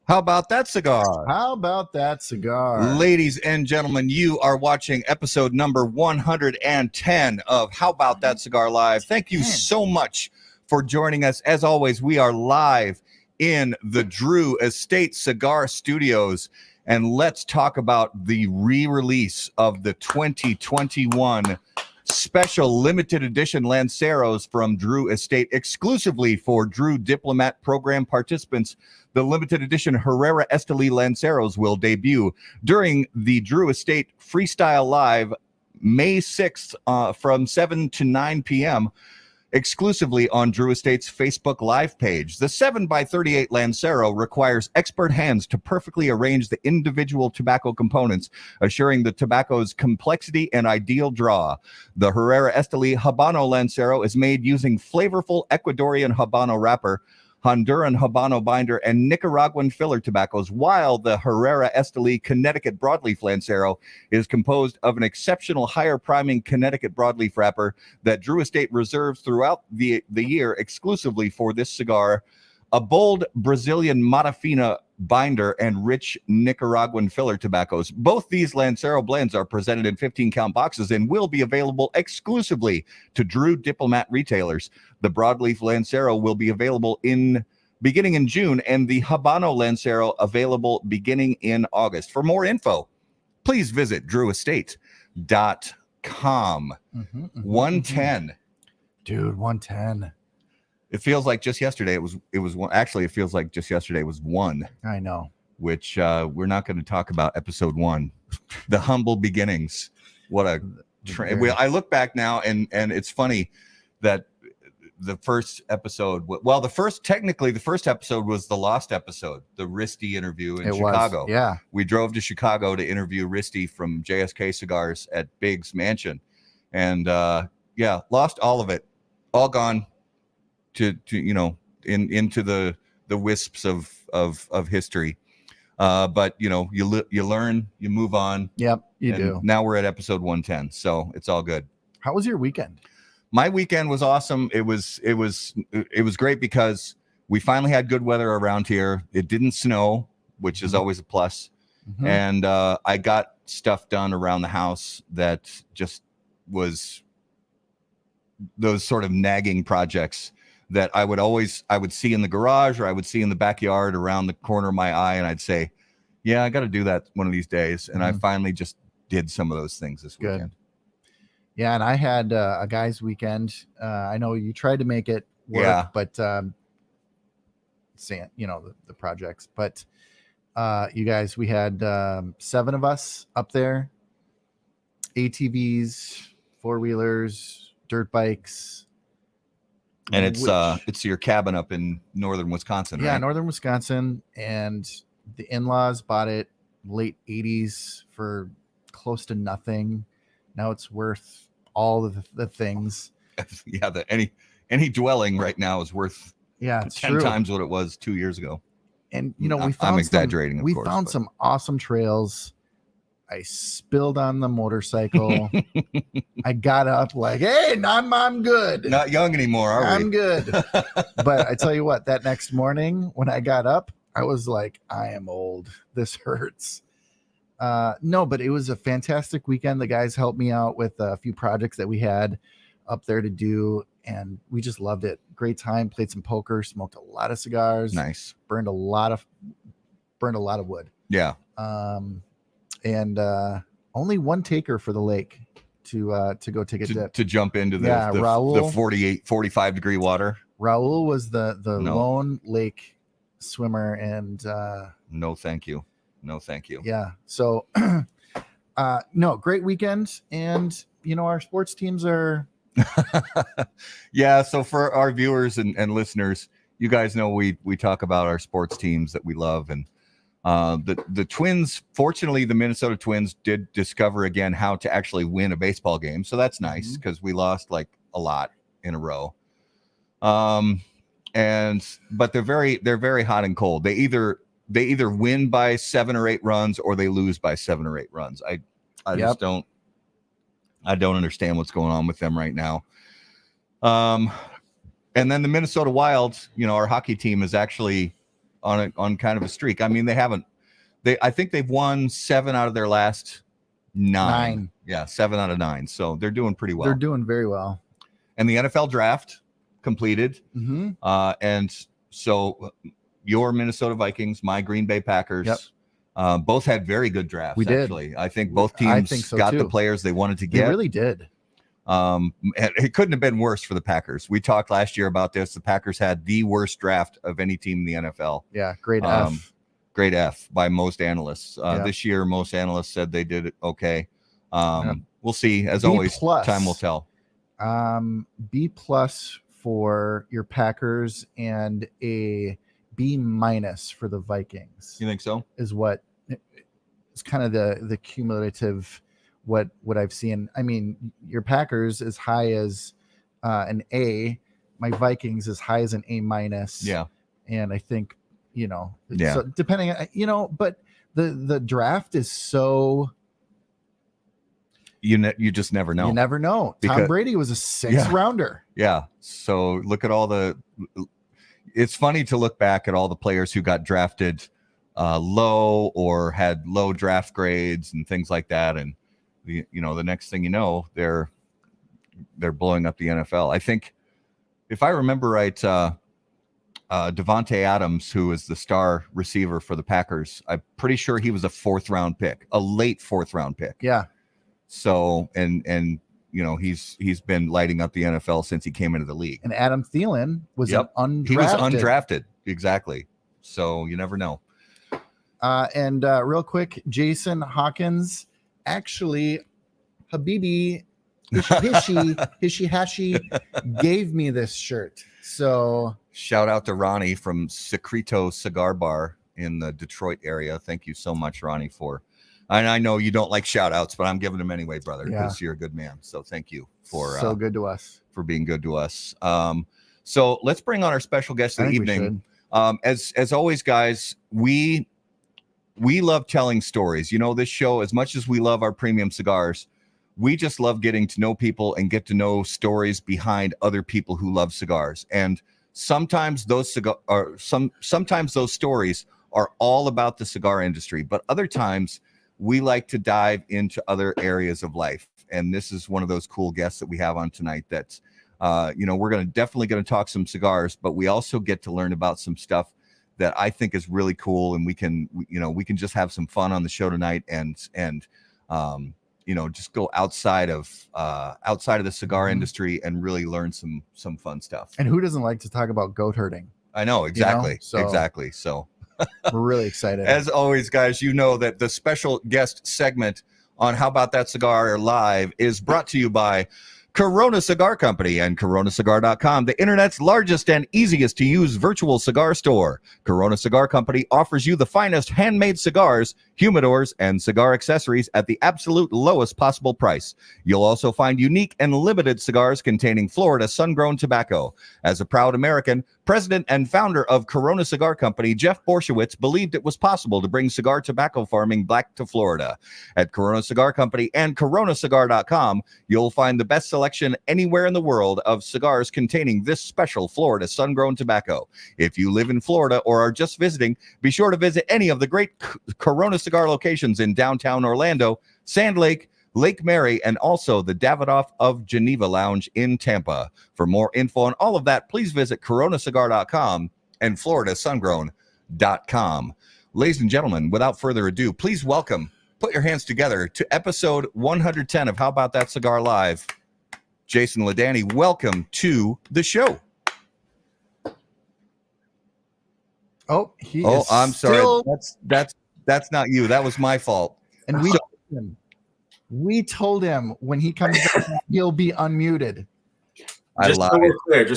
How about that cigar? How about that cigar? Ladies and gentlemen, you are watching episode number 110 of How About That Cigar Live. Thank you so much for joining us. As always, we are live in the Drew Estate Cigar Studios. And let's talk about the re-release of the 2021 special limited edition Lanceros from Drew Estate, exclusively for Drew Diplomat Program participants. The limited edition Herrera Esteli Lanceros will debut during the Drew Estate Freestyle Live May 6th from 7 to 9 p.m. exclusively on Drew Estate's Facebook Live page. The 7x38 Lancero requires expert hands to perfectly arrange the individual tobacco components, assuring the tobacco's complexity and ideal draw. The Herrera Esteli Habano Lancero is made using flavorful Ecuadorian Habano wrapper, Honduran Habano binder, and Nicaraguan filler tobaccos, while the Herrera Esteli Connecticut Broadleaf Lancero is composed of an exceptional higher priming Connecticut broadleaf wrapper that Drew Estate reserves throughout the year exclusively for this cigar, a bold Brazilian Mata Fina binder, and rich Nicaraguan filler tobaccos. Both these Lancero blends are presented in 15-count boxes and will be available exclusively to Drew Diplomat retailers. The broadleaf Lancero will be available beginning in June, and the Habano Lancero available beginning in August. For more info, please visit drewestate.com. 110. Dude, 110. It feels like just yesterday it was one. Actually, it feels like just yesterday was one. I know. Which we're not going to talk about episode 1, the humble beginnings. What a I look back now and it's funny that the first episode, the first episode was the lost episode, the Risty interview in Chicago. Yeah. We drove to Chicago to interview Risty from JSK Cigars at Big's Mansion. And lost all of it. All gone to into the wisps of history. But you learn, you move on. Yep, you do. Now we're at episode 110, so it's all good. How was your weekend? My weekend was awesome. It was great because we finally had good weather around here. It didn't snow, which is always a plus. Mm-hmm. And I got stuff done around the house that just was those sort of nagging projects that I would see in the garage, or I would see in the backyard around the corner of my eye, and I'd say, yeah, I got to do that one of these days. And I finally just did some of those things this weekend. Yeah, and I had a guy's weekend. I know you tried to make it work, but the projects. But you guys, we had 7 of us up there, ATVs, 4-wheelers, dirt bikes. And it's your cabin up in northern Wisconsin, right? Yeah, northern Wisconsin. And the in-laws bought it late 80s for close to nothing. Now it's worth all of the things. Yeah, any dwelling right now is worth 10 times what it was 2 years ago. And we found I'm exaggerating. We found some awesome trails. I spilled on the motorcycle. I got up like, hey, I'm good. Not young anymore, are we? I'm good. But I tell you what, that next morning when I got up, I was like, I am old. This hurts. No, but it was a fantastic weekend. The guys helped me out with a few projects that we had up there to do, and we just loved it. Great time. Played some poker, smoked a lot of cigars. Nice. Burned a lot of wood. Yeah. And only one taker for the lake to go take a dip. To jump into the 45 degree water. Raul was the lone lake swimmer, and no thank you. Yeah. So no, great weekend. And our sports teams are yeah. So for our viewers and listeners, you guys know we talk about our sports teams that we love, and the Twins, fortunately, the Minnesota Twins did discover again how to actually win a baseball game. So that's nice because we lost like a lot in a row. But they're very hot and cold. They either win by 7 or 8 runs or they lose by 7 or 8 runs. I just don't understand what's going on with them right now. And then the Minnesota Wild, our hockey team is actually on kind of a streak. I mean, I think they've won 7 out of their last 9. Yeah, 7 out of 9. So they're doing pretty well. They're doing very well. And the NFL draft completed. Mm-hmm. And so your Minnesota Vikings, my Green Bay Packers, both had very good drafts. We did. Actually. I think both teams got the players they wanted to get. They really did. It couldn't have been worse for the Packers. We talked last year about this. The Packers had the worst draft of any team in the NFL. Yeah, grade F. Grade F by most analysts. This year, most analysts said they did it okay. We'll see. As always, time will tell. B+ for your Packers and a B- for the Vikings. You think so? Is what is kind of the cumulative what I've seen. I mean, your Packers as high as an A, my Vikings as high as an A-. Yeah. And I think, so depending on, but the draft is so you just never know. You never know. Tom Brady was a 6th rounder. Yeah. So look at all it's funny to look back at all the players who got drafted low or had low draft grades and things like that. And the next thing you know, they're blowing up the NFL. I think if I remember right, Devontae Adams, who is the star receiver for the Packers, I'm pretty sure he was a 4th round pick, a late 4th round pick. Yeah. So, and he's been lighting up the NFL since he came into the league. And Adam Thielen was undrafted. He was undrafted. Exactly. So you never know. And real quick, Jason Hawkins, actually, Habibi Hishi Hashi gave me this shirt. So shout out to Ronnie from Secreto Cigar Bar in the Detroit area. Thank you so much, Ronnie, and I know you don't like shout outs, but I'm giving them anyway, brother, because you're a good man. So thank you for so good to us, for being good to us. So let's bring on our special guest of the evening. As always, guys, we love telling stories. This show, as much as we love our premium cigars, we just love getting to know people and get to know stories behind other people who love cigars. And sometimes those sometimes those stories are all about the cigar industry, but other times we like to dive into other areas of life. And this is one of those cool guests that we have on tonight that's, we're definitely going to talk some cigars, but we also get to learn about some stuff that I think is really cool. And we can just have some fun on the show tonight and just go outside of the cigar industry and really learn some fun stuff. And who doesn't like to talk about goat herding? I know. Exactly. Exactly. So we're really excited. As always, guys, that the special guest segment on How About That Cigar Live is brought to you by Corona Cigar Company and coronacigar.com, the internet's largest and easiest to use virtual cigar store. Corona Cigar Company offers you the finest handmade cigars, humidors, and cigar accessories at the absolute lowest possible price. You'll also find unique and limited cigars containing Florida sun-grown tobacco. As a proud American, president and founder of Corona Cigar Company, Jeff Borshowitz, believed it was possible to bring cigar tobacco farming back to Florida. At Corona Cigar Company and coronacigar.com, you'll find the best selection anywhere in the world of cigars containing this special Florida sun-grown tobacco. If you live in Florida or are just visiting, be sure to visit any of the great Corona Cigar locations in downtown Orlando, Sand Lake, Lake Mary, and also the Davidoff of Geneva Lounge in Tampa. For more info on all of that, please visit coronacigar.com and floridasungrown.com. Ladies and gentlemen, without further ado, please welcome, put your hands together, to episode 110 of How About That Cigar Live, Jason Ladanye. Welcome to the show. Oh, I'm sorry. That's not you. That was my fault. And we told him when he comes back, he'll be unmuted. Just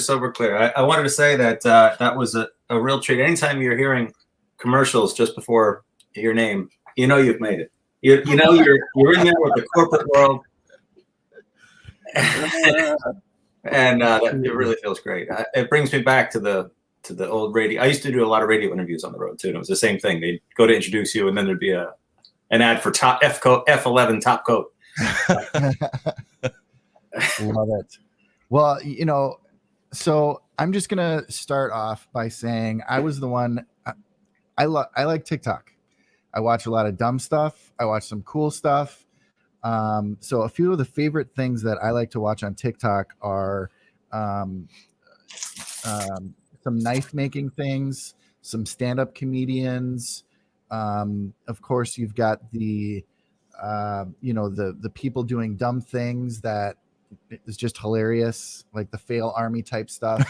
so we're clear. I wanted to say that that was a real treat. Anytime you're hearing commercials just before your name, you've made it. You're in there with the corporate world, and it really feels great. It brings me back to the old radio. I used to do a lot of radio interviews on the road too, and it was the same thing. They'd go to introduce you, and then there'd be an ad for top F11 top coat. Love it. Well, so I'm just gonna start off by saying I was the one. I like TikTok. I watch a lot of dumb stuff. I watch some cool stuff. So a few of the favorite things that I like to watch on TikTok are some knife making things, some stand-up comedians. Of course, you've got the the people doing dumb things that is just hilarious, like the fail army type stuff.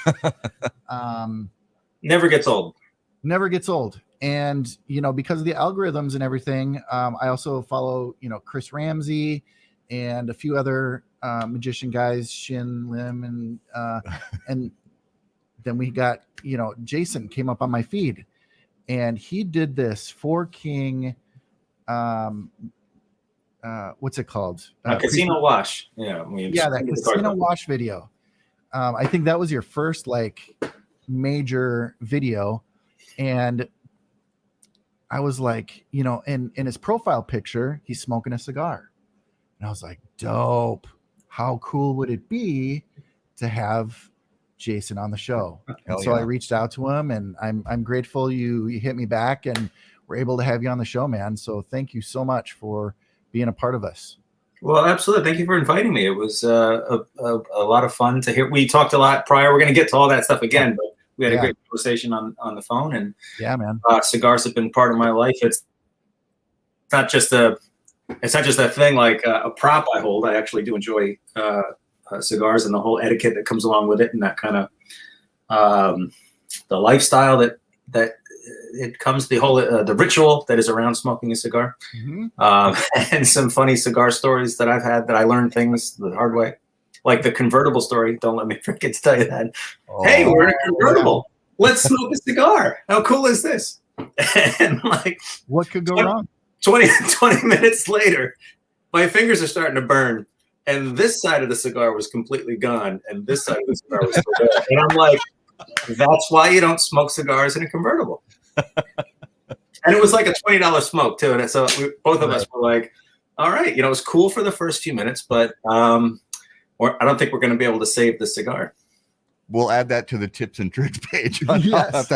Never gets old. Never gets old. And, because of the algorithms and everything, I also follow, Chris Ramsey and a few other magician guys, Shin Lim, and then we got, Jason came up on my feed, and he did this 4King, what's it called? Casino Wash. Yeah. That Casino Wash video. I think that was your first major video. And I was like, in his profile picture, he's smoking a cigar. And I was like, dope. How cool would it be to have Jason on the show? And so I reached out to him, and I'm grateful you hit me back and we're able to have you on the show, man. So thank you so much for being a part of us. Well, absolutely. Thank you for inviting me. It was a lot of fun to hear. We talked a lot prior. We're going to get to all that stuff again, but we had a great conversation on the phone. And yeah, man, cigars have been part of my life. It's not just a thing like a prop I hold. I actually do enjoy cigars and the whole etiquette that comes along with it, and that kind of the lifestyle that it comes, the whole the ritual that is around smoking a cigar, and some funny cigar stories that I've had that I learned things the hard way, like the convertible story. Don't let me forget to tell you that. Hey, we're in a convertible. Let's smoke a cigar. How cool is this? And what could go wrong? 20 minutes later, my fingers are starting to burn, and this side of the cigar was completely gone, and this side of the cigar was still there. And I'm like, that's why you don't smoke cigars in a convertible. And it was like a $20 smoke too. And so both of us were like, all right, it was cool for the first few minutes, but I don't think we're going to be able to save the cigar. We'll add that to the tips and tricks page. Yes.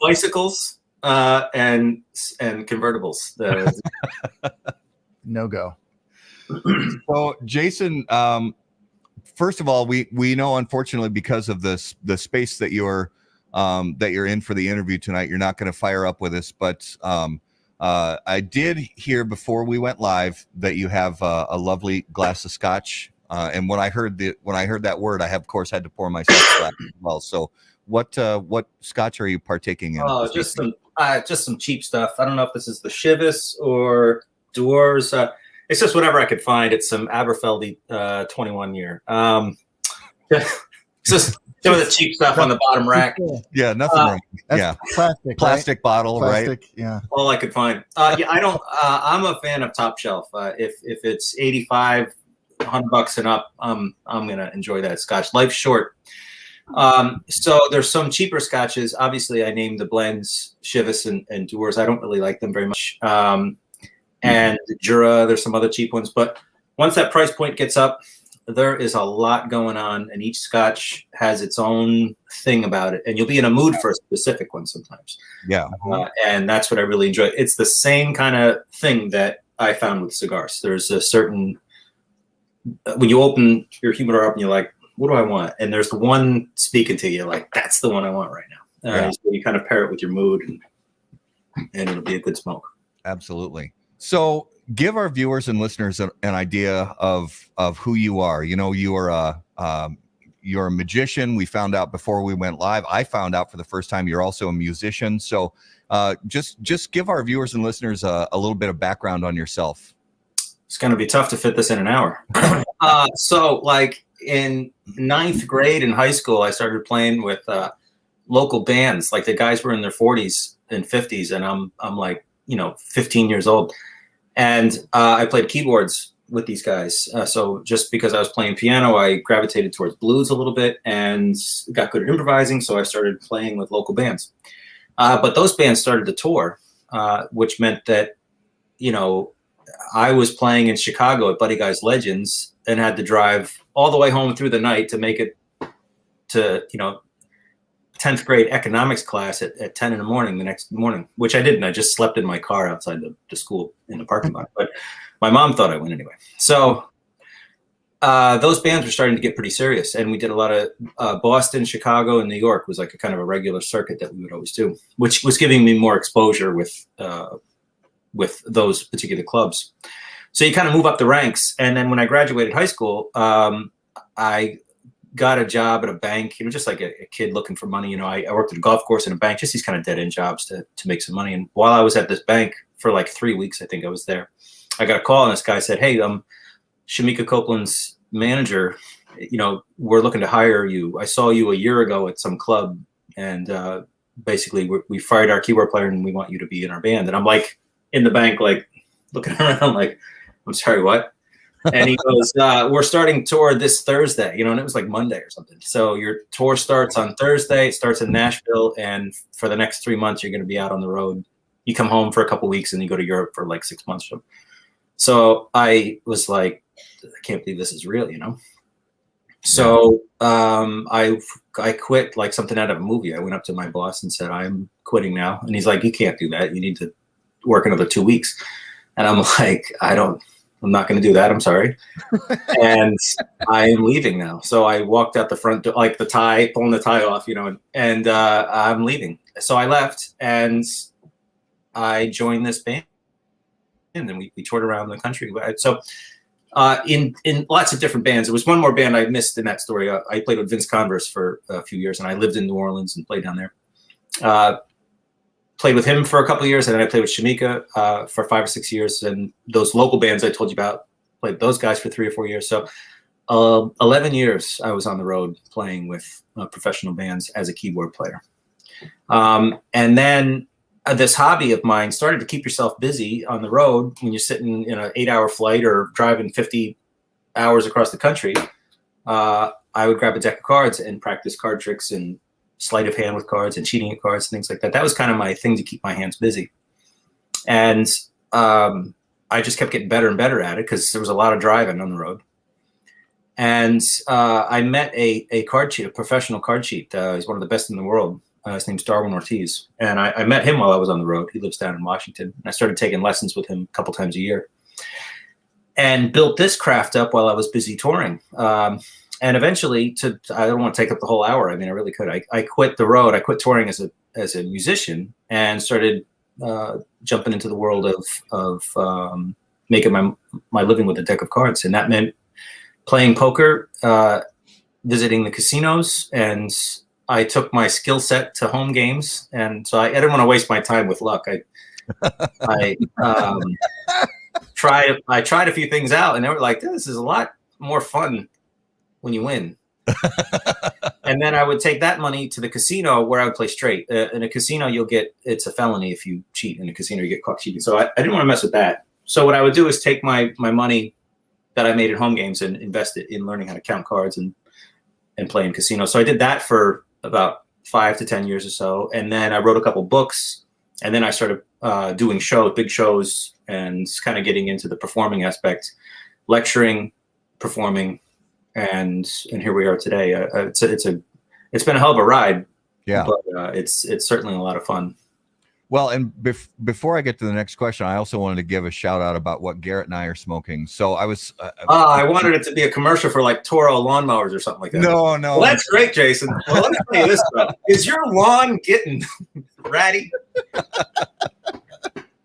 Bicycles and convertibles. No go. So Jason, first of all, we know, unfortunately, because of the space that you're in for the interview tonight, you're not going to fire up with us. But I did hear before we went live that you have a lovely glass of scotch. And when I heard that word, I of course had to pour myself a glass as well. So what scotch are you partaking in? Oh, just some cheap stuff. I don't know if this is the Chivas or Doors. It's just whatever I could find. It's some Aberfeldy 21 year. Just some of the cheap stuff on the bottom rack. Yeah, nothing wrong. Yeah, plastic bottle, right? Yeah, all I could find. I don't. I'm a fan of top shelf. If it's $85, $100 and up, I'm gonna enjoy that scotch. Life's short. So there's some cheaper scotches. Obviously, I named the blends Chivas and Doors. I don't really like them very much. And Jura, there's some other cheap ones. But once that price point gets up, there is a lot going on, and each scotch has its own thing about it. And you'll be in a mood for a specific one sometimes. Yeah. And that's what I really enjoy. It's the same kind of thing that I found with cigars. There's a certain, when you open your humidor up and you're like, what do I want? And there's the one speaking to you, like, that's the one I want right now. So you kind of pair it with your mood, and it'll be a good smoke. Absolutely. So give our viewers and listeners an idea of who you are. You're a magician. We found out before we went live. I found out for the first time you're also a musician. So just give our viewers and listeners a little bit of background on yourself. It's going to be tough to fit this in an hour. So like in 9th grade in high school, I started playing with local bands. Like the guys were in their 40s and 50s, and I'm like, 15 years old. And I played keyboards with these guys. So just because I was playing piano, I gravitated towards blues a little bit and got good at improvising. So I started playing with local bands. But those bands started to tour, which meant that, I was playing in Chicago at Buddy Guy's Legends and had to drive all the way home through the night to make it to, 10th grade economics class at 10 in the morning the next morning, which I didn't. I just slept in my car outside the school in the parking lot. But my mom thought I went anyway. So those bands were starting to get pretty serious. And we did a lot of Boston, Chicago, and New York was like a kind of a regular circuit that we would always do, which was giving me more exposure with those particular clubs. So you kind of move up the ranks. And then when I graduated high school, I got a job at a bank, just like a kid looking for money. I worked at a golf course and a bank, just these kind of dead end jobs to make some money. And while I was at this bank for like 3 weeks, I think I was there, I got a call and this guy said, "Hey, Shamika Copeland's manager, we're looking to hire you. I saw you a year ago at some club and basically we fired our keyboard player and we want you to be in our band." And I'm like in the bank, like looking around like, "I'm sorry, what?" And he goes, "We're starting tour this Thursday," and it was like Monday or something. So your tour starts on Thursday. It starts in Nashville, and for the next 3 months, you're going to be out on the road. You come home for a couple of weeks, and you go to Europe for like 6 months. So I was like, I can't believe this is real, So I quit like something out of a movie. I went up to my boss and said, "I'm quitting now," and he's like, "You can't do that. You need to work another 2 weeks." And I'm like, I'm not going to do that. I'm sorry. And I am leaving now. So I walked out the front door, like pulling the tie off, and I'm leaving. So I left and I joined this band and then we toured around the country. So in lots of different bands, there was one more band I missed in that story. I played with Vince Converse for a few years and I lived in New Orleans and played down there. Played with him for a couple of years, and then I played with Shamika for 5 or 6 years. And those local bands I told you about, played with those guys for 3 or 4 years. So 11 years I was on the road playing with professional bands as a keyboard player. And then this hobby of mine started to keep yourself busy on the road when you're sitting in an 8-hour flight or driving 50 hours across the country. I would grab a deck of cards and practice card tricks and sleight of hand with cards and cheating at cards and things like that. That was kind of my thing to keep my hands busy. And I just kept getting better and better at it because there was a lot of driving on the road. And I met a card cheat, a professional card cheat. He's one of the best in the world. His name's Darwin Ortiz. And I met him while I was on the road. He lives down in Washington. And I started taking lessons with him a couple times a year and built this craft up while I was busy touring. And eventually, I don't want to take up the whole hour. I mean, I really could. I quit the road. I quit touring as a musician and started jumping into the world of making my living with a deck of cards. And that meant playing poker, visiting the casinos, and I took my skill set to home games. And so I didn't want to waste my time with luck. I tried a few things out, and they were like, "This is a lot more fun when you win." And then I would take that money to the casino where I would play straight. In a casino, it's a felony if you cheat in a casino, you get caught cheating. So I didn't want to mess with that. So what I would do is take my money that I made at home games and invest it in learning how to count cards and play in casinos. So I did that for about 5 to 10 years or so. And then I wrote a couple books, and then I started doing big shows, and kind of getting into the performing aspect, lecturing, performing. And here we are today. It's been a hell of a ride. Yeah, but it's certainly a lot of fun. Well, and before I get to the next question, I also wanted to give a shout out about what Garrett and I are smoking. So I was. I wanted it to be a commercial for like Toro lawnmowers or something like that. No. Well, that's great, Jason. Well, let me tell you this, bro. Is your lawn getting ratty?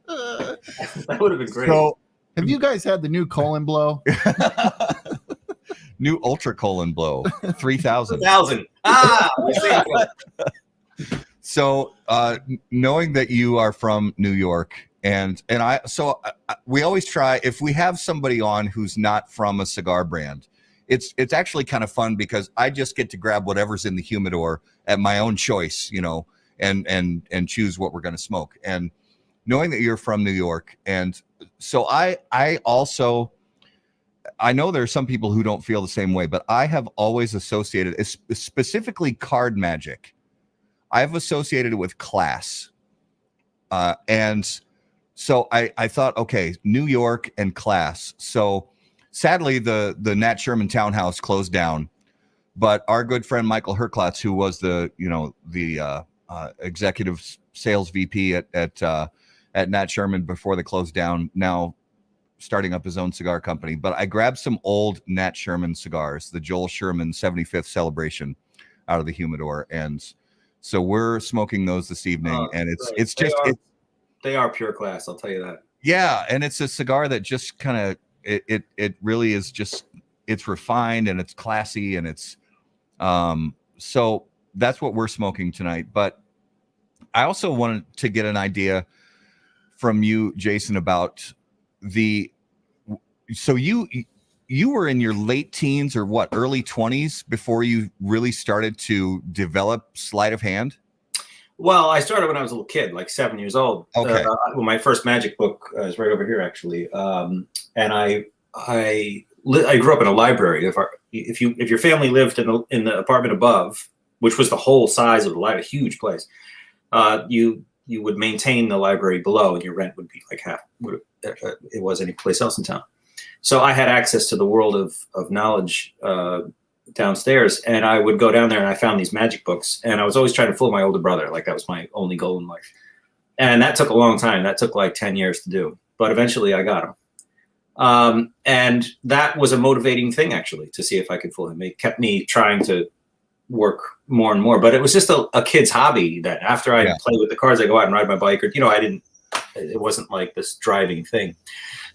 That would have been great. So, have you guys had the new colon blow? New Ultra Colon Blow 3000. 3000. So knowing that you are from New York, and we always try, if we have somebody on who's not from a cigar brand, it's actually kind of fun because I just get to grab whatever's in the humidor at my own choice, and choose what we're going to smoke. And knowing that you're from New York, and so I know there are some people who don't feel the same way, but I have always associated, specifically card magic, I've associated it with class. And so I thought, okay, New York and class. So sadly, the Nat Sherman Townhouse closed down. but our good friend Michael Herklotz, who was the executive sales VP at Nat Sherman before they closed down, now starting up his own cigar company. But I grabbed some old Nat Sherman cigars, the Joel Sherman 75th celebration, out of the humidor, and so we're smoking those this evening. And they are pure class, I'll tell you that. Yeah, and it's a cigar that just kind of it really is just, it's refined and it's classy, and it's so that's what we're smoking tonight. But I also wanted to get an idea from you, Jason, about so you were in your late teens or what, early 20s before you really started to develop sleight of hand? Well, I started when I was a little kid, like 7 years old. Okay. Well, my first magic book is right over here, actually. And I grew up in a library. If your family lived in the apartment above, which was the whole size of the library, a huge place, you would maintain the library below, and your rent would be like half what it was any place else in town. So I had access to the world of knowledge downstairs, and I would go down there and I found these magic books, and I was always trying to fool my older brother. Like, that was my only goal in life. And that took a long time. That took like 10 years to do, but eventually I got him. And that was a motivating thing, actually, to see if I could fool him. It kept me trying to work more and more, but it was just a kid's hobby that after I play with the cards, I go out and ride my bike, or, it wasn't like this driving thing,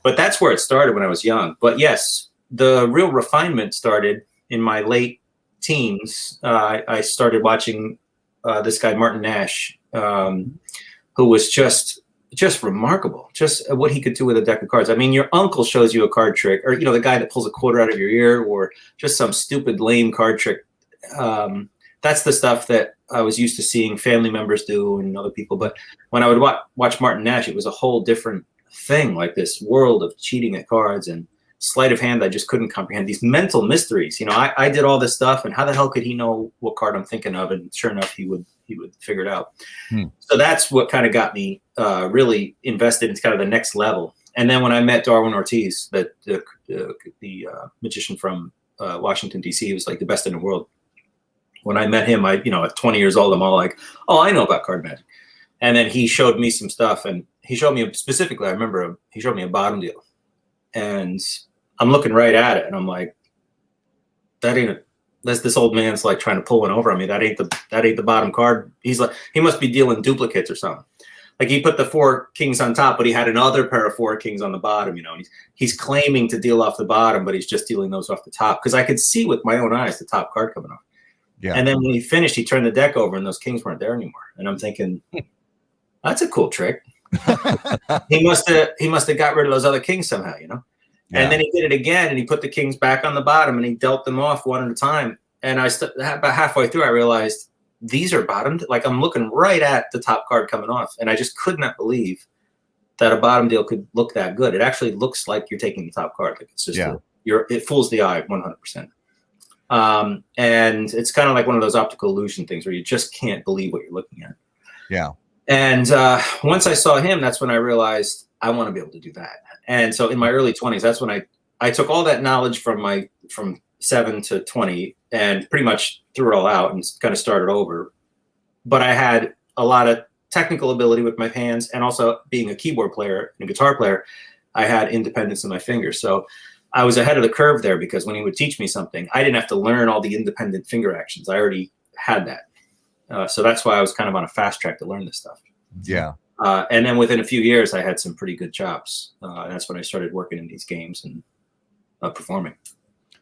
but that's where it started when I was young. But yes, the real refinement started in my late teens. I started watching this guy, Martin Nash, who was just remarkable, just what he could do with a deck of cards. I mean, your uncle shows you a card trick, or, the guy that pulls a quarter out of your ear, or just some stupid, lame card trick. That's the stuff that I was used to seeing family members do and other people. But when I would watch Martin Nash, it was a whole different thing, like this world of cheating at cards and sleight of hand I just couldn't comprehend. These mental mysteries. I did all this stuff, and how the hell could he know what card I'm thinking of? And sure enough, he would figure it out. So that's what kind of got me really invested in kind of the next level. And then when I met Darwin Ortiz, the magician from Washington, D.C., he was like the best in the world. When I met him, at 20 years old, I'm all like, oh, I know about card magic. And then he showed me some stuff, and he showed me specifically, I remember he showed me a bottom deal, and I'm looking right at it, and I'm like, this old man's like trying to pull one over on me. That ain't the bottom card. He's like, he must be dealing duplicates or something. Like, he put the 4 kings on top, but he had another pair of 4 kings on the bottom, and he's claiming to deal off the bottom, but he's just dealing those off the top. Because I could see with my own eyes the top card coming off. Yeah. And then when he finished, he turned the deck over, and those kings weren't there anymore. And I'm thinking, that's a cool trick. He must have got rid of those other kings somehow, Yeah. And then he did it again, and he put the kings back on the bottom, and he dealt them off one at a time. And about halfway through, I realized these are bottomed. Like, I'm looking right at the top card coming off, and I just could not believe that a bottom deal could look that good. It actually looks like you're taking the top card. Like, it's just it fools the eye 100%. And it's kind of like one of those optical illusion things where you just can't believe what you're looking at. Yeah. And once I saw him, that's when I realized I want to be able to do that. And so in my early 20s, that's when I took all that knowledge from 7 to 20 and pretty much threw it all out and kind of started over. But I had a lot of technical ability with my hands, and also being a keyboard player and a guitar player, I had independence in my fingers. So I was ahead of the curve there, because when he would teach me something, I didn't have to learn all the independent finger actions. I already had that. So that's why I was kind of on a fast track to learn this stuff. Yeah. And then within a few years, I had some pretty good chops. And that's when I started working in these games and performing.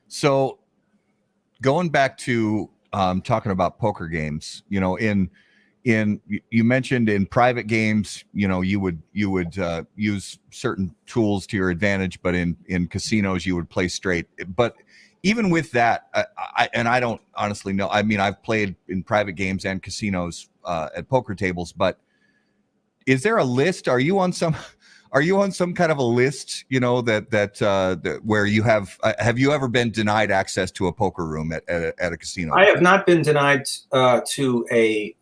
So going back to talking about poker games, you mentioned in private games, you would use certain tools to your advantage, but in casinos you would play straight. But even with that, I don't honestly know. I mean, I've played in private games and casinos at poker tables, but is there a list? Are you on some kind of a list? That where you have you ever been denied access to a poker room at a casino? I have not been denied to a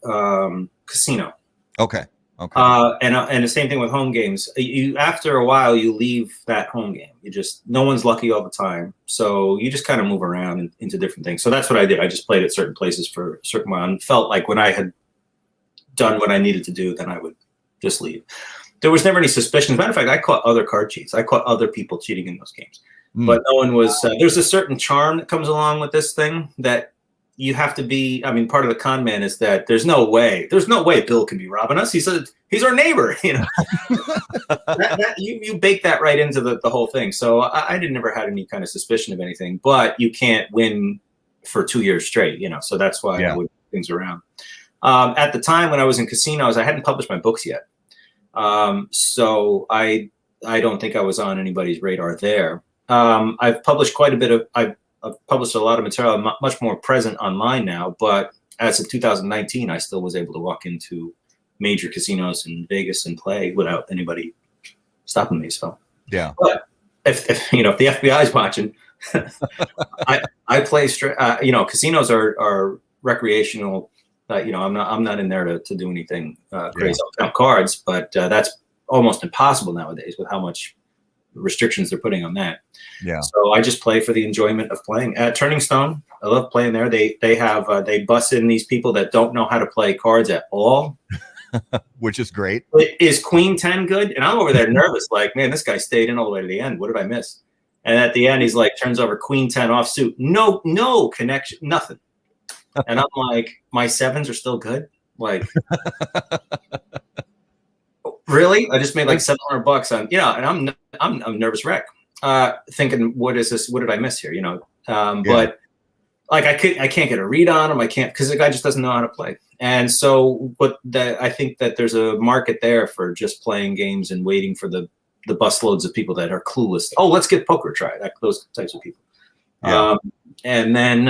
casino. Okay. Okay. And the same thing with home games. You after a while, you leave that home game. No one's lucky all the time, so you just kind of move around into different things. So that's what I did. I just played at certain places for a certain while, and felt like when I had done what I needed to do, then I would just leave. There was never any suspicion. As a matter of fact, I caught other card cheats. I caught other people cheating in those games, but no one was. There's a certain charm that comes along with this thing that you have to be. I mean, part of the con man is that there's no way Bill can be robbing us. He's our neighbor. You know, you bake that right into the whole thing. So I never had any kind of suspicion of anything. But you can't win for 2 years straight. You know, so that's why I would move things around. At the time when I was in casinos, I hadn't published my books yet. So I don't think I was on anybody's radar there. I've published quite a bit of, I've published a lot of material. I'm much more present online now, but as of 2019, I still was able to walk into major casinos in Vegas and play without anybody stopping me. So, yeah. But if the FBI is watching, I play straight, casinos are recreational. I'm not in there to do anything crazy. I'll count cards, but that's almost impossible nowadays with how much restrictions they're putting on that. Yeah. So I just play for the enjoyment of playing at Turning Stone. I love playing there. They bust in these people that don't know how to play cards at all, which is great. Is Queen 10 good? And I'm over there nervous, like, man, this guy stayed in all the way to the end. What did I miss? And at the end, he's like, turns over Queen 10 offsuit. No connection, nothing. And I'm like, my sevens are still good. Like, really? I just made like $700 on, and I'm a nervous wreck, thinking, what is this? What did I miss here? But like, I can't get a read on him. I can't, because the guy just doesn't know how to play. And so, I think that there's a market there for just playing games and waiting for the busloads of people that are clueless. Oh, let's get poker tried. Those types of people. Yeah. And then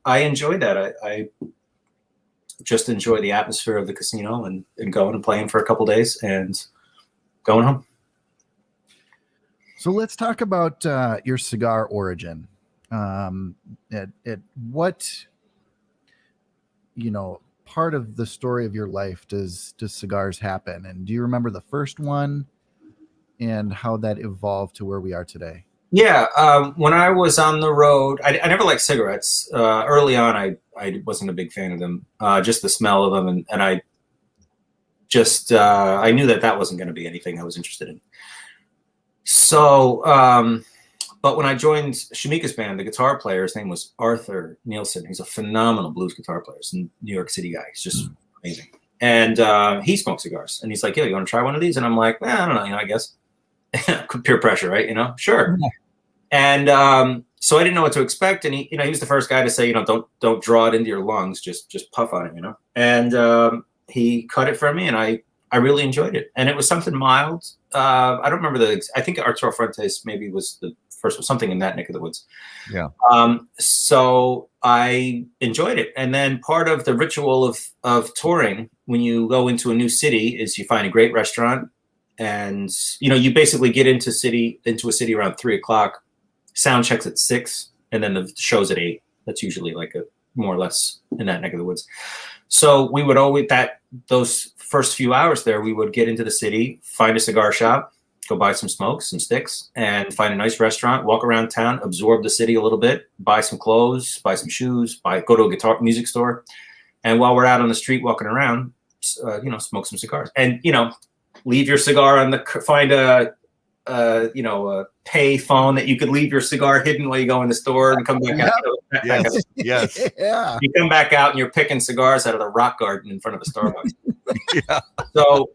I enjoy that. I just enjoy the atmosphere of the casino and going and playing for a couple days and going home. So let's talk about your cigar origin. At what part of the story of your life does cigars happen? And do you remember the first one and how that evolved to where we are today? Yeah, when I was on the road, I never liked cigarettes. Early on, I wasn't a big fan of them, just the smell of them. And I just, I knew that wasn't going to be anything I was interested in. So, but when I joined Shamika's band, the guitar player, his name was Arthur Nielsen. He's a phenomenal blues guitar player. He's a New York City guy. He's just amazing. And he smoked cigars. And he's like, yo, you want to try one of these? And I'm like, I don't know, I guess. Peer pressure, right? Sure. Yeah. And so I didn't know what to expect. And he was the first guy to say, don't draw it into your lungs, just puff on it, And he cut it for me, and I really enjoyed it. And it was something mild. I don't remember I think Arturo Fuentes maybe was the first, something in that neck of the woods. Yeah. So I enjoyed it. And then part of the ritual of touring, when you go into a new city, is you find a great restaurant. And you basically get into a city around 3:00, sound checks at 6, and then the show's at 8. That's usually like a more or less in that neck of the woods. So we would always those first few hours there, we would get into the city, find a cigar shop, go buy some smokes, some sticks, and find a nice restaurant, walk around town, absorb the city a little bit, buy some clothes, buy some shoes, go to a music store, and while we're out on the street walking around, smoke some cigars, and leave your cigar find a pay phone that you could leave your cigar hidden while you go in the store and come back out. Yes. Yeah. You come back out and you're picking cigars out of the rock garden in front of the Starbucks. Yeah. So,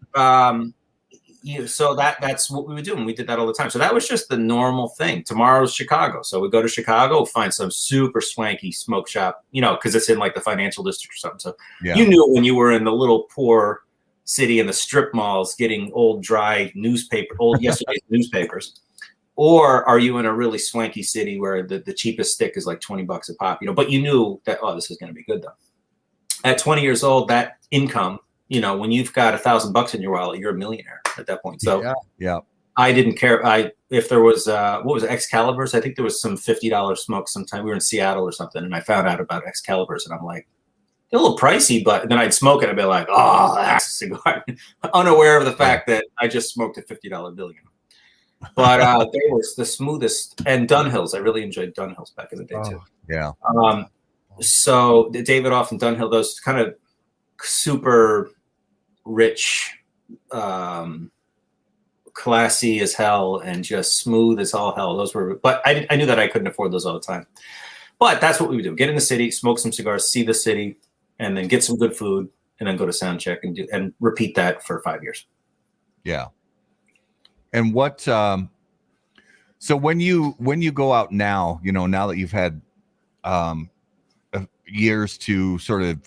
so that's what we would do, and we did that all the time. So that was just the normal thing. Tomorrow's Chicago, so we go to Chicago, find some super swanky smoke shop, because it's in like the financial district or something. So you knew when you were in the little poor city in the strip malls getting old yesterday's newspapers, or are you in a really swanky city where the cheapest stick is like $20 a pop, but you knew that, this is going to be good though. At 20 years old, that income, when you've got $1,000 in your wallet, you're a millionaire at that point. So yeah. I didn't care. If there was what was it, Excaliburs? I think there was some $50 smoke sometime. We were in Seattle or something, and I found out about Excaliburs, and I'm like, they're a little pricey, but then I'd smoke it. I'd be like, oh, that's a cigar. Unaware of the fact that I just smoked a $50 bill. But they were the smoothest. And Dunhills. I really enjoyed Dunhills back in the day, too. Yeah. So David Off and Dunhill, those kind of super rich, classy as hell and just smooth as all hell. Those were, but I knew that I couldn't afford those all the time. But that's what we would do. Get in the city, smoke some cigars, see the city, and then get some good food, and then go to sound check and repeat that for 5 years. Yeah. And what so when you go out now, now that you've had years to sort of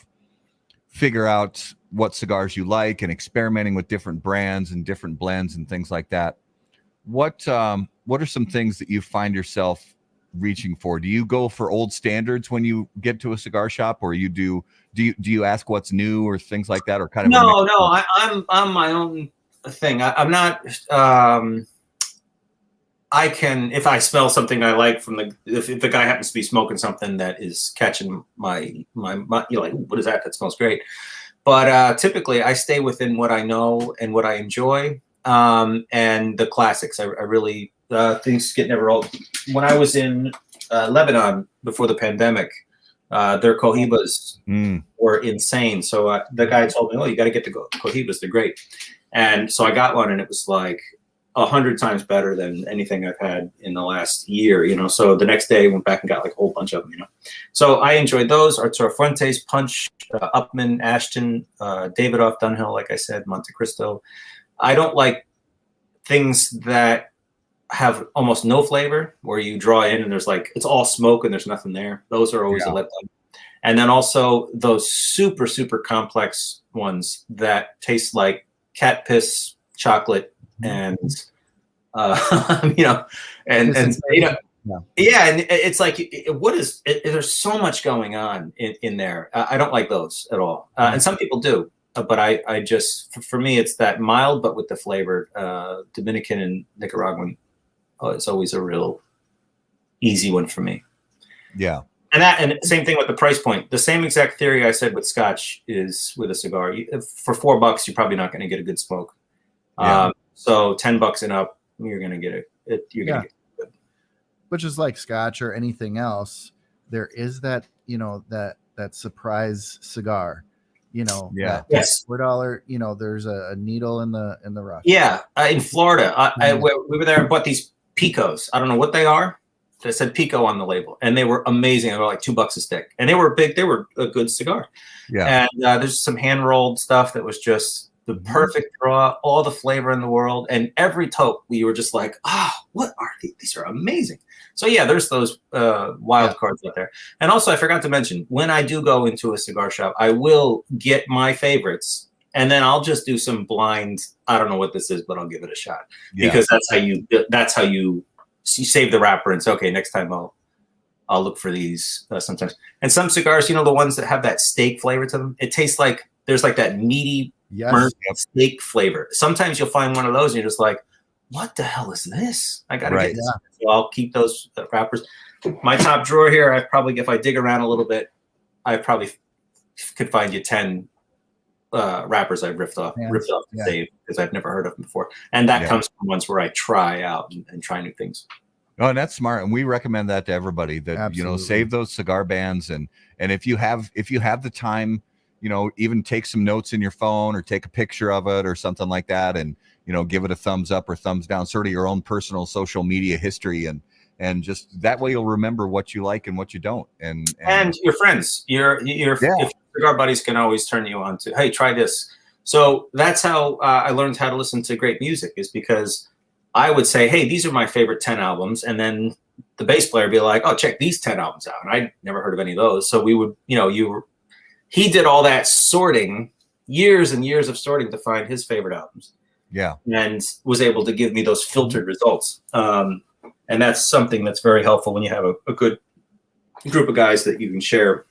figure out what cigars you like and experimenting with different brands and different blends and things like that, what are some things that you find yourself reaching for? Do you go for old standards when you get to a cigar shop, or do you ask what's new or things like that, or kind of no I'm my own thing. I'm not I can, if I smell something I like if the guy happens to be smoking something that is catching my you're like, what is that smells great. But typically I stay within what I know and what I enjoy, and the classics. I really things get never old. When I was in Lebanon before the pandemic, their Cohibas were insane. So the guy told me, oh, you got to get the Cohibas. They're great. And so I got one, and it was like 100 times better than anything I've had in the last year, So the next day I went back and got like a whole bunch of them, So I enjoyed those. Arturo Fuentes, Punch, Upman, Ashton, Davidoff, Dunhill, like I said, Monte Cristo. I don't like things that have almost no flavor, where you draw in and there's like, it's all smoke and there's nothing there. Those are always a letdown. And then also those super, super complex ones that taste like cat piss, chocolate, and and it's like, what is it? There's so much going on in there. I don't like those at all, and some people do, but I just, for me, it's that mild but with the flavor. Dominican and Nicaraguan, it's always a real easy one for me. Yeah. And same thing with the price point. The same exact theory I said with Scotch is with a cigar. For $4, you're probably not going to get a good smoke. Yeah. So $10 and up, you're going to get it. You're going to get it. Which is like Scotch or anything else. There is that, that surprise cigar, Yeah. Yes. $4, there's a needle in the rough. Yeah. In Florida, we were there and bought these Picos. I don't know what they are. They said Pico on the label, and they were amazing. They were like $2 a stick, and they were big. They were a good cigar. Yeah. And there's some hand rolled stuff that was just the perfect draw, all the flavor in the world, and every toke we were just like, what are these? These are amazing. So yeah, there's those wild cards out there. And also, I forgot to mention, when I do go into a cigar shop, I will get my favorites, and then I'll just do some blind. I don't know what this is, but I'll give it a shot, because that's how you save the wrapper and say, okay, next time I'll look for these sometimes. And some cigars, the ones that have that steak flavor to them, it tastes like there's like that meaty burnt steak flavor. Sometimes you'll find one of those and you're just like, what the hell is this? I gotta get this. So I'll keep those wrappers. My top drawer here, if I dig around a little bit, I probably could find you 10 wrappers I've ripped off to save, because I've never heard of them before. And that comes from ones where I try out and try new things. Oh, and that's smart. And we recommend that to everybody, that, Absolutely. Save those cigar bands. And if you have the time, even take some notes in your phone or take a picture of it or something like that. And, give it a thumbs up or thumbs down, sort of your own personal social media history. And just that way you'll remember what you like and what you don't. And your friends, your cigar buddies can always turn you on to, hey, try this. So that's how I learned how to listen to great music, is because I would say, hey, these are my favorite 10 albums. And then the bass player would be like, oh, check these 10 albums out. And I'd never heard of any of those. So we would, he did all that sorting, years and years of sorting to find his favorite albums. Yeah. And was able to give me those filtered results. And that's something that's very helpful when you have a good group of guys that you can share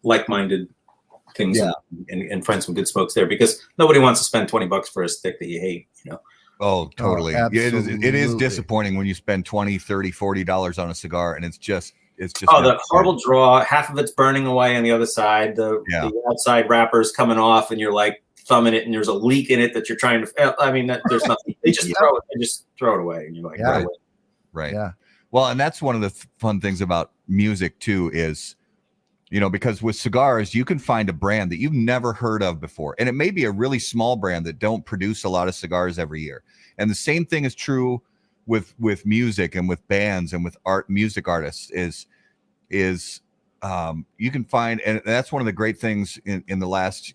like-minded things and find some good smokes there, because nobody wants to spend $20 for a stick that you hate, Oh, totally. Oh, it is disappointing when you spend $20, $30, $40 on a cigar and it's it's just the horrible draw. Half of it's burning away on the other side. The outside wrapper's coming off, and you're like thumbing it, and there's a leak in it that you're trying to. I mean, there's nothing. They just throw it. They just throw it away, and you're like, right. Yeah. Well, and that's one of the fun things about music too is, because with cigars, you can find a brand that you've never heard of before. And it may be a really small brand that don't produce a lot of cigars every year. And the same thing is true with music and with bands and with music artists is you can find, and that's one of the great things in the last,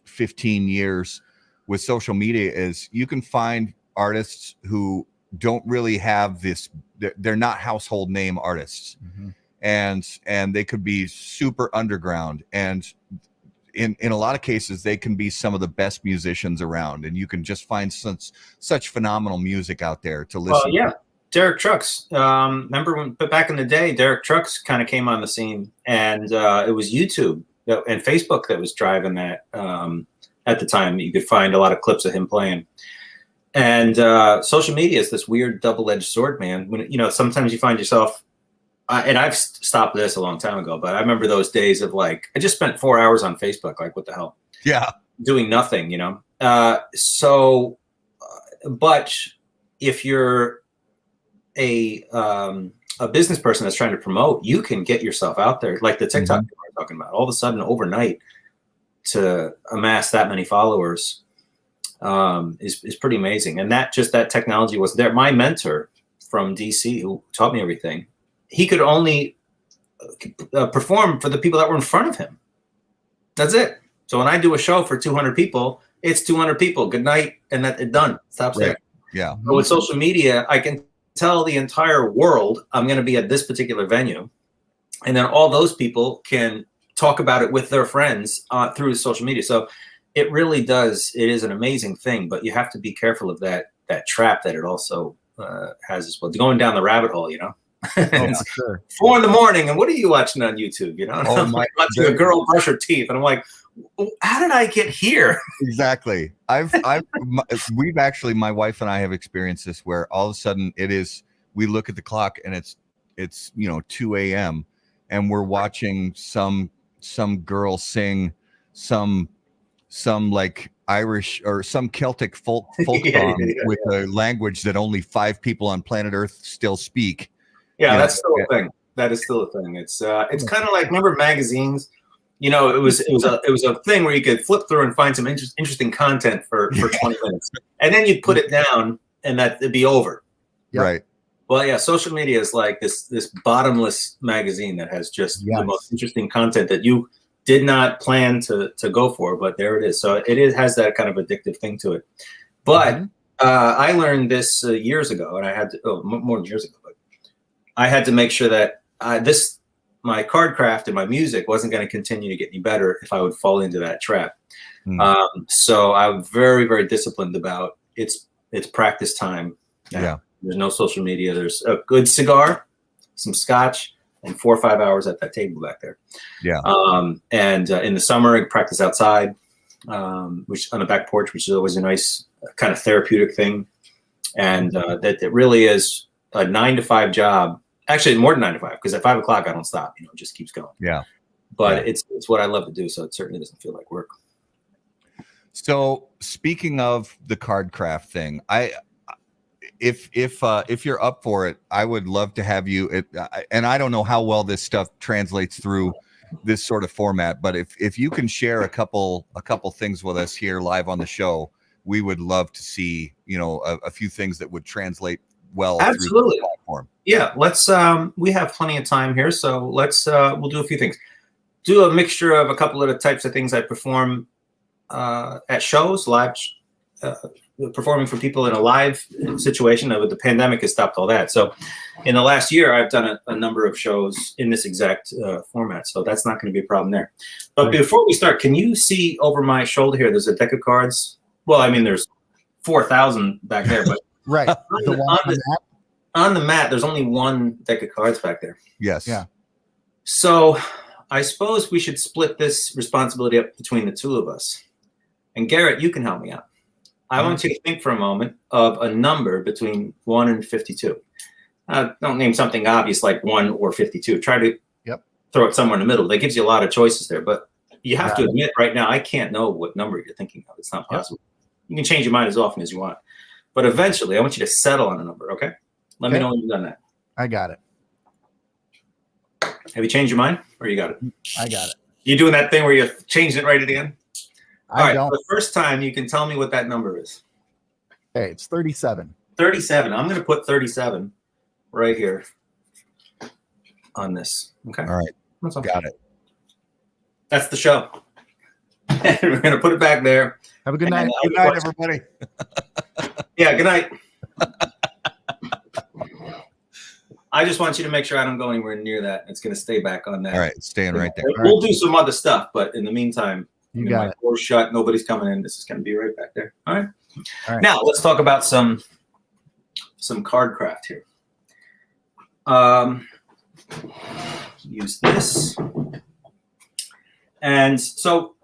15 years with social media is you can find artists who don't really have this, they're not household name artists. Mm-hmm. And they could be super underground, and in a lot of cases they can be some of the best musicians around, and you can just find such phenomenal music out there to listen to. Derek Trucks, remember when back in the day Derek Trucks kind of came on the scene, and it was YouTube and Facebook that was driving that at the time. You could find a lot of clips of him playing, and social media is this weird double-edged sword, man. When sometimes you find yourself and I've stopped this a long time ago, but I remember those days of like, I just spent 4 hours on Facebook. Like, what the hell? Yeah. Doing nothing, but if you're a business person that's trying to promote, you can get yourself out there. Like the TikTok we're talking about, all of a sudden overnight to amass that many followers is pretty amazing. And that technology was there. My mentor from DC, who taught me everything, he could only perform for the people that were in front of him. That's it. So when I do a show for 200 people, it's 200 people. Good night, and that's it. Done. Stops there. Yeah. But with social media, I can tell the entire world I'm going to be at this particular venue, and then all those people can talk about it with their friends through social media. So it really does. It is an amazing thing, but you have to be careful of that trap that it also has as well. Going down the rabbit hole, Oh, for sure. 4 a.m, and what are you watching on YouTube? And I'm watching a girl brush her teeth, and I'm like, how did I get here? Exactly. We've actually, my wife and I have experienced this where all of a sudden we look at the clock and it's 2 a.m. and we're watching some girl sing some like Irish or some Celtic folk song with a language that only 5 people on planet Earth still speak. Yeah, that's still a thing. That is still a thing. It's kind of like, remember magazines? It was a thing where you could flip through and find some interesting content for 20 minutes, and then you'd put it down, and that it'd be over. Yep. Right. Well, yeah, social media is like this bottomless magazine that has just the most interesting content that you did not plan to go for, but there it is. So it has that kind of addictive thing to it. But I learned this years ago, and I had to more than years ago. I had to make sure that my card craft and my music wasn't going to continue to get any better if I would fall into that trap. So I'm very, very disciplined about it's practice time. Yeah. There's no social media. There's a good cigar, some scotch, and 4 or 5 hours at that table back there. Yeah. And in the summer, I practice outside, which on the back porch, which is always a nice kind of therapeutic thing. And that it really is a 9 to 5 job. Actually, more than 9 to 5, because at 5 o'clock I don't stop. It just keeps going. Yeah. But it's what I love to do, so it certainly doesn't feel like work. So speaking of the card craft thing, if you're up for it, I would love to have you. And I don't know how well this stuff translates through this sort of format, but if you can share a couple things with us here live on the show, we would love to see a few things that would translate well. Absolutely. Through the platform. Yeah, let's. We have plenty of time here, so let's. We'll do a few things. Do a mixture of a couple of the types of things I perform at shows, live, performing for people in a live situation. With the pandemic has stopped all that. So, in the last year, I've done a number of shows in this exact format. So that's not going to be a problem there. But before we start, can you see over my shoulder here? There's a deck of cards. Well, I mean, there's 4,000 back there, but right. On the mat, there's only one deck of cards back there. Yes. Yeah. So I suppose we should split this responsibility up between the two of us. And Garrett, you can help me out. I want you to think for a moment of a number between 1 and 52. don't name something obvious like 1 or 52. Try to throw it somewhere in the middle. That gives you a lot of choices there. But you have to admit right now, I can't know what number you're thinking of. It's not possible. You can change your mind as often as you want. But eventually, I want you to settle on a number, okay? Let me know when you've done that. I got it. Have you changed your mind or you got it? I got it. You doing that thing where you changed it right at the end? All right, don't. the first time you can tell me what that number is. Hey, it's 37. 37. I'm going to put 37 right here on this. Okay. All right. Got it. That's the show. And we're going to put it back there. Have a good night. Good night, everybody. Yeah, good night. I just want you to make sure I don't go anywhere near that. It's going to stay back on that. All right, it's staying right there. We'll do some other stuff, but in the meantime, you got it. Door's shut. Nobody's coming in. This is going to be right back there. All right. All right. Now let's talk about some card craft here. Use this. And so,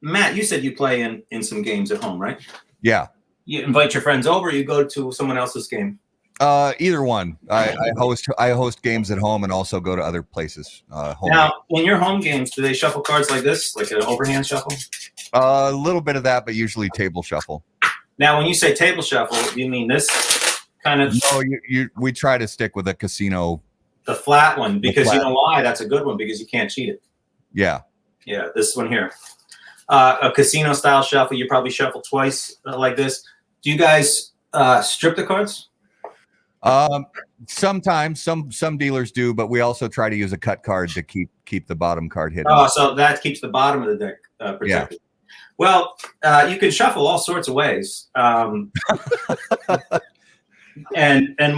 Matt, you said you play in some games at home, right? Yeah. You invite your friends over. You go to someone else's game. Either one. I host games at home and also go to other places. Home. Now, in your home games, do they shuffle cards like this, like an overhand shuffle? A little bit of that, but usually table shuffle. Now, when you say table shuffle, do you mean this kind of? No, we try to stick with a casino. The flat one, because you know why? That's a good one because you can't cheat it. Yeah. Yeah, this one here. A casino style shuffle, you probably shuffle twice like this. Do you guys strip the cards? Sometimes some dealers do, but we also try to use a cut card to keep the bottom card hidden. Oh, so that keeps the bottom of the deck protected. Yeah. Well, you can shuffle all sorts of ways, and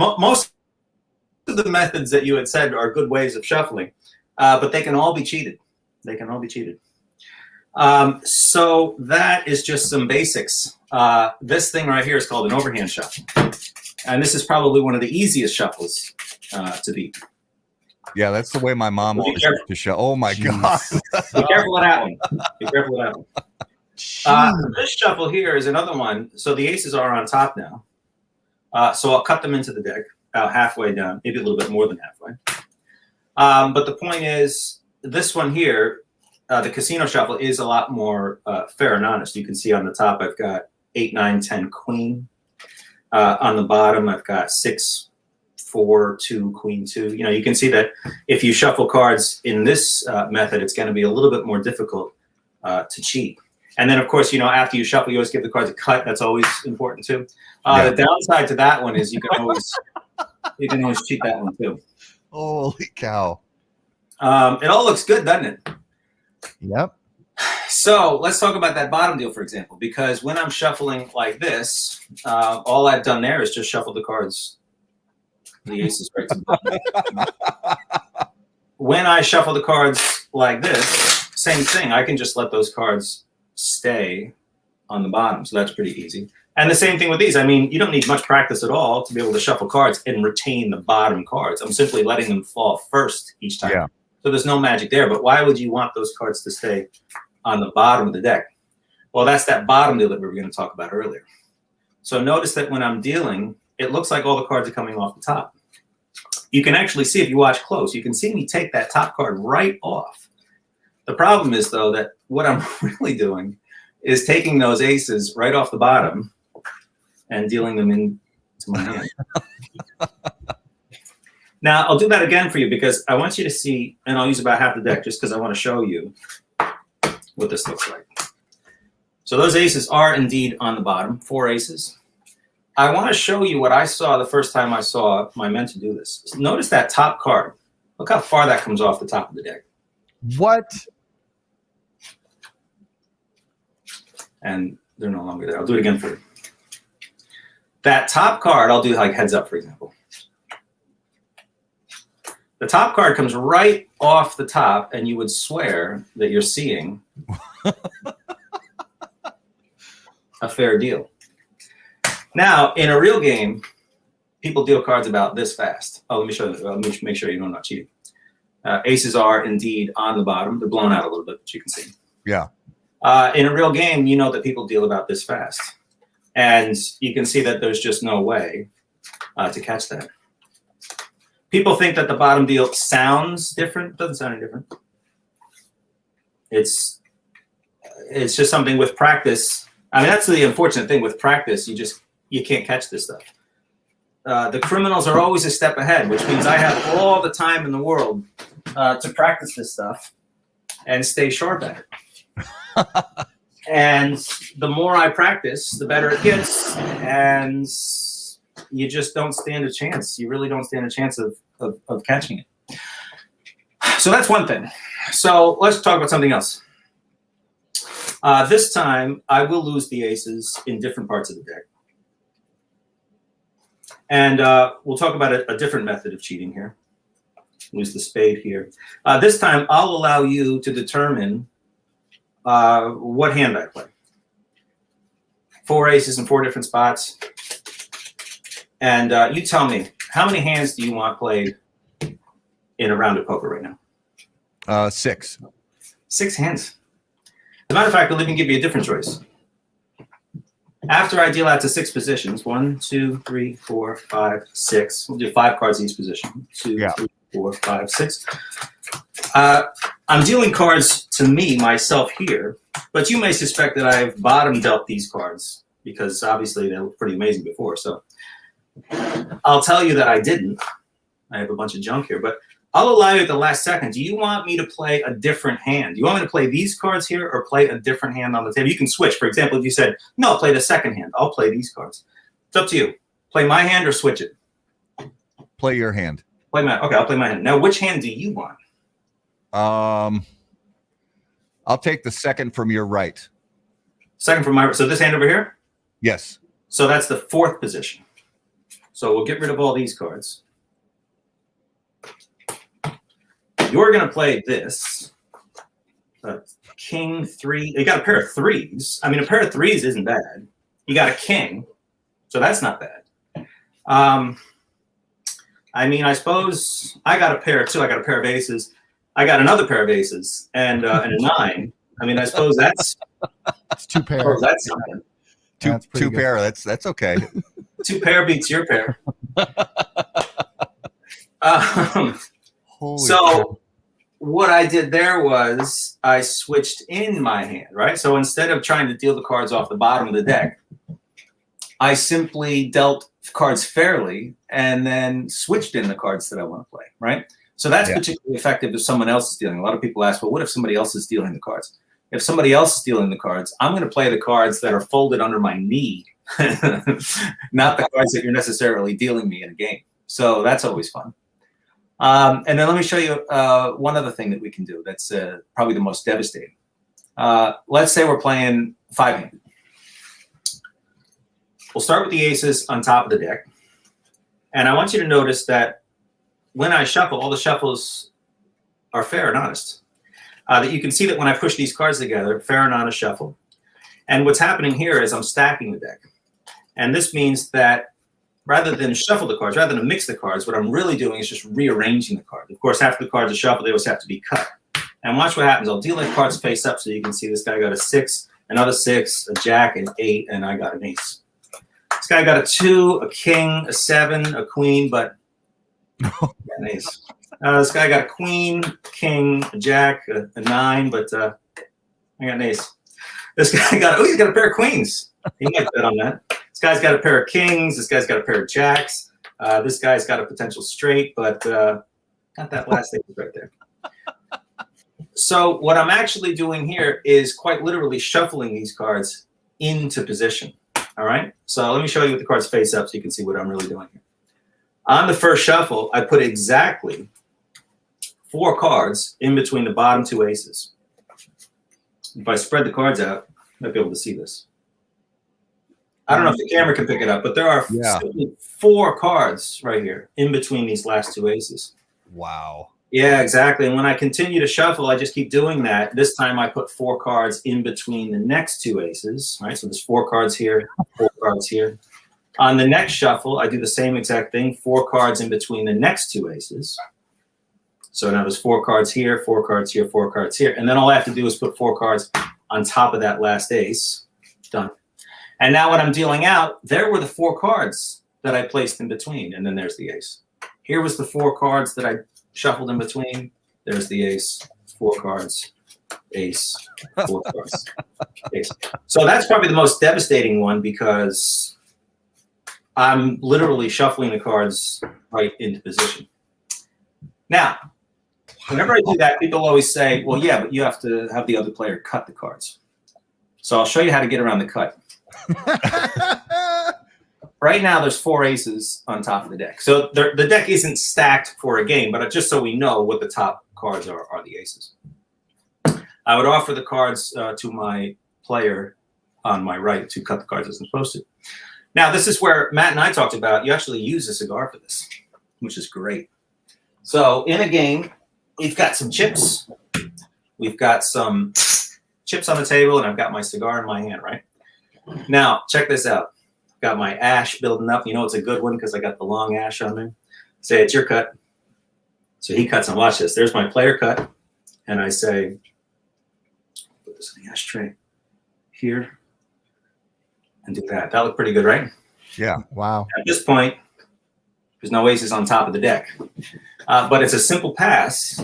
most of the methods that you had said are good ways of shuffling, but they can all be cheated. They can all be cheated. So that is just some basics. This thing right here is called an overhand shuffle. And this is probably one of the easiest shuffles to beat. Yeah, that's the way my mom always used to shuffle. Oh, my God. Be careful with that one. Be careful with that one. This shuffle here is another one. So the aces are on top now. So I'll cut them into the deck about halfway down, maybe a little bit more than halfway. But the point is, this one here, the casino shuffle is a lot more fair and honest. You can see on the top, I've got 8, 9, 10, queen. On the bottom, I've got 6, 4, 2, queen 2. You know, you can see that if you shuffle cards in this method, it's going to be a little bit more difficult to cheat. And then, of course, you know, after you shuffle, you always give the cards a cut. That's always important too. The downside to that one is you can always cheat that one too. Holy cow! It all looks good, doesn't it? Yep. So let's talk about that bottom deal, for example, because when I'm shuffling like this, all I've done there is just shuffle the cards, the aces right to the bottom. When I shuffle the cards like this, same thing. I can just let those cards stay on the bottom. So that's pretty easy. And the same thing with these. I mean, you don't need much practice at all to be able to shuffle cards and retain the bottom cards. I'm simply letting them fall first each time. Yeah. So there's no magic there. But why would you want those cards to stay on the bottom of the deck? Well, that's that bottom deal that we were going to talk about earlier. So notice that when I'm dealing, it looks like all the cards are coming off the top. You can actually see, if you watch close, you can see me take that top card right off. The problem is, though, that what I'm really doing is taking those aces right off the bottom and dealing them into my hand. Now, I'll do that again for you because I want you to see, and I'll use about half the deck just because I want to show you what this looks like. So those aces are indeed on the bottom, 4 aces. I want to show you what I saw the first time I saw my mentor do this. So notice that top card. Look how far that comes off the top of the deck. What? And they're no longer there. I'll do it again for you. That top card, I'll do like heads up, for example. The top card comes right off the top, and you would swear that you're seeing a fair deal. Now, in a real game, people deal cards about this fast. Oh, let me show you. Let me make sure you know I'm not cheating. Aces are indeed on the bottom. They're blown out a little bit, but you can see. Yeah. In a real game, you know that people deal about this fast. And you can see that there's just no way to catch that. People think that the bottom deal sounds different. It doesn't sound any different. It's just something with practice. I mean, that's the unfortunate thing with practice. You can't catch this stuff. The criminals are always a step ahead, which means I have all the time in the world to practice this stuff and stay sharp at it. And the more I practice, the better it gets. And you just don't stand a chance. You really don't stand a chance of catching it. So that's one thing. So let's talk about something else. This time, I will lose the aces in different parts of the deck. And we'll talk about a different method of cheating here. Lose the spade here. This time, I'll allow you to determine what hand I play. 4 aces in 4 different spots. And you tell me, how many hands do you want played in a round of poker right now? 6. 6 hands. As a matter of fact, I'll even give you a different choice. After I deal out to 6 positions, 1, 2, 3, 4, 5, 6. We'll do 5 cards each position. 2, 3, 4, 5, 6. I'm dealing cards to me, myself here, but you may suspect that I've bottom dealt these cards because obviously they look pretty amazing before. So I'll tell you that I didn't. I have a bunch of junk here, but I'll allow you at the last second. Do you want me to play a different hand? Do you want me to play these cards here or play a different hand on the table? You can switch. For example, if you said, no, I'll play the second hand. I'll play these cards. It's up to you. Play my hand or switch it. Play your hand. Okay, I'll play my hand. Now, which hand do you want? I'll take the second from your right. Second from my right. So this hand over here? Yes. So that's the 4th position. So we'll get rid of all these cards. You're going to play this. King 3. You got a pair of 3s. I mean, a pair of 3s isn't bad. You got a king. So that's not bad. I mean, I suppose I got a pair too. I got a pair of aces. I got another pair of aces and a 9. I mean, I suppose that's 2 pairs. That's something. Two pair. That's okay. 2 pair beats your pair. So what I did there was I switched in my hand, right? So instead of trying to deal the cards off the bottom of the deck, I simply dealt cards fairly and then switched in the cards that I want to play, right? So that's particularly effective if someone else is dealing. A lot of people ask, well, what if somebody else is dealing the cards? If somebody else is dealing the cards, I'm going to play the cards that are folded under my knee, not the cards that you're necessarily dealing me in a game. So that's always fun. And then let me show you one other thing that we can do that's probably the most devastating. Let's say we're playing 5-handed. We'll start with the aces on top of the deck. And I want you to notice that when I shuffle, all the shuffles are fair and honest. That you can see that when I push these cards together, fair and honest shuffle. And what's happening here is I'm stacking the deck. And this means that rather than shuffle the cards, rather than mix the cards, what I'm really doing is just rearranging the cards. Of course, after the cards are shuffled, they always have to be cut. And watch what happens. I'll deal the cards face up so you can see this guy got a 6, another 6, a jack, an 8, and I got an ace. This guy got a 2, a king, a 7, a queen, but an ace. This guy got a queen, king, a jack, a 9, but I got an ace. This guy got, he's got a pair of queens. He might bet on that. This guy's got a pair of kings. This guy's got a pair of jacks. This guy's got a potential straight, but got that last thing right there. So what I'm actually doing here is quite literally shuffling these cards into position. All right. So let me show you with the cards face up so you can see what I'm really doing here. On the first shuffle, I put exactly 4 cards in between the bottom 2 aces. If I spread the cards out, I might be able to see this. I don't know if the camera can pick it up, but there are 4 cards right here in between these last 2 aces. Wow. Yeah, exactly. And when I continue to shuffle, I just keep doing that. This time I put 4 cards in between the next 2 aces, right? So there's 4 cards here, 4 cards here. On the next shuffle, I do the same exact thing, 4 cards in between the next 2 aces. So now there's 4 cards here, 4 cards here, 4 cards here. And then all I have to do is put 4 cards on top of that last ace. Done. And now when I'm dealing out, there were the 4 cards that I placed in between. And then there's the ace. Here was the 4 cards that I shuffled in between. There's the ace, 4 cards, ace, 4 cards, ace. So that's probably the most devastating one because I'm literally shuffling the cards right into position. Now, whenever I do that, people always say, well, yeah, but you have to have the other player cut the cards. So I'll show you how to get around the cut. Right now, there's 4 aces on top of the deck. So the deck isn't stacked for a game, but just so we know what the top cards are the aces. I would offer the cards to my player on my right to cut the cards as I'm supposed to. Now, this is where Matt and I talked about you actually use a cigar for this, which is great. So in a game, we've got some chips. We've got some chips on the table, and I've got my cigar in my hand, right? Now, check this out. Got my ash building up. You know it's a good one because I got the long ash on there. Say, it's your cut. So he cuts, and watch this. There's my player cut. And I say, put this in the ashtray here and do that. That looked pretty good, right? Yeah. Wow. At this point, there's no aces on top of the deck. But it's a simple pass,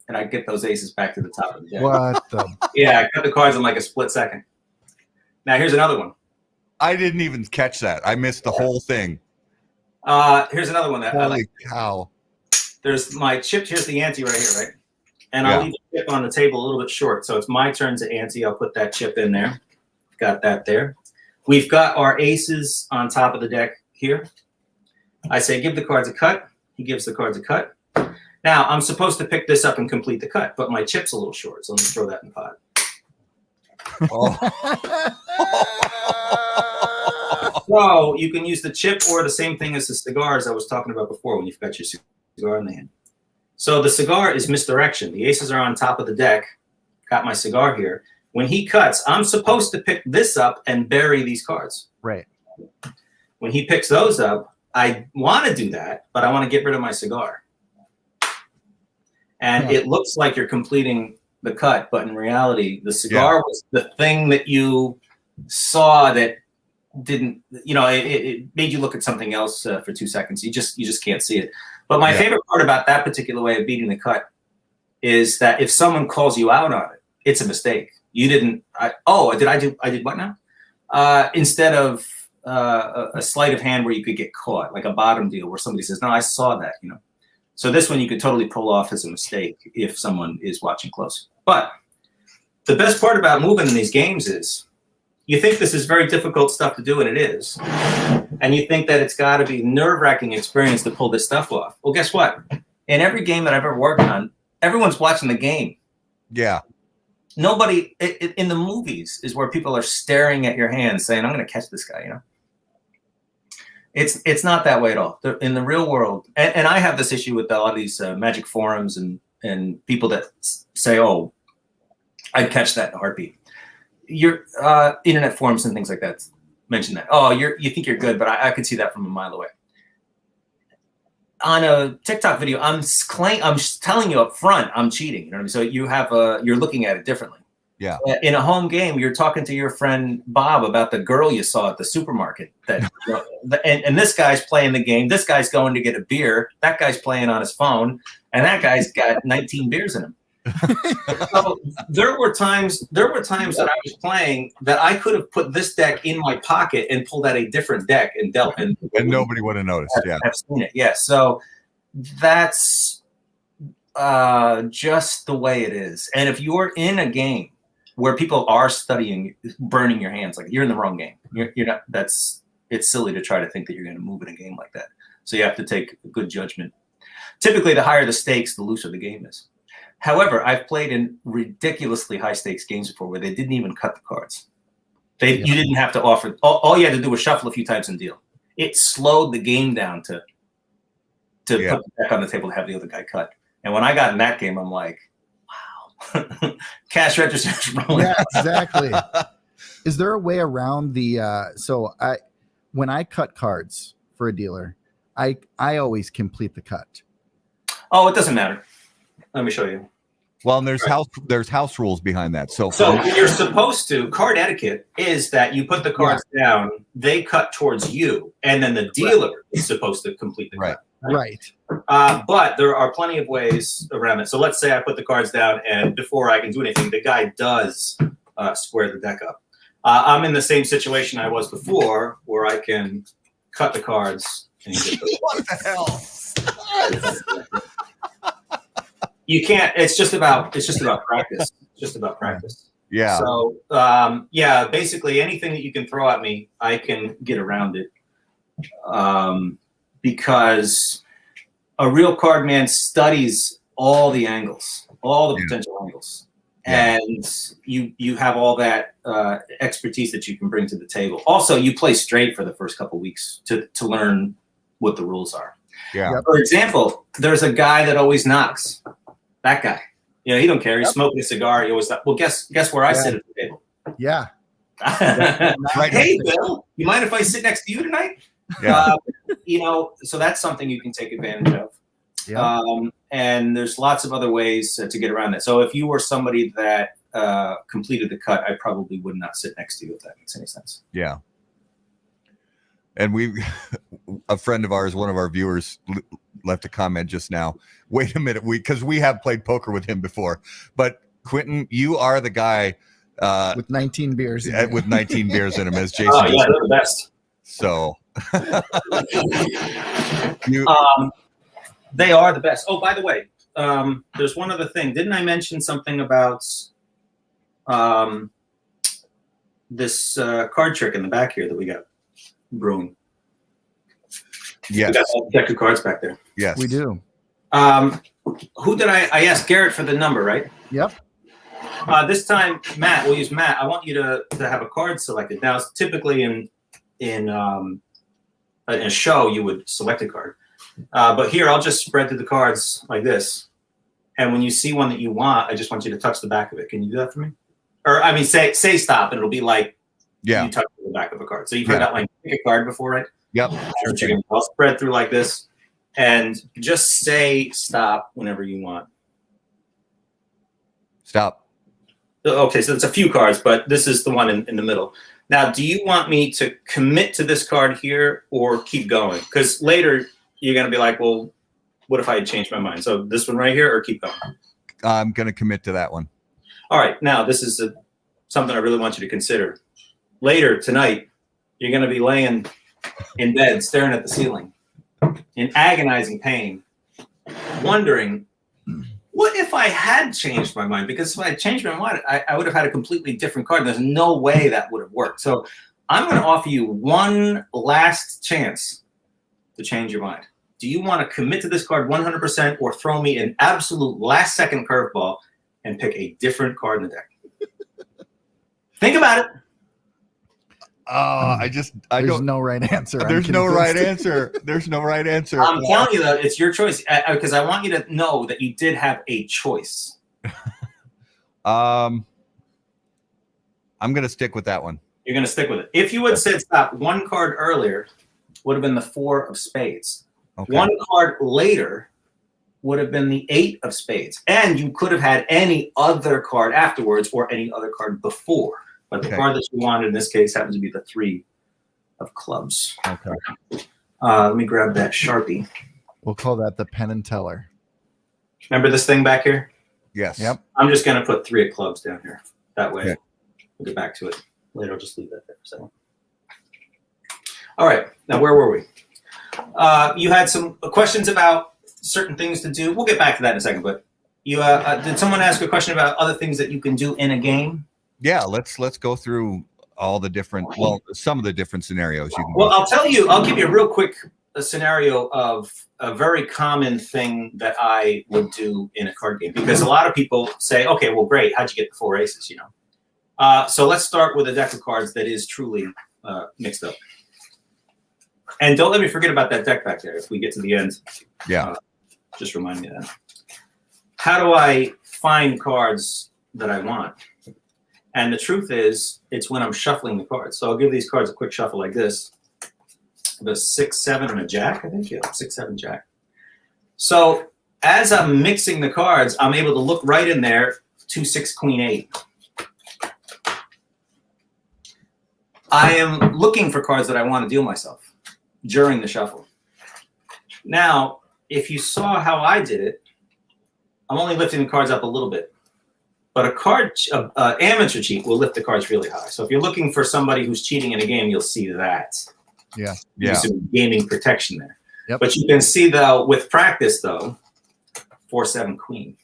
and I get those aces back to the top of the deck. What the? Yeah, I cut the cards in like a split second. Now, here's another one. I didn't even catch that. I missed the whole thing. Here's another one that I Holy like. cow. There's my chip. Here's the ante right here, right? And I'll leave the chip on the table a little bit short. So it's my turn to ante. I'll put that chip in there. Got that there. We've got our aces on top of the deck here. I say, give the cards a cut. He gives the cards a cut. Now, I'm supposed to pick this up and complete the cut, but my chip's a little short. So let me throw that in the pot. Oh. So you can use the chip or the same thing as the cigars I was talking about before when you've got your cigar in the hand. So the cigar is misdirection. The aces are on top of the deck. Got my cigar here. When he cuts, I'm supposed to pick this up and bury these cards. Right. When he picks those up, I want to do that, but I want to get rid of my cigar. And it looks like you're completing the cut, but in reality, the cigar was the thing that you saw that didn't, it made you look at something else for 2 seconds. You just can't see it. But my favorite part about that particular way of beating the cut is that if someone calls you out on it, it's a mistake. You didn't. I did what now? Instead of a sleight of hand where you could get caught, like a bottom deal where somebody says, "No, I saw that." So this one you could totally pull off as a mistake if someone is watching close. But the best part about moving in these games is you think this is very difficult stuff to do, and it is. And you think that it's got to be nerve-wracking experience to pull this stuff off. Well, guess what? In every game that I've ever worked on, everyone's watching the game. Yeah. Nobody in the movies is where people are staring at your hands saying, I'm going to catch this guy, It's not that way at all. In the real world, and I have this issue with a lot of these magic forums and people that say, oh, I'd catch that in a heartbeat. Your internet forums and things like that mention that. Oh, you think you're good, but I could see that from a mile away. On a TikTok video, I'm telling you up front, I'm cheating. You know what I mean? So you're looking at it differently. Yeah. In a home game, you're talking to your friend Bob about the girl you saw at the supermarket. And this guy's playing the game. This guy's going to get a beer. That guy's playing on his phone, and that guy's got 19 beers in him. So there were times that I was playing that I could have put this deck in my pocket and pulled out a different deck and dealt, and nobody would have noticed. I've seen it. Yeah. So that's just the way it is. And if you're in a game where people are studying, burning your hands, like you're in the wrong game. You're not. It's silly to try to think that you're going to move in a game like that. So you have to take good judgment. Typically, the higher the stakes, the looser the game is. However, I've played in ridiculously high stakes games before where they didn't even cut the cards. You didn't have to offer. All you had to do was shuffle a few times and deal. It slowed the game down to put the deck on the table to have the other guy cut. And when I got in that game, I'm like, wow, cash registers rolling. Yeah, exactly. Is there a way around the? When I cut cards for a dealer, I always complete the cut. Oh, it doesn't matter. Let me show you. Well, and there's house rules behind that. So you're supposed to. Card etiquette is that you put the cards down, they cut towards you, and then the dealer is supposed to complete the cut. Right. But there are plenty of ways around it. So let's say I put the cards down, and before I can do anything, the guy does square the deck up. I'm in the same situation I was before, where I can cut the cards. And get those. What the hell? You can't. It's just about practice. It's just about practice. Yeah. So basically anything that you can throw at me, I can get around it. Because a real card man studies all the angles, all the potential angles. Yeah. And you have all that expertise that you can bring to the table. Also, you play straight for the first couple of weeks to learn what the rules are. Yeah. For example, there's a guy that always knocks. That guy. You know, he don't care. He's smoking a cigar. He always well, guess where I sit at the table. Yeah. Right. Hey, Bill, you mind if I sit next to you tonight? Yeah. So that's something you can take advantage of. Yeah. And there's lots of other ways to get around that. So if you were somebody that completed the cut, I probably would not sit next to you, if that makes any sense. Yeah. And a friend of ours, one of our viewers left a comment just now. Wait a minute, because we have played poker with him before. But Quentin, you are the guy with 19 beers. With 19 beers in him, as Jason. Oh, yeah, they're the best. So they are the best. Oh, by the way, there's one other thing. Didn't I mention something about this card trick in the back here that we got brewing? Yes. We got all the deck of cards back there. Yes, we do. Who did I asked Garrett for the number, right? Yep. This time, Matt, we'll use Matt. I want you to have a card selected. Now, typically in a show, you would select a card. But here, I'll just spread through the cards like this. And when you see one that you want, I just want you to touch the back of it. Can you do that for me? Or, I mean, say stop, and it'll be like you touch the back of a card. So you've heard that line, pick a card before, right? Yep. I'll spread through like this. And just say stop whenever you want. Stop. Okay, so it's a few cards, but this is the one in the middle. Now, do you want me to commit to this card here or keep going? Because later you're going to be like, well, what if I had changed my mind? So this one right here or keep going? I'm going to commit to that one. All right. Now, this is something I really want you to consider. Later tonight, you're going to be laying in bed staring at the ceiling in agonizing pain, wondering, what if I had changed my mind? Because if I had changed my mind, I would have had a completely different card. There's no way that would have worked. So I'm going to offer you one last chance to change your mind. Do you want to commit to this card 100% or throw me an absolute last-second curveball and pick a different card in the deck? Think about it. There's no right answer. There's no right answer. There's no right answer. I'm telling you, though, it's your choice because I want you to know that you did have a choice. I'm going to stick with that one. You're going to stick with it. If you had said stop one card earlier, would have been the 4 of spades. Okay. One card later would have been the 8 of spades. And you could have had any other card afterwards or any other card before. But the card that you wanted in this case happens to be the 3 of clubs. Okay. Let me grab that Sharpie. We'll call that the Penn and Teller. Remember this thing back here? Yes. Yep. I'm just going to put 3 of clubs down here. That way, we'll get back to it. Later, I'll just leave that there for a second. All right. Now, where were we? You had some questions about certain things to do. We'll get back to that in a second. But you did someone ask a question about other things that you can do in a game? Yeah, let's go through all the different, some of the different scenarios you can. Well, I'll give you a real quick scenario of a very common thing that I would do in a card game, because a lot of people say, okay, well, great, how'd you get the 4 aces, So let's start with a deck of cards that is truly mixed up. And don't let me forget about that deck back there if we get to the end. Yeah. Just remind me of that. How do I find cards that I want? And the truth is, it's when I'm shuffling the cards. So I'll give these cards a quick shuffle like this. The 6, 7, and a jack, I think. Yeah, 6, 7, jack. So as I'm mixing the cards, I'm able to look right in there, 2, 6, Queen, 8. I am looking for cards that I want to deal myself during the shuffle. Now, if you saw how I did it, I'm only lifting the cards up a little bit. But amateur cheat will lift the cards really high. So if you're looking for somebody who's cheating in a game, you'll see that. Yeah. There's some gaming protection there. Yep. But you can see, though, with practice, though, 4-7 queen.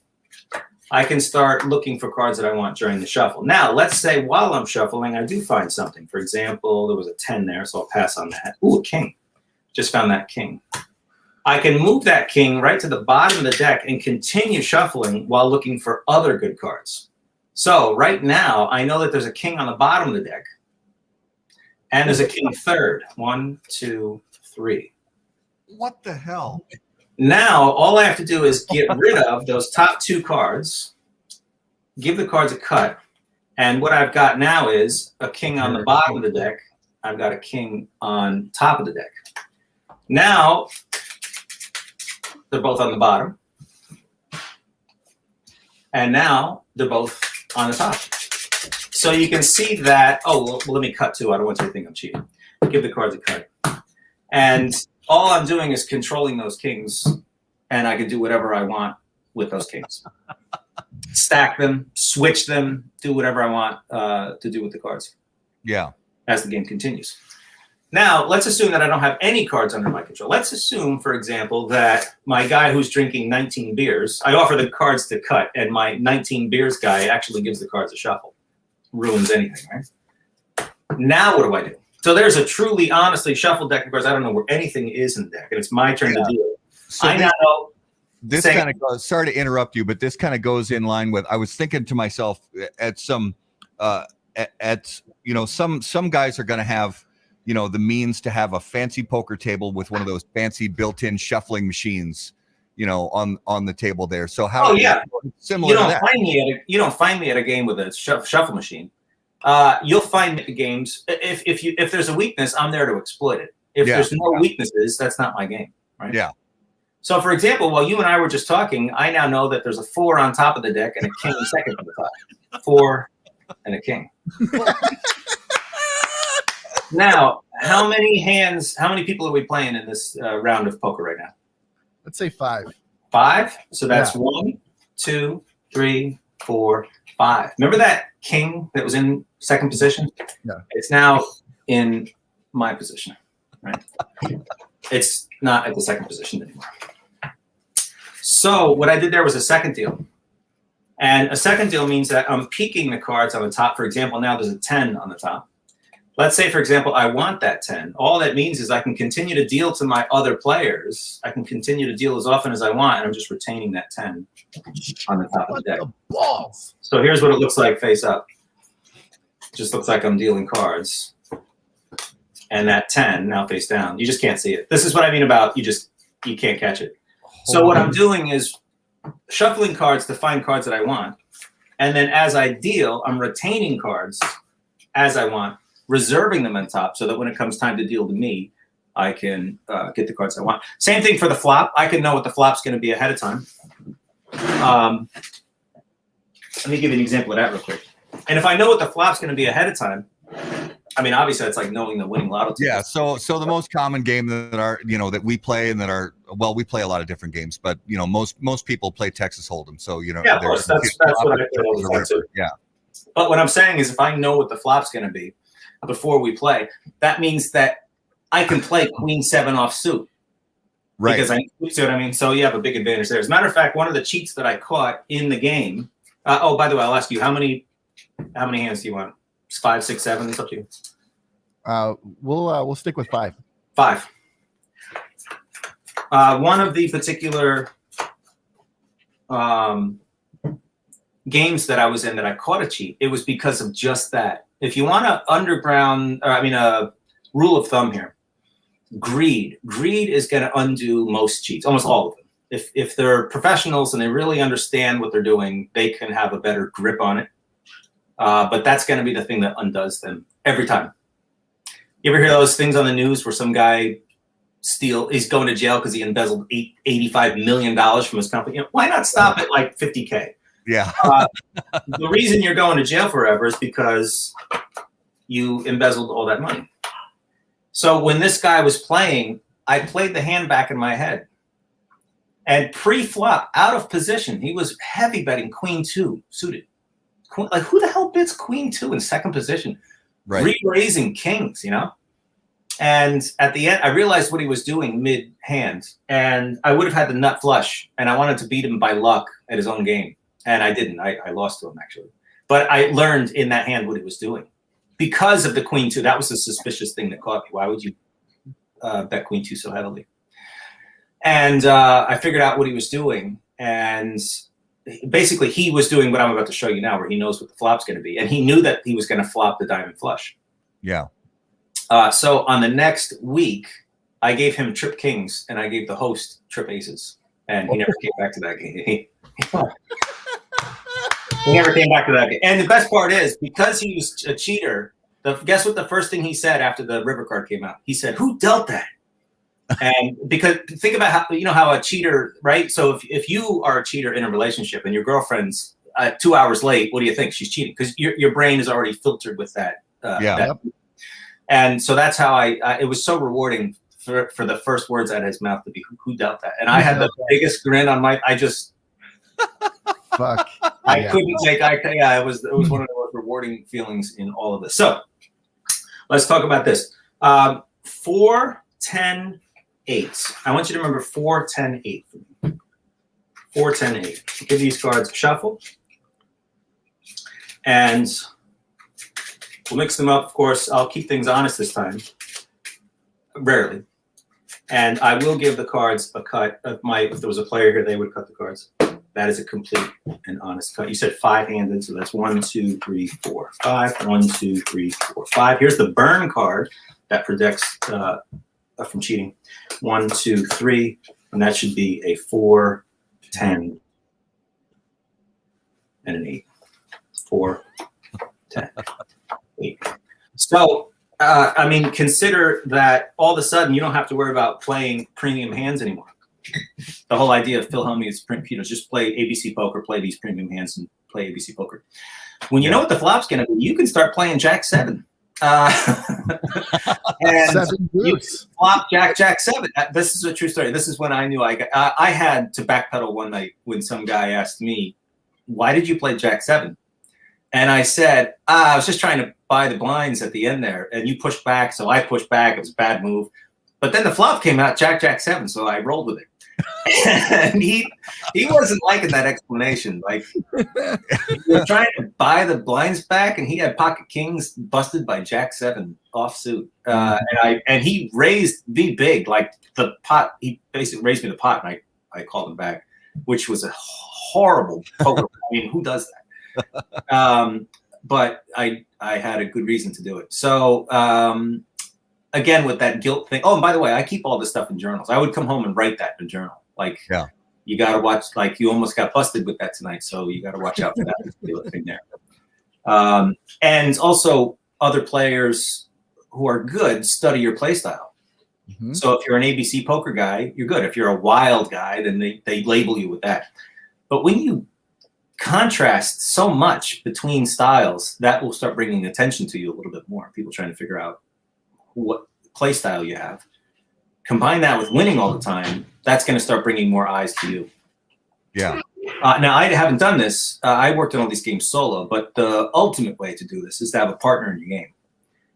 I can start looking for cards that I want during the shuffle. Now, let's say while I'm shuffling, I do find something. For example, there was a 10 there, so I'll pass on that. Ooh, a king. Just found that king. I can move that king right to the bottom of the deck and continue shuffling while looking for other good cards. So right now, I know that there's a king on the bottom of the deck, and there's a king third. 1, 2, 3. What the hell? Now, all I have to do is get rid of those top 2 cards, give the cards a cut, and what I've got now is a king on the bottom of the deck. I've got a king on top of the deck. Now, they're both on the bottom. And now, they're both on the top. So you can see that, well, let me cut too. I don't want you to think I'm cheating. Give the cards a cut. And all I'm doing is controlling those kings, and I can do whatever I want with those kings. Stack them, switch them, do whatever I want to do with the cards. Yeah. As the game continues. Now, let's assume that I don't have any cards under my control. Let's assume, for example, that my guy who's drinking 19 beers, I offer the cards to cut, and my 19 beers guy actually gives the cards a shuffle. Ruins anything, right? Now what do? So there's a truly, honestly shuffled deck of cards. I don't know where anything is in the deck, and it's my turn to deal. So I now know. This kind of goes, sorry to interrupt you, but this kind of goes in line with, I was thinking to myself at some, some guys are going to have, the means to have a fancy poker table with one of those fancy built-in shuffling machines, on the table there. So how? Oh yeah, similar. You don't find me at a game with a shuffle machine. You'll find me at games. If there's a weakness, I'm there to exploit it. If there's no weaknesses, that's not my game, right? Yeah. So, for example, while you and I were just talking, I now know that there's a 4 on top of the deck and a king second on the top. 4 and a king. Now, how many people are we playing in this round of poker right now? Let's say 5. 5? So that's 1, 2, 3, 4, 5. Remember that king that was in second position? Yeah. It's now in my position, right? It's not at the second position anymore. So what I did there was a second deal. And a second deal means that I'm peeking the cards on the top. For example, now there's a 10 on the top. Let's say, for example, I want that 10. All that means is I can continue to deal to my other players. I can continue to deal as often as I want, and I'm just retaining that 10 on the top of the deck. The balls. So here's what it looks like face up. It just looks like I'm dealing cards. And that 10 now face down. You just can't see it. This is what I mean about you can't catch it. So what I'm doing is shuffling cards to find cards that I want. And then as I deal, I'm retaining cards as I want, reserving them on top so that when it comes time to deal to me, I can get the cards I want. Same thing for the flop. I can know what the flop's going to be ahead of time. Let me give you an example of that real quick. And if I know what the flop's going to be ahead of time, I mean, obviously, it's like knowing the winning lotto ticket. Yeah. So the most common game that we play and we play a lot of different games, but most people play Texas Hold'em. So yeah, of course, that's what I play all the time too. Yeah. But what I'm saying is, if I know what the flop's going to be before we play, that means that I can play Queen 7 offsuit. Right. Because you see what I mean. So you have a big advantage there. As a matter of fact, one of the cheats that I caught in the game. By the way, I'll ask you how many hands do you want? 5, 6, 7. It's up to you. We'll stick with 5. 5. One of the particular games that I was in that I caught a cheat, it was because of just that. If you want a rule of thumb here, greed is going to undo most cheats, almost all of them. If they're professionals and they really understand what they're doing, they can have a better grip on it. But that's going to be the thing that undoes them every time. You ever hear those things on the news where some guy he's going to jail because he embezzled $85 million from his company? Why not stop at like $50K? Yeah. The reason you're going to jail forever is because you embezzled all that money. So when this guy was playing, I played the hand back in my head. And pre-flop, out of position, he was heavy betting queen 2 suited. Like, who the hell bets queen 2 in second position? Right. Re-raising kings, you know? And at the end, I realized what he was doing mid-hand. And I would have had the nut flush. And I wanted to beat him by luck at his own game. And I didn't. I lost to him, actually. But I learned in that hand what he was doing. Because of the queen 2, that was a suspicious thing that caught me. Why would you bet queen 2 so heavily? And I figured out what he was doing. And basically, he was doing what I'm about to show you now, where he knows what the flop's going to be. And he knew that he was going to flop the diamond flush. Yeah. So on the next week, I gave him trip kings, and I gave the host trip aces. And he never came back to that game. He never came back to that game. And the best part is, because he was a cheater, guess what the first thing he said after the river card came out? He said, "Who dealt that?" And because think about how a cheater, right? So if you are a cheater in a relationship and your girlfriend's 2 hours late, what do you think? She's cheating, because your brain is already filtered with that. And so that's how it was so rewarding for the first words out of his mouth to be, "Who dealt that?" And I had the biggest grin on my, Fuck. I couldn't take, it was one of the most rewarding feelings in all of this. So let's talk about this. 4, 10, 8. I want you to remember 4, 10, 8. 4, 10, 8. Give these cards a shuffle. And we'll mix them up. Of course, I'll keep things honest this time. Rarely. And I will give the cards a cut of if there was a player here, they would cut the cards. That is a complete and honest cut. You said 5-handed, so that's 1, 2, 3, 4, 5. 1, 2, 3, 4, 5. Here's the burn card that protects from cheating. 1, 2, 3, and that should be a 4, 10, and an 8. 4, 10, 8. So, consider that all of a sudden you don't have to worry about playing premium hands anymore. The whole idea of Phil Helmy is, just play ABC poker, play these premium hands, and play ABC poker. When you know what the flop's going to be, you can start playing Jack 7. And 7 deuce. Flop Jack 7. This is a true story. This is when I knew I had to backpedal one night when some guy asked me, "Why did you play Jack 7?" And I said, I was just trying to buy the blinds at the end there, and you pushed back, so I pushed back. It was a bad move. But then the flop came out, Jack 7, so I rolled with it. And he wasn't liking that explanation. Like, you're trying to buy the blinds back, and he had pocket kings busted by Jack 7 offsuit. And he raised me big, like the pot. He basically raised me the pot, and I called him back, which was a horrible poker. I mean, who does that? But I had a good reason to do it. So again, with that guilt thing. Oh, and by the way, I keep all this stuff in journals. I would come home and write that in a journal. Like, you got to watch, like, you almost got busted with that tonight, so you got to watch out for that particular thing there. And also, other players who are good study your play style. Mm-hmm. So if you're an ABC poker guy, you're good. If you're a wild guy, then they label you with that. But when you contrast so much between styles, that will start bringing attention to you a little bit more. People trying to figure out what play style you have. Combine that with winning all the time, that's going to start bringing more eyes to you. Yeah. Now, I haven't done this. I worked on all these games solo, but the ultimate way to do this is to have a partner in your game.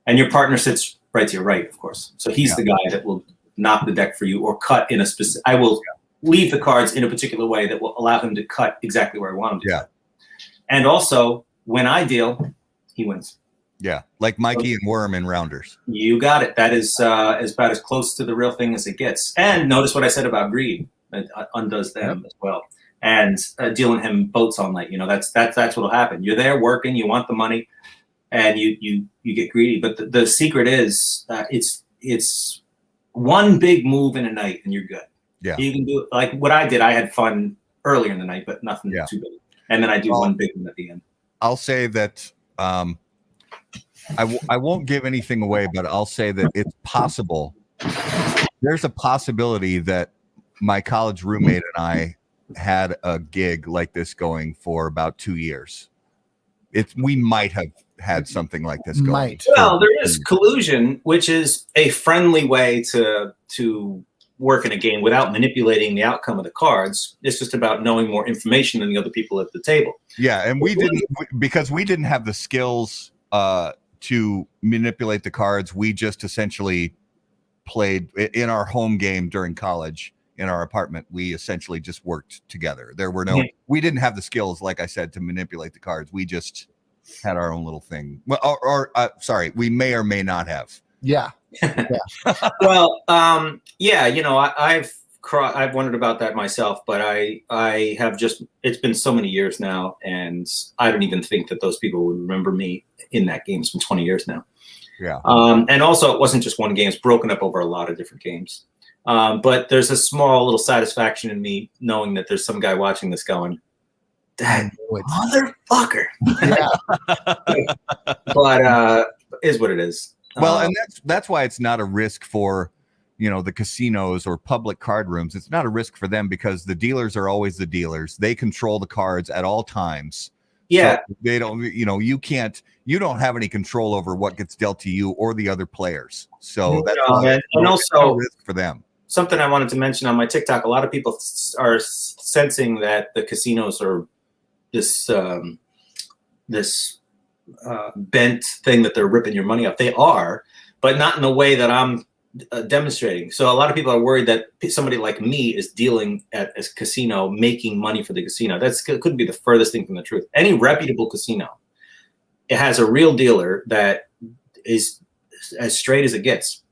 And your partner sits right to your right, of course. So he's the guy that will knock the deck for you or cut in a specific. I will leave the cards in a particular way that will allow him to cut exactly where I want him to. Yeah. And also, when I deal, he wins. Yeah, like Mikey and Worm in Rounders. You got it. That is about as close to the real thing as it gets. And notice what I said about greed. It undoes them as well. And dealing him boats all night. You know, that's what'll happen. You're there working. You want the money, and you get greedy. But the secret is it's one big move in a night, and you're good. Yeah, you can do it like what I did. I had fun earlier in the night, but nothing too big. And then I do one big one at the end. I'll say that. I won't give anything away, but I'll say that it's possible. There's a possibility that my college roommate and I had a gig like this going for about 2 years. we might have had something like this going. Might. Well, there is collusion, which is a friendly way to work in a game without manipulating the outcome of the cards. It's just about knowing more information than the other people at the table. Yeah, and because we didn't have the skills to manipulate the cards. We just essentially played in our home game during college in our apartment. We essentially just worked together. There were we didn't have the skills, like I said, to manipulate the cards. We just had our own little thing. Well, sorry, we may or may not have. Yeah. Well, yeah, I've wondered about that myself, but I have it's been so many years now, and I don't even think that those people would remember me in that game. It's been 20 years now. Yeah. And also it wasn't just one game, it's broken up over a lot of different games. But there's a small little satisfaction in me knowing that there's some guy watching this going, that motherfucker. Yeah. But is what it is. Well, and that's why it's not a risk for, the casinos or public card rooms. It's not a risk for them because the dealers are always the dealers. They control the cards at all times. Yeah. So they don't, you don't have any control over what gets dealt to you or the other players. So that's and also no risk for them. Something I wanted to mention on my TikTok, a lot of people are sensing that the casinos are this bent thing that they're ripping your money off. They are, but not in the way that I'm demonstrating. So a lot of people are worried that somebody like me is dealing at a casino, making money for the casino. It couldn't be the furthest thing from the truth. Any reputable casino, it has a real dealer that is as straight as it gets.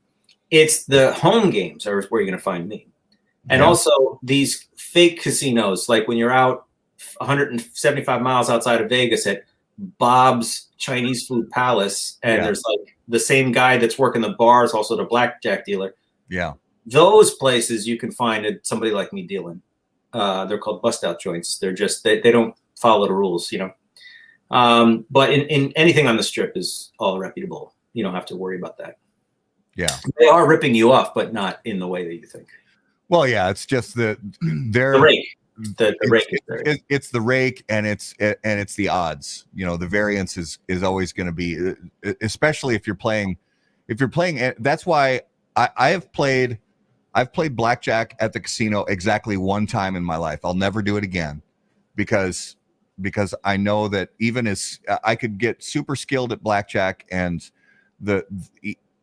It's the home games are where you're going to find me. And also these fake casinos, like when you're out 175 miles outside of Vegas at Bob's Chinese Food Palace, and there's like the same guy that's working the bars, also the blackjack dealer. Yeah. Those places you can find somebody like me dealing. They're called bust out joints. They're just, they don't follow the rules, But in anything on the strip is all reputable. You don't have to worry about that. Yeah. They are ripping you off, but not in the way that you think. Well, yeah, it's just the rake. The rake is there. It's the rake, and it's the odds. The variance is always going to be, especially if you're playing. That's why I've played blackjack at the casino exactly one time in my life. I'll never do it again, because I know that even as I could get super skilled at blackjack, and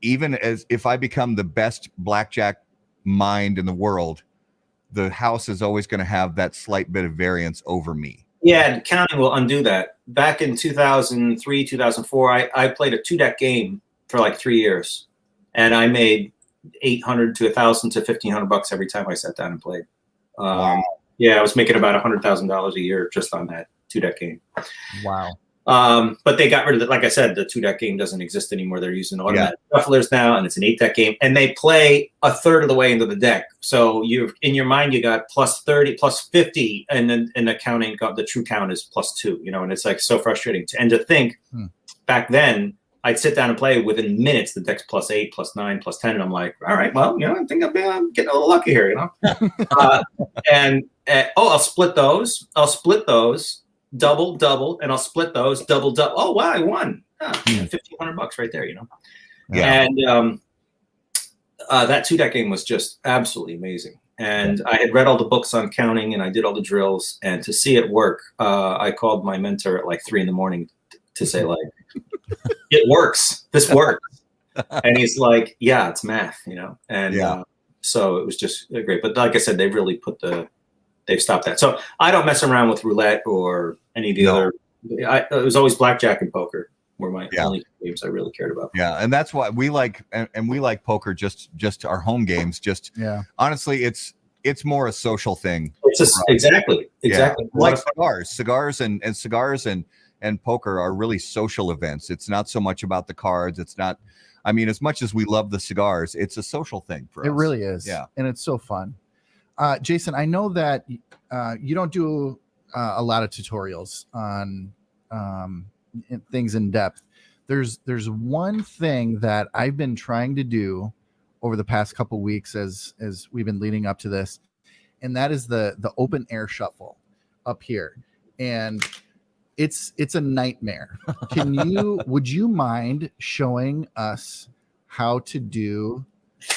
even as if I become the best blackjack mind in the world, the house is always going to have that slight bit of variance over me. Yeah, and counting will undo that. Back in 2003, 2004, I played a 2-deck game for like 3 years, and I made $800 to $1,000 to $1,500 every time I sat down and played. Wow. Yeah, I was making about $100,000 a year just on that 2-deck game. Wow. But they got rid of it. Like I said, the 2-deck game doesn't exist anymore. They're using automatic shufflers now, and it's an 8-deck game. And they play a third of the way into the deck. So in your mind, you got plus 30, plus 50, and then in the counting, the true count is plus 2. And it's like so frustrating. And to think, back then, I'd sit down and play within minutes. The deck's plus 8, plus 9, plus 10, and I'm like, all right, well, I think I'm getting a little lucky here, I'll split those. Double, and I'll split those, double. Oh, wow, I won. $1,500 right there, Yeah. And that 2-deck game was just absolutely amazing. And I had read all the books on counting, and I did all the drills. And to see it work, I called my mentor at like 3 a.m. to say, like, it works. This works. And he's like, yeah, it's math, And so it was just great. But like I said, they've really they've stopped that. So I don't mess around with roulette or any of the other. It was always blackjack and poker were my only games I really cared about. Yeah, and that's why we like we like poker. Just our home games. Honestly, it's more a social thing. It's exactly. Like cigars and poker are really social events. It's not so much about the cards. It's not. I mean, as much as we love the cigars, it's a social thing for us. It really is. Yeah, and it's so fun. Jason, I know that you don't do a lot of tutorials on things in depth. There's one thing that I've been trying to do over the past couple weeks as we've been leading up to this, and that is the open air shuffle up here. And it's a nightmare. Would you mind showing us how to do?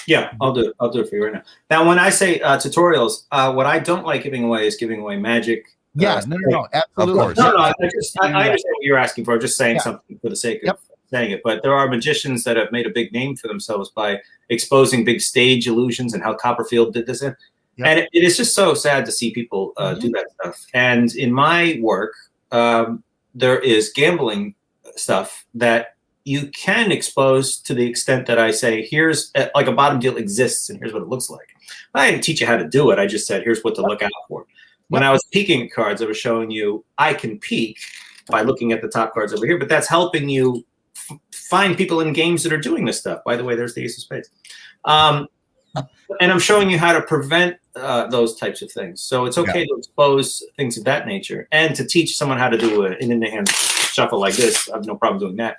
Yeah, I'll do it. I'll do it for you right now. Now, when I say tutorials, what I don't like giving away is giving away magic. Yeah, no, absolutely. Of course. No, I understand what you're asking for. I'm just saying Yeah. something for the sake of saying it. But there are magicians that have made a big name for themselves by exposing big stage illusions, and how Copperfield did this. And it is just so sad to see people do that stuff. And in my work, there is gambling stuff that you can expose to the extent that I say, here's like a bottom deal exists and here's what it looks like. I didn't teach you how to do it. I just said, here's what to look out for. When I was peeking at cards, I was showing you I can peek by looking at the top cards over here, but that's helping you find people in games that are doing this stuff. By the way, there's the Ace of Spades. And I'm showing you how to prevent those types of things. So it's okay to expose things of that nature, and to teach someone how to do an in-the-hand shuffle like this. I have no problem doing that.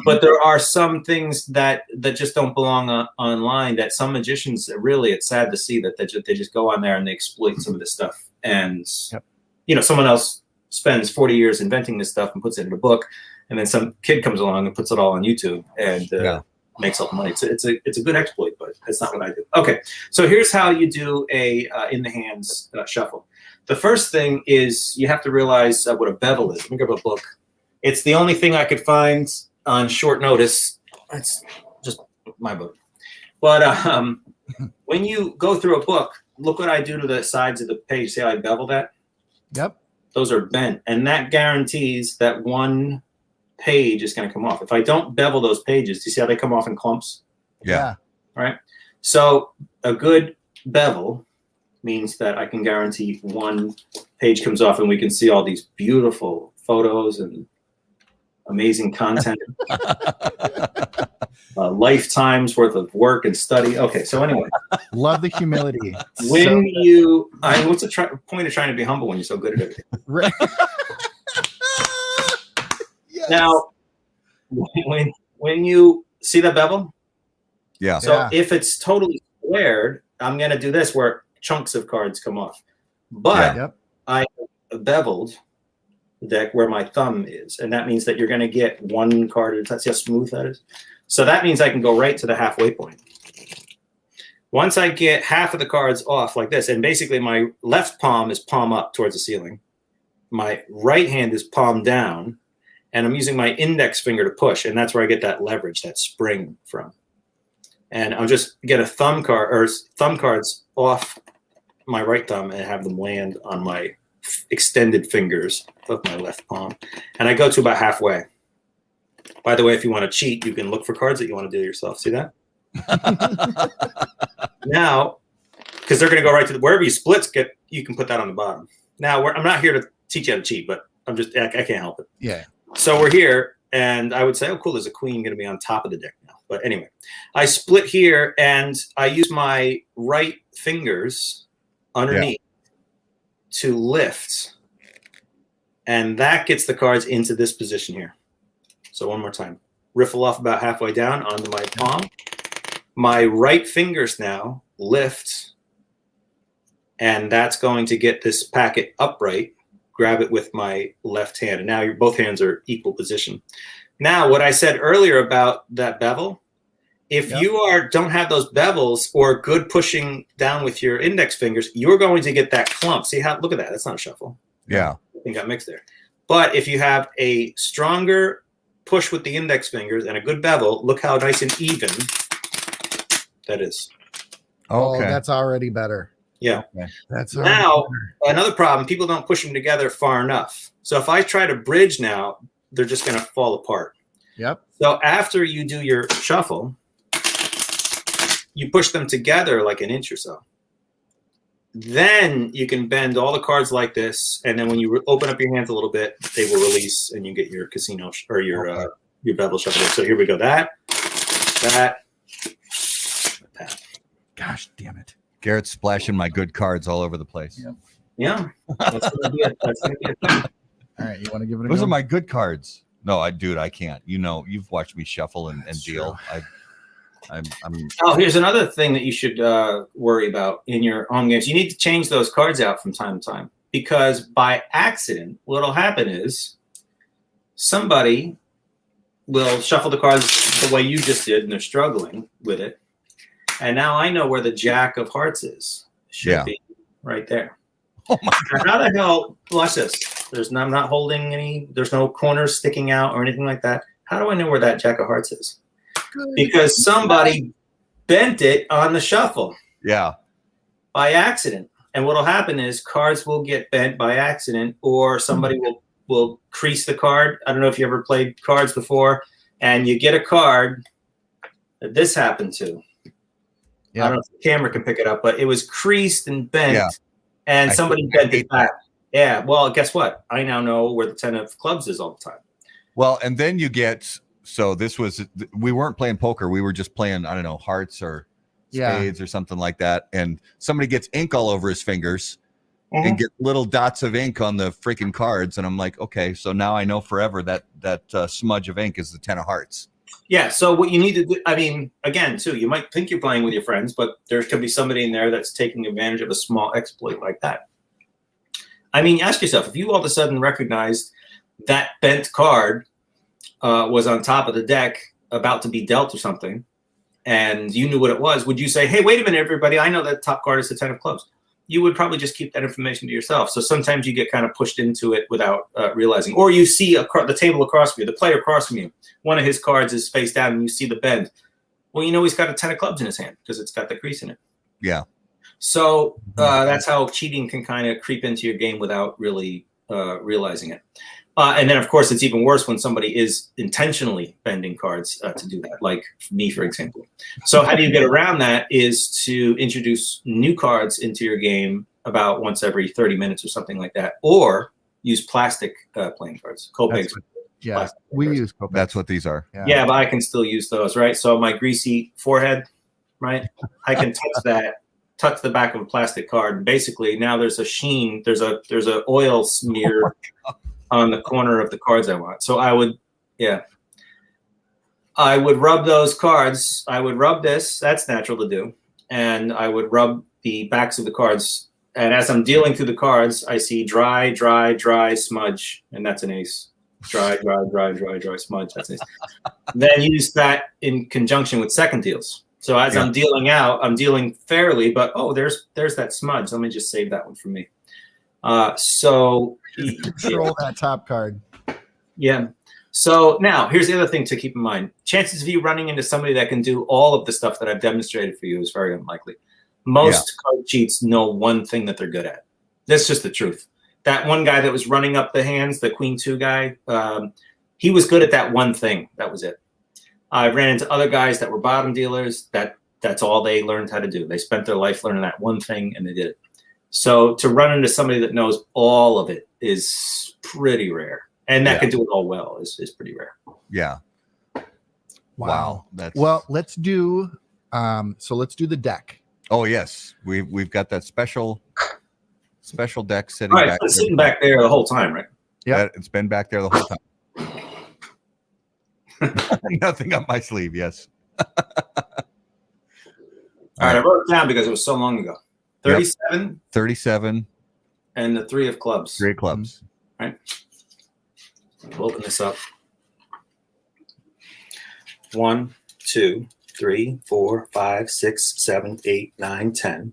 But there are some things that just don't belong online, that some magicians, really, it's sad to see that they just go on there and they exploit some of this stuff. And, someone else spends 40 years inventing this stuff and puts it in a book, and then some kid comes along and puts it all on YouTube and makes all the money. It's a good exploit, but that's not what I do. Okay, so here's how you do a in the hands shuffle. The first thing is you have to realize what a bevel is. Let me grab a book. It's the only thing I could find on short notice. It's just my book. But when you go through a book, look what I do to the sides of the page. See how I bevel that? Yep. Those are bent, and that guarantees that one page is going to come off. If I don't bevel those pages, do you see how they come off in clumps? Yeah. All right. So a good bevel means that I can guarantee one page comes off and we can see all these beautiful photos and amazing content. Lifetimes worth of work and study. Okay, so anyway. Love the humility. When what's the point of trying to be humble when you're so good at everything? Right. Now, when you see the bevel, so if it's totally squared, I'm going to do this where chunks of cards come off. But I beveled the deck where my thumb is, and that means that you're going to get one card. See how smooth that is? So that means I can go right to the halfway point. Once I get half of the cards off like this, and basically my left palm is palm up towards the ceiling, my right hand is palm down, and I'm using my index finger to push, and that's where I get that leverage, that spring from. And I'll just get a thumb cards off my right thumb and have them land on my extended fingers of my left palm. And I go to about halfway. By the way, if you want to cheat, you can look for cards that you want to do yourself. See that? Now, because they're going to go right to wherever you splits, you can put that on the bottom. Now, I'm not here to teach you how to cheat, but I can't help it. Yeah. So we're here, and I would say, oh, cool, there's a queen going to be on top of the deck now. But anyway, I split here, and I use my right fingers underneath to lift, and that gets the cards into this position here. So one more time. Riffle off about halfway down onto my palm. My right fingers now lift, and that's going to get this packet upright. Grab it with my left hand, and now both hands are equal position. Now, what I said earlier about that bevel, if you don't have those bevels or good pushing down with your index fingers, you're going to get that clump. See how? Look at that. That's not a shuffle. Yeah, I think got mixed there. But if you have a stronger push with the index fingers and a good bevel, look how nice and even that is. Oh, that's already better. Yeah. That's now another problem. People don't push them together far enough. So if I try to bridge now, they're just going to fall apart. Yep. So after you do your shuffle, you push them together like an inch or so. Then you can bend all the cards like this, and then when you open up your hands a little bit, they will release, and you get your casino or your bevel shuffle. So here we go. That. Gosh damn it. Garrett's splashing my good cards all over the place. Yep. Yeah. That's gonna be a thing. All right, you want to give it a Those go? are my good cards. No, I can't. You've watched me shuffle and deal. I'm Oh, here's another thing that you should worry about in your home games. You need to change those cards out from time to time. because by accident, what'll happen is somebody will shuffle the cards the way you just did, and they're struggling with it. And now I know where the Jack of Hearts is. Should be right there. Oh my God. Now, how the hell? Watch this. I'm not holding any. There's no corners sticking out or anything like that. How do I know where that Jack of Hearts is? Because somebody bent it on the shuffle. Yeah. By accident. And what'll happen is cards will get bent by accident, or somebody will crease the card. I don't know if you ever played cards before, and you get a card that this happened to. I don't know if the camera can pick it up, but it was creased and bent, and somebody bent it back. Yeah. Well, guess what? I now know where the 10 of clubs is all the time. Well, and then you get, so this was, we weren't playing poker. We were just playing, I don't know, hearts or spades or something like that. And somebody gets ink all over his fingers and get little dots of ink on the freaking cards. And I'm like, okay, so now I know forever that smudge of ink is the 10 of hearts. Yeah. So what you need to do, I mean, again, too, you might think you're playing with your friends, but there could be somebody in there that's taking advantage of a small exploit like that. I mean, ask yourself, if you all of a sudden recognized that bent card was on top of the deck about to be dealt or something, and you knew what it was, would you say, hey, wait a minute, everybody, I know that top card is the 10 of clubs? You would probably just keep that information to yourself. So sometimes you get kind of pushed into it without realizing. Or you see the table across from you, the player across from you, one of his cards is face down and you see the bend. Well, you know he's got a 10 of clubs in his hand because it's got the crease in it. Yeah. So that's how cheating can kind of creep into your game without really realizing it. And then, of course, it's even worse when somebody is intentionally bending cards to do that, like me, for example. So how do you get around that is to introduce new cards into your game about once every 30 minutes or something like that, or use plastic playing cards. Copegs. Yeah, we use Copegs. That's what these are. Yeah, but I can still use those, right? So my greasy forehead, right? I can touch the back of a plastic card. And basically, now there's a sheen, there's a oil smear on the corner of the cards I want. So I would rub those cards. I would rub this. That's natural to do. And I would rub the backs of the cards. And as I'm dealing through the cards, I see dry, dry, dry, smudge. And that's an ace. Dry, dry, dry, dry, dry, smudge. That's an ace. Then use that in conjunction with second deals. So as I'm dealing out, I'm dealing fairly, but there's that smudge. Let me just save that one for me. So control that top card. Yeah. So now here's the other thing to keep in mind. Chances of you running into somebody that can do all of the stuff that I've demonstrated for you is very unlikely. Most card cheats know one thing that they're good at. That's just the truth. That one guy that was running up the hands, the Queen 2 guy, he was good at that one thing. That was it. I ran into other guys that were bottom dealers. That's all they learned how to do. They spent their life learning that one thing, and they did it. So to run into somebody that knows all of it is pretty rare, and that can do it all well is pretty rare. Yeah. Wow. Well, let's do the deck. Oh yes, we've got that special deck sitting back. It's sitting back there the whole time, right? Yeah, it's been back there the whole time. Nothing up my sleeve. Yes. All right, I wrote it down because it was so long ago. 37. Yep. 37. And the 3 of clubs. 3 of clubs. All right. We'll open this up. 1, 2, 3, 4, 5, 6, 7, 8, 9, 10,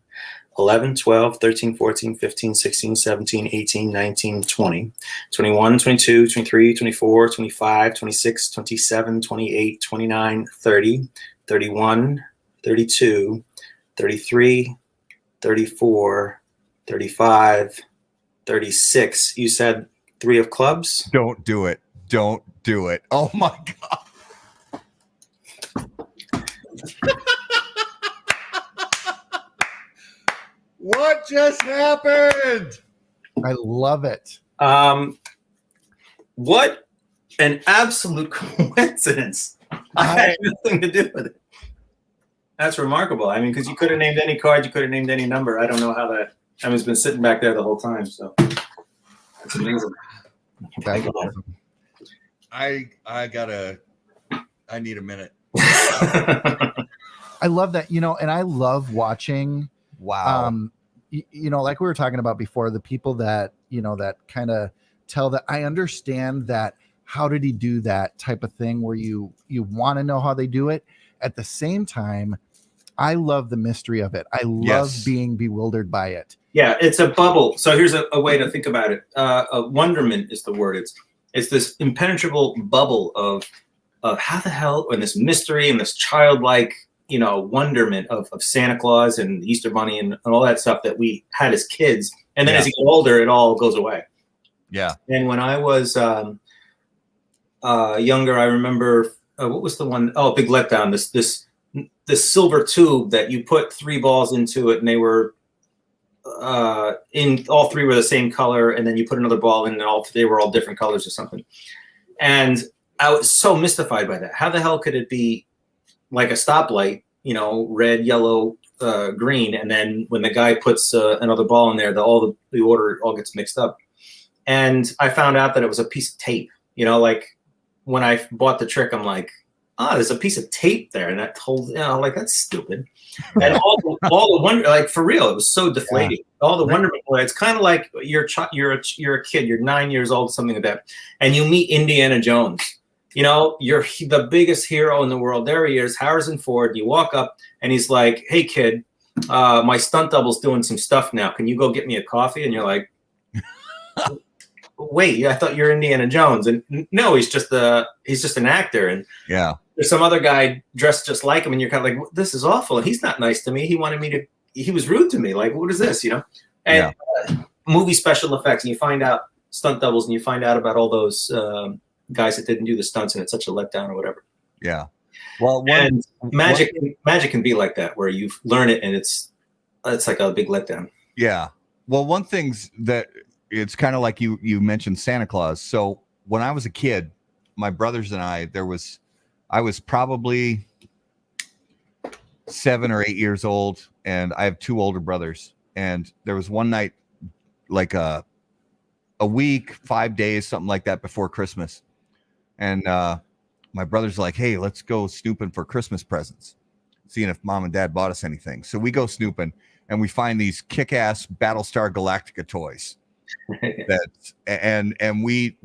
11, 12, 13, 14, 15, 16, 17, 18, 19, 20, 21, 22, 23, 24, 25, 26, 27, 28, 29, 30, 31, 32, 33, 34, 35, 36. You said 3 of clubs? Don't do it. Don't do it. Oh my God. What just happened? I love it. What an absolute coincidence. I had nothing to do with it. That's remarkable. I mean, because you could have named any card, you could have named any number. I don't know how that. I mean, it's been sitting back there the whole time. So that's amazing. That's awesome. I need a minute. I love that, and I love watching you know, like we were talking about before, the people that, you know, that kind of tell that, I understand that, how did he do that type of thing, where you want to know how they do it. At the same time, I love the mystery of it. I love being bewildered by it. Yeah, it's a bubble. So here's a way to think about it. Wonderment is the word. It's this impenetrable bubble of how the hell, and this mystery and this childlike, you know, wonderment of Santa Claus and the Easter Bunny and all that stuff that we had as kids. And then as you get older, it all goes away. Yeah. And when I was younger, I remember what was the one? Oh, Big Letdown. This silver tube that you put 3 balls into it, and they were in all 3 were the same color, and then you put another ball in, and they were all different colors or something. And I was so mystified by that. How the hell could it be like a stoplight? You know, red, yellow, green, and then when the guy puts another ball in there, the order all gets mixed up. And I found out that it was a piece of tape. You know, like when I bought the trick, I'm like, there's a piece of tape there, and that holds, you know, like, that's stupid. And all the wonder, like, for real, it was so deflating. Yeah. All the wonderment. It's kind of like you're a kid, you're 9 years old, something like that, and you meet Indiana Jones. You know, you're the biggest hero in the world. There he is, Harrison Ford. You walk up, and he's like, "Hey, kid, my stunt double's doing some stuff now. Can you go get me a coffee?" And you're like, "Wait, I thought you're Indiana Jones." And no, he's just an actor. And yeah, there's some other guy dressed just like him, and you're kind of like, "This is awful." And he's not nice to me. He was rude to me. Like, what is this? You know? And movie special effects, and you find out stunt doubles, and you find out about all those guys that didn't do the stunts, and it's such a letdown or whatever. Yeah. Well, magic can be like that, where you learn it and it's like a big letdown. Yeah. Well, one thing's that it's kind of like you mentioned Santa Claus. So when I was a kid, my brothers and I was probably 7 or 8 years old, and I have 2 older brothers. And there was one night, like a week, 5 days, something like that, before Christmas. And my brother's like, "Hey, let's go snooping for Christmas presents, seeing if Mom and Dad bought us anything." So we go snooping, and we find these kick-ass Battlestar Galactica toys. and we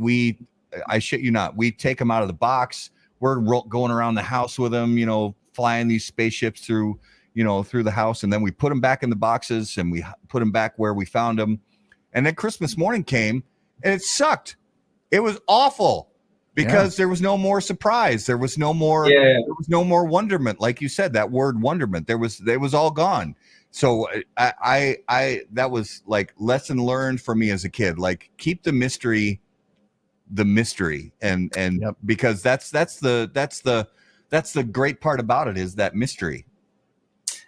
I shit you not, we take them out of the box. We're going around the house with them, you know, flying these spaceships through the house, and then we put them back in the boxes, and we put them back where we found them. And then Christmas morning came, and it sucked. It was awful. Because there was no more surprise. There was no more. There was no more wonderment, like you said. That word wonderment. There was all gone. So I that was like lesson learned for me as a kid. Like, keep the mystery, and because that's the great part about it, is that mystery.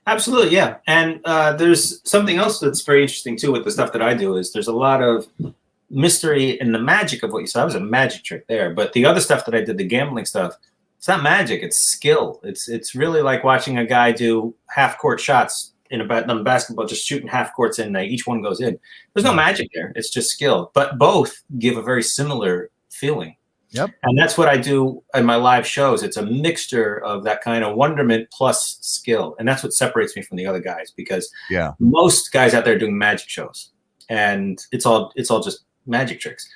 Absolutely, yeah. And there's something else that's very interesting too with the stuff that I do, is there's a lot of mystery and the magic of what you saw. That was a magic trick there, but the other stuff that I did, the gambling stuff, it's not magic, it's skill. It's really like watching a guy do half-court shots in basketball, just shooting half courts in, each one goes in. There's no magic there, it's just skill, but both give a very similar feeling. Yep. And that's what I do in my live shows. It's a mixture of that kind of wonderment plus skill, and that's what separates me from the other guys, because most guys out there doing magic shows, and it's all just magic tricks.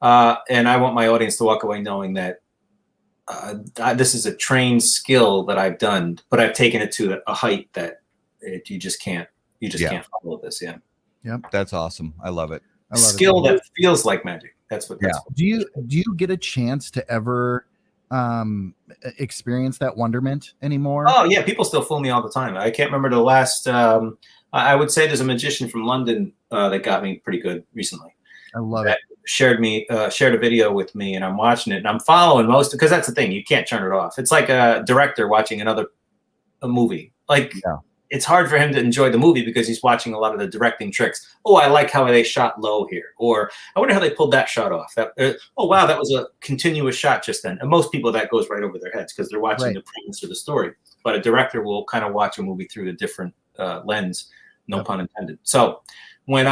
And I want my audience to walk away knowing that this is a trained skill that I've done, but I've taken it to a height that you just can't follow this. Yeah. Yep. That's awesome. I love it. Skill that feels like magic. That's what. That's Do you get a chance to ever experience that wonderment anymore? Oh yeah, people still fool me all the time. I can't remember the last. I would say there's a magician from London that got me pretty good recently. I love it. Shared a video with me, and I'm watching it, and I'm following most, because that's the thing, you can't turn it off. It's like a director watching a movie. Like it's hard for him to enjoy the movie because he's watching a lot of the directing tricks. Oh, I like how they shot low here, or I wonder how they pulled that shot off. Oh wow, that was a continuous shot just then. And most people, that goes right over their heads because they're watching the premise or the story. But a director will kind of watch a movie through a different lens, no pun intended. So when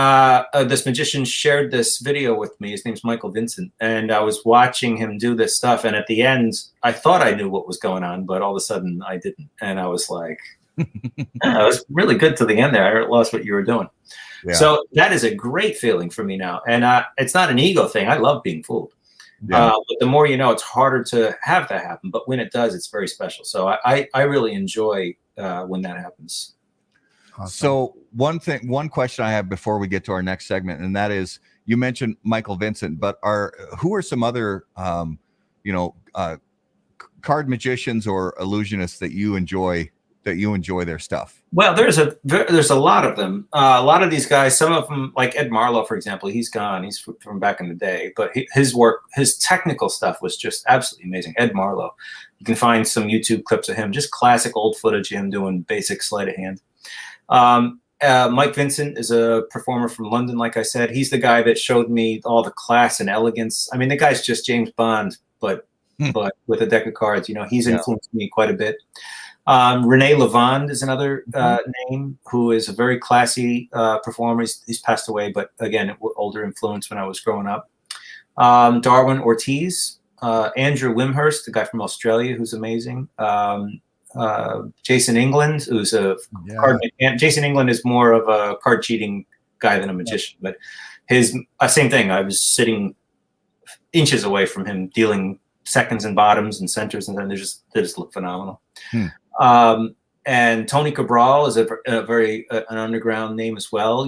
this magician shared this video with me, his name's Michael Vincent, and I was watching him do this stuff, and at the end, I thought I knew what was going on, but all of a sudden I didn't. And I was like, It was really good to the end there. I lost what you were doing. Yeah. So that is a great feeling for me now. And it's not an ego thing. I love being fooled. Yeah. But the more you know, it's harder to have that happen. But when it does, it's very special. So I really enjoy when that happens. Awesome. So one question I have before we get to our next segment, and that is, you mentioned Michael Vincent, but who are some other, card magicians or illusionists that you enjoy their stuff? Well, there's a lot of them. A lot of these guys, some of them, like Ed Marlowe, for example, he's gone. He's from back in the day, but his work, his technical stuff was just absolutely amazing. Ed Marlowe, you can find some YouTube clips of him, just classic old footage of him doing basic sleight of hand. Mike Vincent is a performer from London, like I said. He's the guy that showed me all the class and elegance. I mean, the guy's just James Bond, but with a deck of cards. He's influenced me quite a bit. Rene Lavande is another name, who is a very classy performer. He's passed away, but again, older influence when I was growing up. Darwin Ortiz, Andrew Wimhurst, the guy from Australia, who's amazing. Jason England, who's a card. Jason England is more of a card cheating guy than a magician, but his same thing. I was sitting inches away from him, dealing seconds and bottoms and centers, and then they just look phenomenal. And Tony Cabral is a very an underground name as well.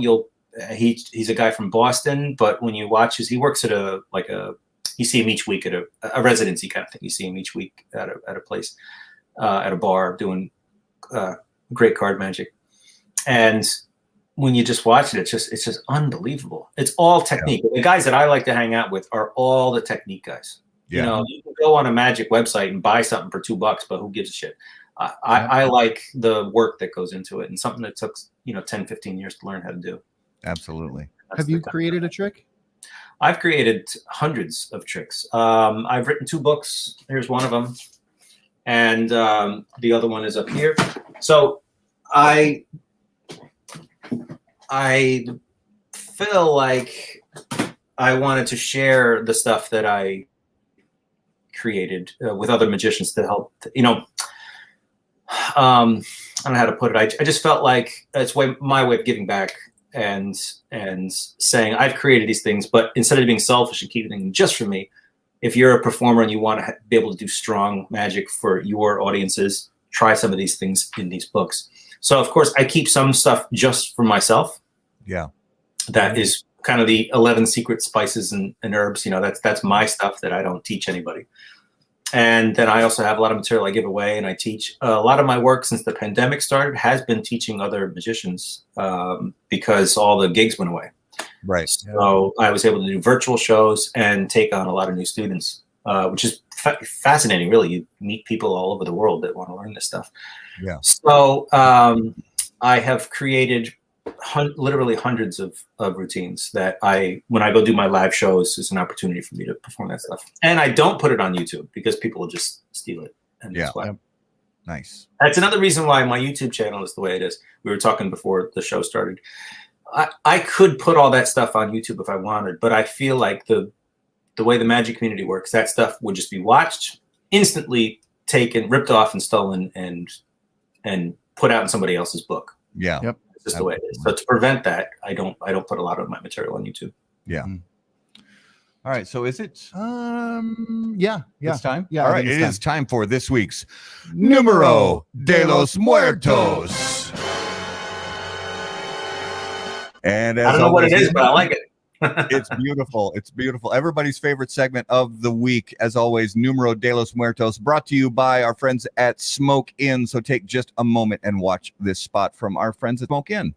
He's a guy from Boston, but when you watch he works at you see him each week at a residency kind of thing. You see him each week at a place, at a bar doing great card magic. And when you just watch it, it's just unbelievable. It's all technique. Yeah. The guys that I like to hang out with are all the technique guys. Yeah. You can go on a magic website and buy something for $2, but who gives a shit? I like the work that goes into it, and something that took 10, 15 years to learn how to do. Absolutely. Have you created a trick? I've created hundreds of tricks. I've written 2 books. Here's one of them, and the other one is up here. So I feel like I wanted to share the stuff that I created with other magicians to help. I don't know how to put it. I just felt like it's my way of giving back and saying I've created these things, but instead of being selfish and keeping them just for me, if you're a performer and you want to be able to do strong magic for your audiences, try some of these things in these books. So of course I keep some stuff just for myself. Yeah. That is kind of the 11 secret spices and herbs. That's my stuff that I don't teach anybody. And then I also have a lot of material I give away and I teach. A lot of my work since the pandemic started has been teaching other magicians because all the gigs went away. Right. So I was able to do virtual shows and take on a lot of new students, which is fascinating, really. You meet people all over the world that want to learn this stuff. Yeah. So I have created literally hundreds of routines that when I go do my live shows, is an opportunity for me to perform that stuff. And I don't put it on YouTube because people will just steal it. And that's why. Nice. That's another reason why my YouTube channel is the way it is. We were talking before the show started. I could put all that stuff on YouTube if I wanted, but I feel like the way the magic community works, that stuff would just be watched, instantly taken, ripped off and stolen and put out in somebody else's book. Yeah. Yep. Just the way it is. So to prevent that, I don't put a lot of my material on YouTube. Yeah. All right. So is it? Yeah. It's time. Yeah. All right. It is time for this week's Numero de los Muertos. And I don't know what it is, but I like it. It's beautiful. It's beautiful. Everybody's favorite segment of the week, as always, Numero de los Muertos, brought to you by our friends at Smoke Inn. So take just a moment and watch this spot from our friends at Smoke Inn.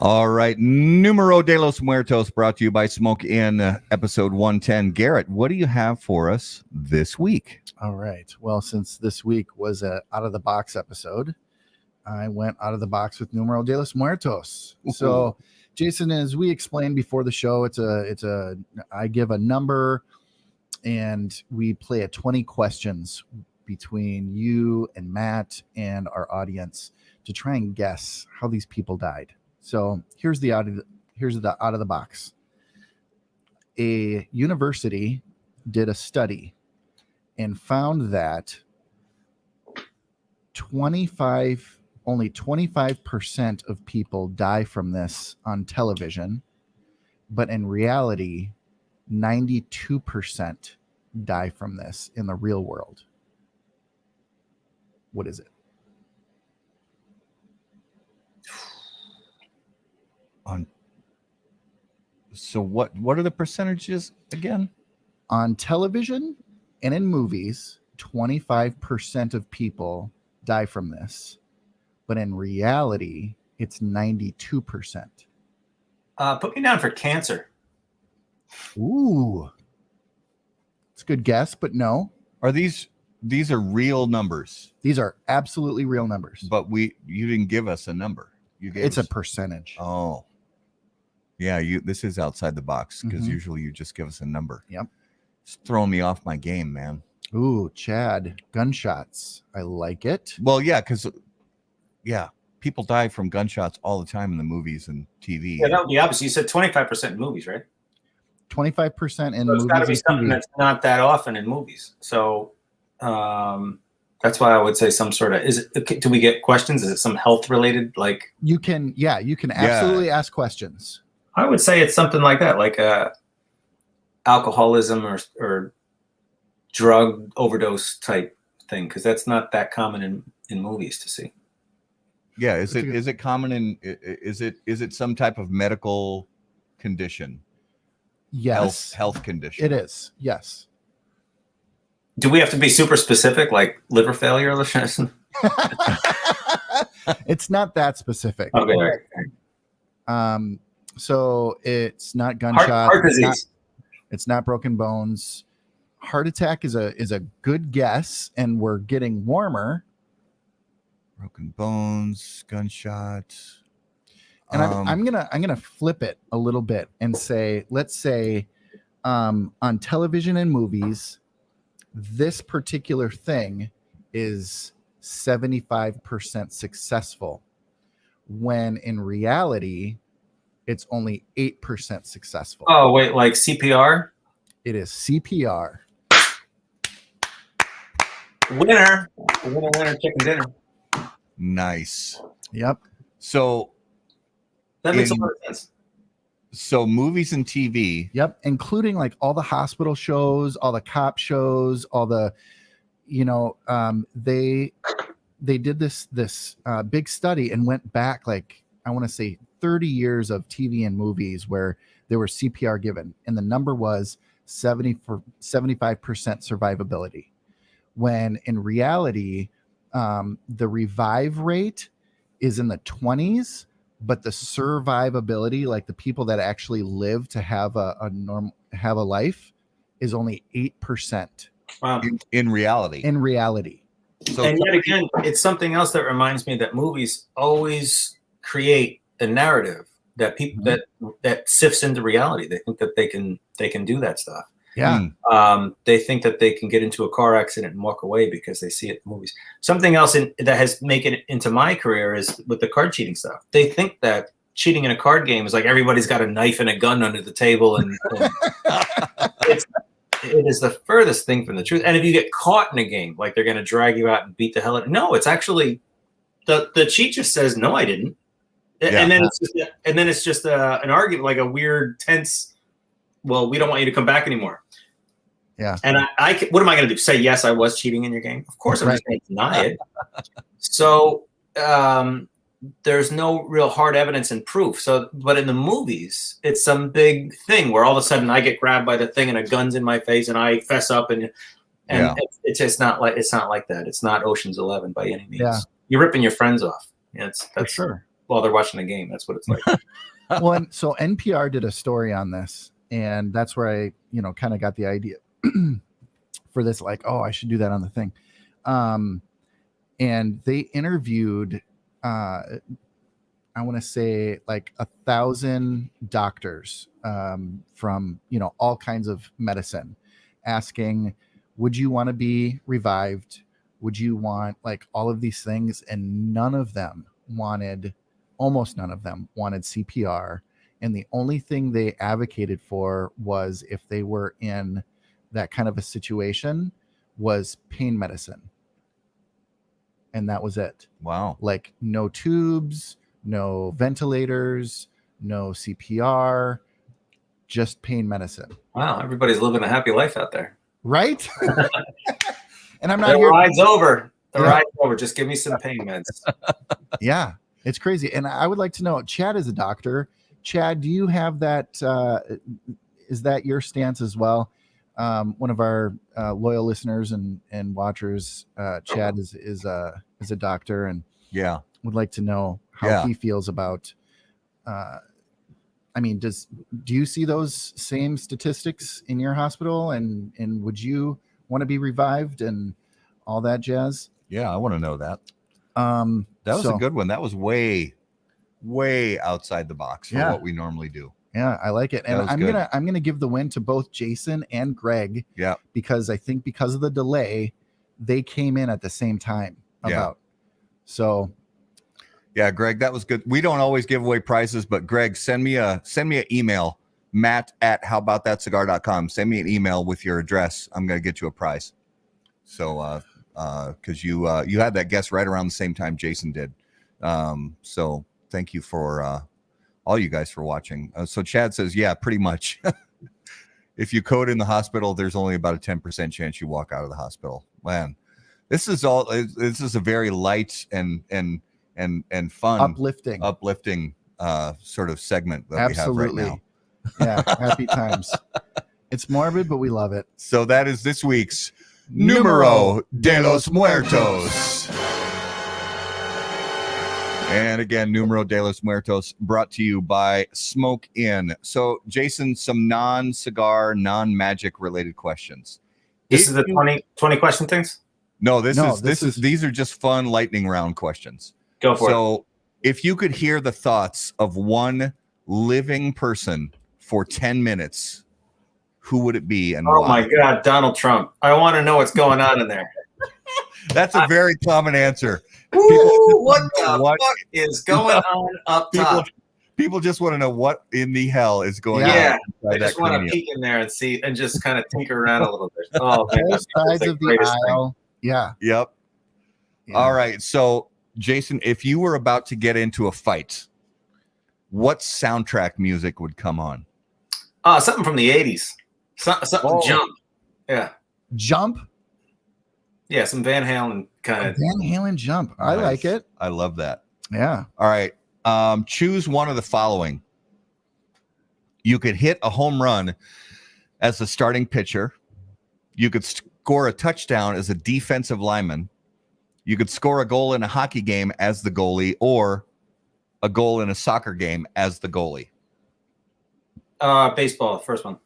All right. Numero de los Muertos brought to you by Smoke Inn, episode 110. Garrett, what do you have for us this week? All right. Well, since this week was a out of the box episode, I went out of the box with Numero de los Muertos. Ooh. So, Jason, as we explained before the show, I give a number and we play a 20 questions between you and Matt and our audience to try and guess how these people died. So here's the out of the box. A university did a study and found that only 25% of people die from this on television, but in reality, 92% die from this in the real world. What is it? So what are the percentages again? On television and in movies, 25% of people die from this, but in reality, it's 92%. Put me down for cancer. Ooh, it's a good guess, but no. Are these are real numbers? These are absolutely real numbers. But you didn't give us a number. It's a percentage. Oh, yeah. This is outside the box because usually you just give us a number. Yep. It's throwing me off my game, man. Ooh, Chad, gunshots. I like it. Well, yeah, because people die from gunshots all the time in the movies and TV. Yeah, that would be opposite. You said 25% in movies, right? 25% in so movies. It's got to be something that's not that often in movies. So that's why I would say some sort of do we get questions? Is it some health related? Like you can absolutely ask questions. I would say it's something like that, like alcoholism or drug overdose type thing, because that's not that common in movies to see. Yeah, is it common in is it some type of medical condition? Yes, health condition. It is. Yes. Do we have to be super specific, like liver failure? It's not that specific. Okay. So it's not gunshots. Heart disease. It's not broken bones. Heart attack is a good guess, and we're getting warmer. Broken bones, gunshots. And I'm gonna flip it a little bit and say, let's say, on television and movies, this particular thing is 75% successful, when in reality, it's only 8% successful. Oh wait, like CPR? It is CPR. Winner, chicken dinner. Nice. Yep. So that makes a lot of sense. So movies and TV. Yep. Including like all the hospital shows, all the cop shows, all the, they did this big study and went back, like, I want to say 30 years of TV and movies where there were CPR given. And the number was 75% survivability. When in reality, the revive rate is in the 20s, but the survivability, like the people that actually live to have a life, is only 8%. Wow. In reality. In reality. So and yet again, it's something else that reminds me that movies always create a narrative that people that sifts into reality. They think that they can do that stuff. Yeah. They think that they can get into a car accident and walk away because they see it in movies. Something else that has made it into my career is with the card cheating stuff. They think that cheating in a card game is like everybody's got a knife and a gun under the table, and it is the furthest thing from the truth. And if you get caught in a game, like they're going to drag you out and beat the hell out. No, it's actually the cheat just says no, I didn't, and then it's just an argument, like a weird tense. Well, we don't want you to come back anymore. Yeah. And I what am I going to do? Say, yes, I was cheating in your game? Of course, I'm just going to deny it. So there's no real hard evidence and proof. So, but in the movies, it's some big thing where all of a sudden I get grabbed by the thing and a gun's in my face and I fess up and it's just not like that. It's not Ocean's 11 by any means. Yeah. You're ripping your friends off. That's for sure. while they're watching the game. That's what it's like. Well, and so NPR did a story on this, and that's where I, kind of got the idea for this. Like, oh, I should do that on the thing. And they interviewed, I want to say like 1,000 doctors from, all kinds of medicine, asking, would you want to be revived? Would you want like all of these things? And almost none of them wanted CPR. And the only thing they advocated for was, if they were in that kind of a situation, was pain medicine. And that was it. Wow. Like no tubes, no ventilators, no CPR, just pain medicine. Wow, everybody's living a happy life out there. Right? And I'm not The here. ride's over. Ride's over. Just give me some pain meds. Yeah, it's crazy. And I would like to know, Chad is a doctor. Chad, do you have that? Is that your stance as well? One of our loyal listeners and watchers, Chad is a doctor, and would like to know how he feels about. Do you see those same statistics in your hospital, and would you want to be revived and all that jazz? Yeah, I want to know that. That was a good one. That was way outside the box for what we normally do. Yeah, I like it. And I'm gonna give the win to both Jason and Greg. Yeah. Because I think because of the delay, they came in at the same time. So yeah, Greg, that was good. We don't always give away prizes, but Greg, send me an email, matt@howaboutthatcigar.com. Send me an email with your address. I'm gonna get you a prize. So because you had that guess right around the same time Jason did. So thank you for all you guys for watching. So Chad says, yeah, pretty much. If you code in the hospital, there's only about a 10% chance you walk out of the hospital. Man, this is a very light and fun, uplifting sort of segment that we have right now. Yeah, happy times. It's morbid, but we love it. So that is this week's Numero de los Muertos. And again, Numero de los Muertos brought to you by Smoke Inn. So, Jason, some non-cigar, non-magic related questions. This is the 20 question things? No, these are just fun lightning round questions. Go for it. So, if you could hear the thoughts of one living person for 10 minutes, who would it be and why? Oh my God, Donald Trump. I want to know what's going on in there. That's a very common answer. What the fuck is going on up top? People just want to know what in the hell is going on. Yeah, I just want to peek in there and see and just kind of tinker around a little bit. Oh, man, both sides of the aisle. Yeah. Yep. Yeah. All right. So, Jason, if you were about to get into a fight, what soundtrack music would come on? Something from the 80s. Something Jump. Yeah. Jump? Yeah, some Van Halen kind of. Van Halen Jump. I like it. I love that. Yeah. All right. Choose one of the following. You could hit a home run as a starting pitcher. You could score a touchdown as a defensive lineman. You could score a goal in a hockey game as the goalie, or a goal in a soccer game as the goalie. Baseball, first one.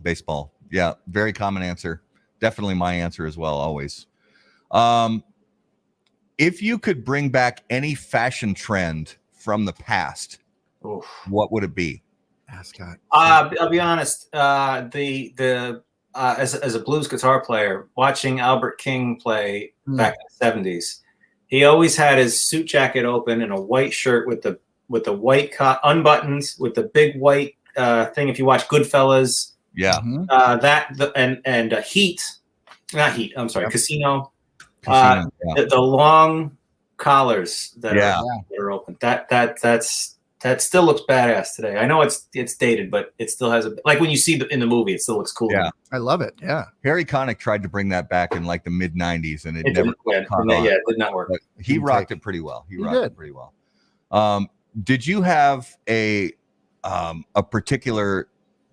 Baseball. Yeah, very common answer. Definitely my answer as well, always. If you could bring back any fashion trend from the past, what would it be? Scott. I'll be honest. As a blues guitar player, watching Albert King play back in the 70s, he always had his suit jacket open and a white shirt with the white unbuttons with the big white thing. If you watch Goodfellas, Casino. The long collars that are open. That still looks badass today. I know it's dated, but it still has like when you see in the movie, it still looks cool. Yeah, I love it. Yeah, Harry Connick tried to bring that back in like the mid '90s, and it never. It did not work. But he rocked it pretty well. He rocked it pretty well. Did you have a particular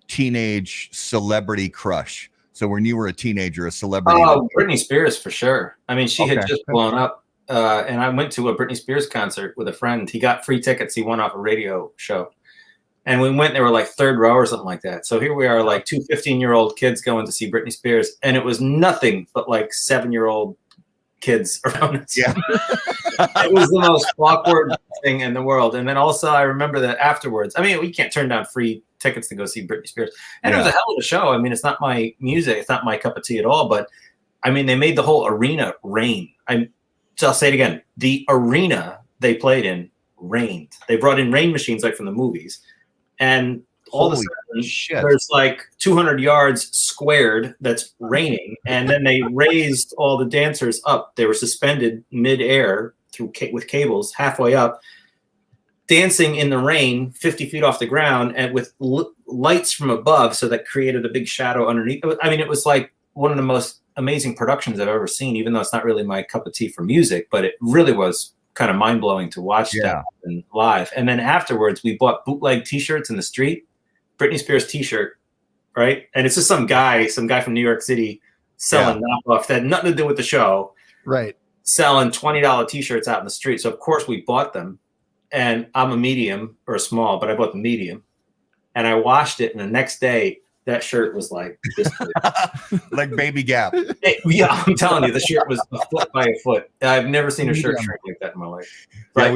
teenage celebrity crush? So when you were a teenager, a celebrity. Oh, Britney Spears for sure. I mean, she had just blown up and I went to a Britney Spears concert with a friend. He got free tickets. He won off a radio show. And we went, they were like third row or something like that. So here we are, like two 15-year-old kids going to see Britney Spears. And it was nothing but like 7-year-old kids around us. Yeah. It was the most awkward thing in the world. And then also I remember that afterwards, I mean, we can't turn down free tickets to go see Britney Spears. And it was a hell of a show. I mean, it's not my music. It's not my cup of tea at all. But I mean, they made the whole arena rain. So I'll say it again. The arena they played in rained. They brought in rain machines like from the movies. And all of a sudden, there's like 200 yards squared that's raining. And then they raised all the dancers up. They were suspended midair with cables halfway up, dancing in the rain 50 feet off the ground and with lights from above. So that created a big shadow underneath. I mean, it was like one of the most amazing productions I've ever seen, even though it's not really my cup of tea for music, but it really was kind of mind-blowing to watch that live. And then afterwards we bought bootleg t-shirts in the street, Britney Spears t-shirt, right? And it's just some guy from New York City selling knockoff that had nothing to do with the show, right? Selling $20 t-shirts out in the street. So of course we bought them, and I'm a medium or a small, but I bought the medium, and I washed it, and the next day that shirt was like this big. Like Baby Gap. Yeah, I'm telling you, the shirt was a foot by a foot. I've never seen a shirt shrink like that in my life. Yeah,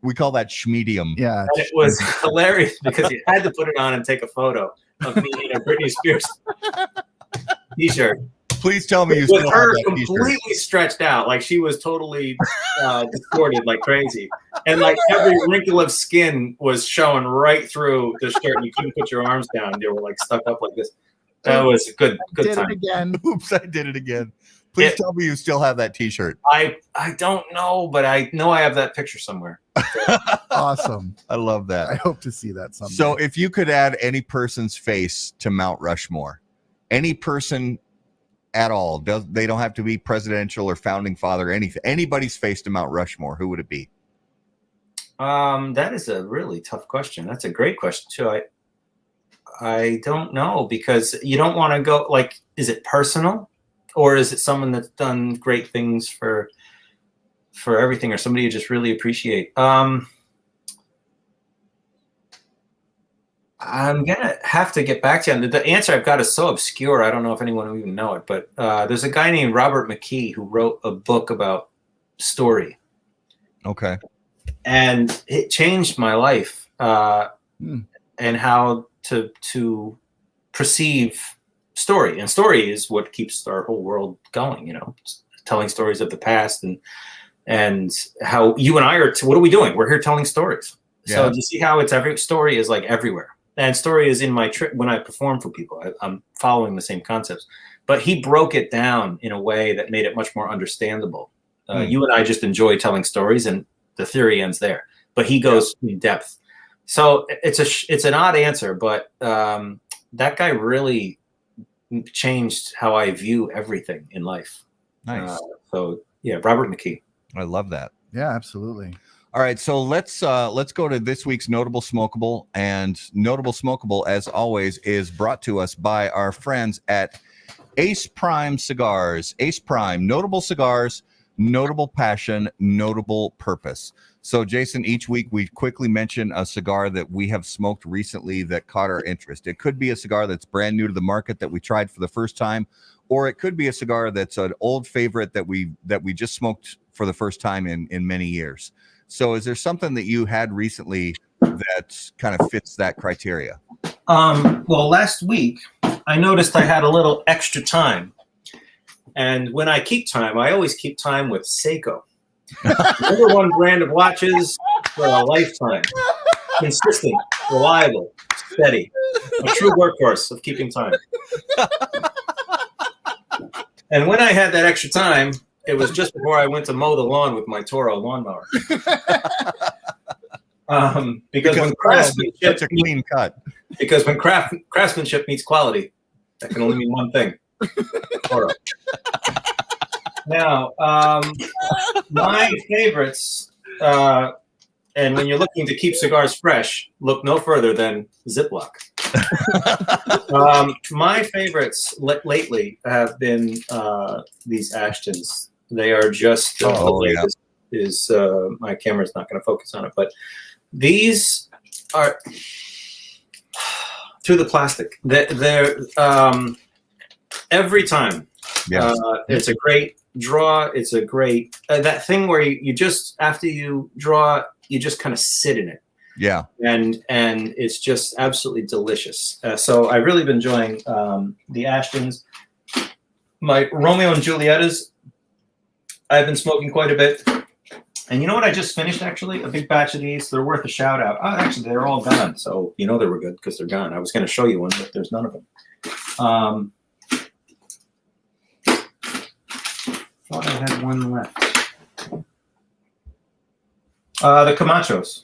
we call that schmedium. Yeah, and it was hilarious because you had to put it on and take a photo of me in a Britney Spears t-shirt. Please tell me you with still her have that completely t-shirt. Stretched out, like she was totally distorted like crazy, and like every wrinkle of skin was showing right through the shirt. And you couldn't put your arms down; they were like stuck up like this. That was a good time. It again. Oops, I did it again. Please tell me you still have that t-shirt. I don't know, but I know I have that picture somewhere. Awesome. I love that. I hope to see that someday. So if you could add any person's face to Mount Rushmore, any person at all, they don't have to be presidential or founding father, anything, anybody's face to Mount Rushmore, who would it be? That is a really tough question. That's a great question too. I don't know, because you don't want to go like, is it personal, or is it someone that's done great things for everything, or somebody you just really appreciate? I'm gonna have to get back to you. The answer I've got is so obscure, I don't know if anyone will even know it. But there's a guy named Robert McKee who wrote a book about story. Okay. And it changed my life and how to perceive story. And story is what keeps our whole world going. You know, telling stories of the past and how you and I are. What are we doing? We're here telling stories. Yeah. So you see how it's every story is like everywhere. And story is in my trip when I perform for people. I'm following the same concepts, but he broke it down in a way that made it much more understandable. You and I just enjoy telling stories, and the theory ends there. But he goes in depth. So it's an odd answer, but that guy really changed how I view everything in life. Nice. So yeah, Robert McKee. I love that. Yeah, absolutely. All right, so let's go to this week's Notable Smokable. And Notable Smokable, as always, is brought to us by our friends at Ace Prime Cigars. Ace Prime, notable cigars, notable passion, notable purpose. So, Jason, each week we quickly mention a cigar that we have smoked recently that caught our interest. It could be a cigar that's brand new to the market that we tried for the first time, or it could be a cigar that's an old favorite that we just smoked for the first time in many years. So is there something that you had recently that kind of fits that criteria? Well, last week I noticed I had a little extra time. And when I keep time, I always keep time with Seiko. Number one brand of watches for a lifetime. Consistent, reliable, steady. A true workhorse of keeping time. And when I had that extra time, it was just before I went to mow the lawn with my Toro lawnmower. Because when craftsmanship, such a clean cut. Because when craftsmanship meets quality, that can only mean one thing. Toro. Now, my favorites, and when you're looking to keep cigars fresh, look no further than Ziploc. My favorites lately have been these Ashtons. They are just my camera's not going to focus on it, but these are through the plastic. They're every time. Yeah. It's a great draw. It's a great that thing where you just after you draw, you just kind of sit in it. Yeah. And it's just absolutely delicious. So I've really been enjoying the Ashtons. My Romeo and Julietta's, I've been smoking quite a bit. And you know what I just finished, actually? A big batch of these. They're worth a shout out. Oh, actually, they're all gone. So you know they were good because they're gone. I was going to show you one, but there's none of them. Thought I had one left. The Camachos.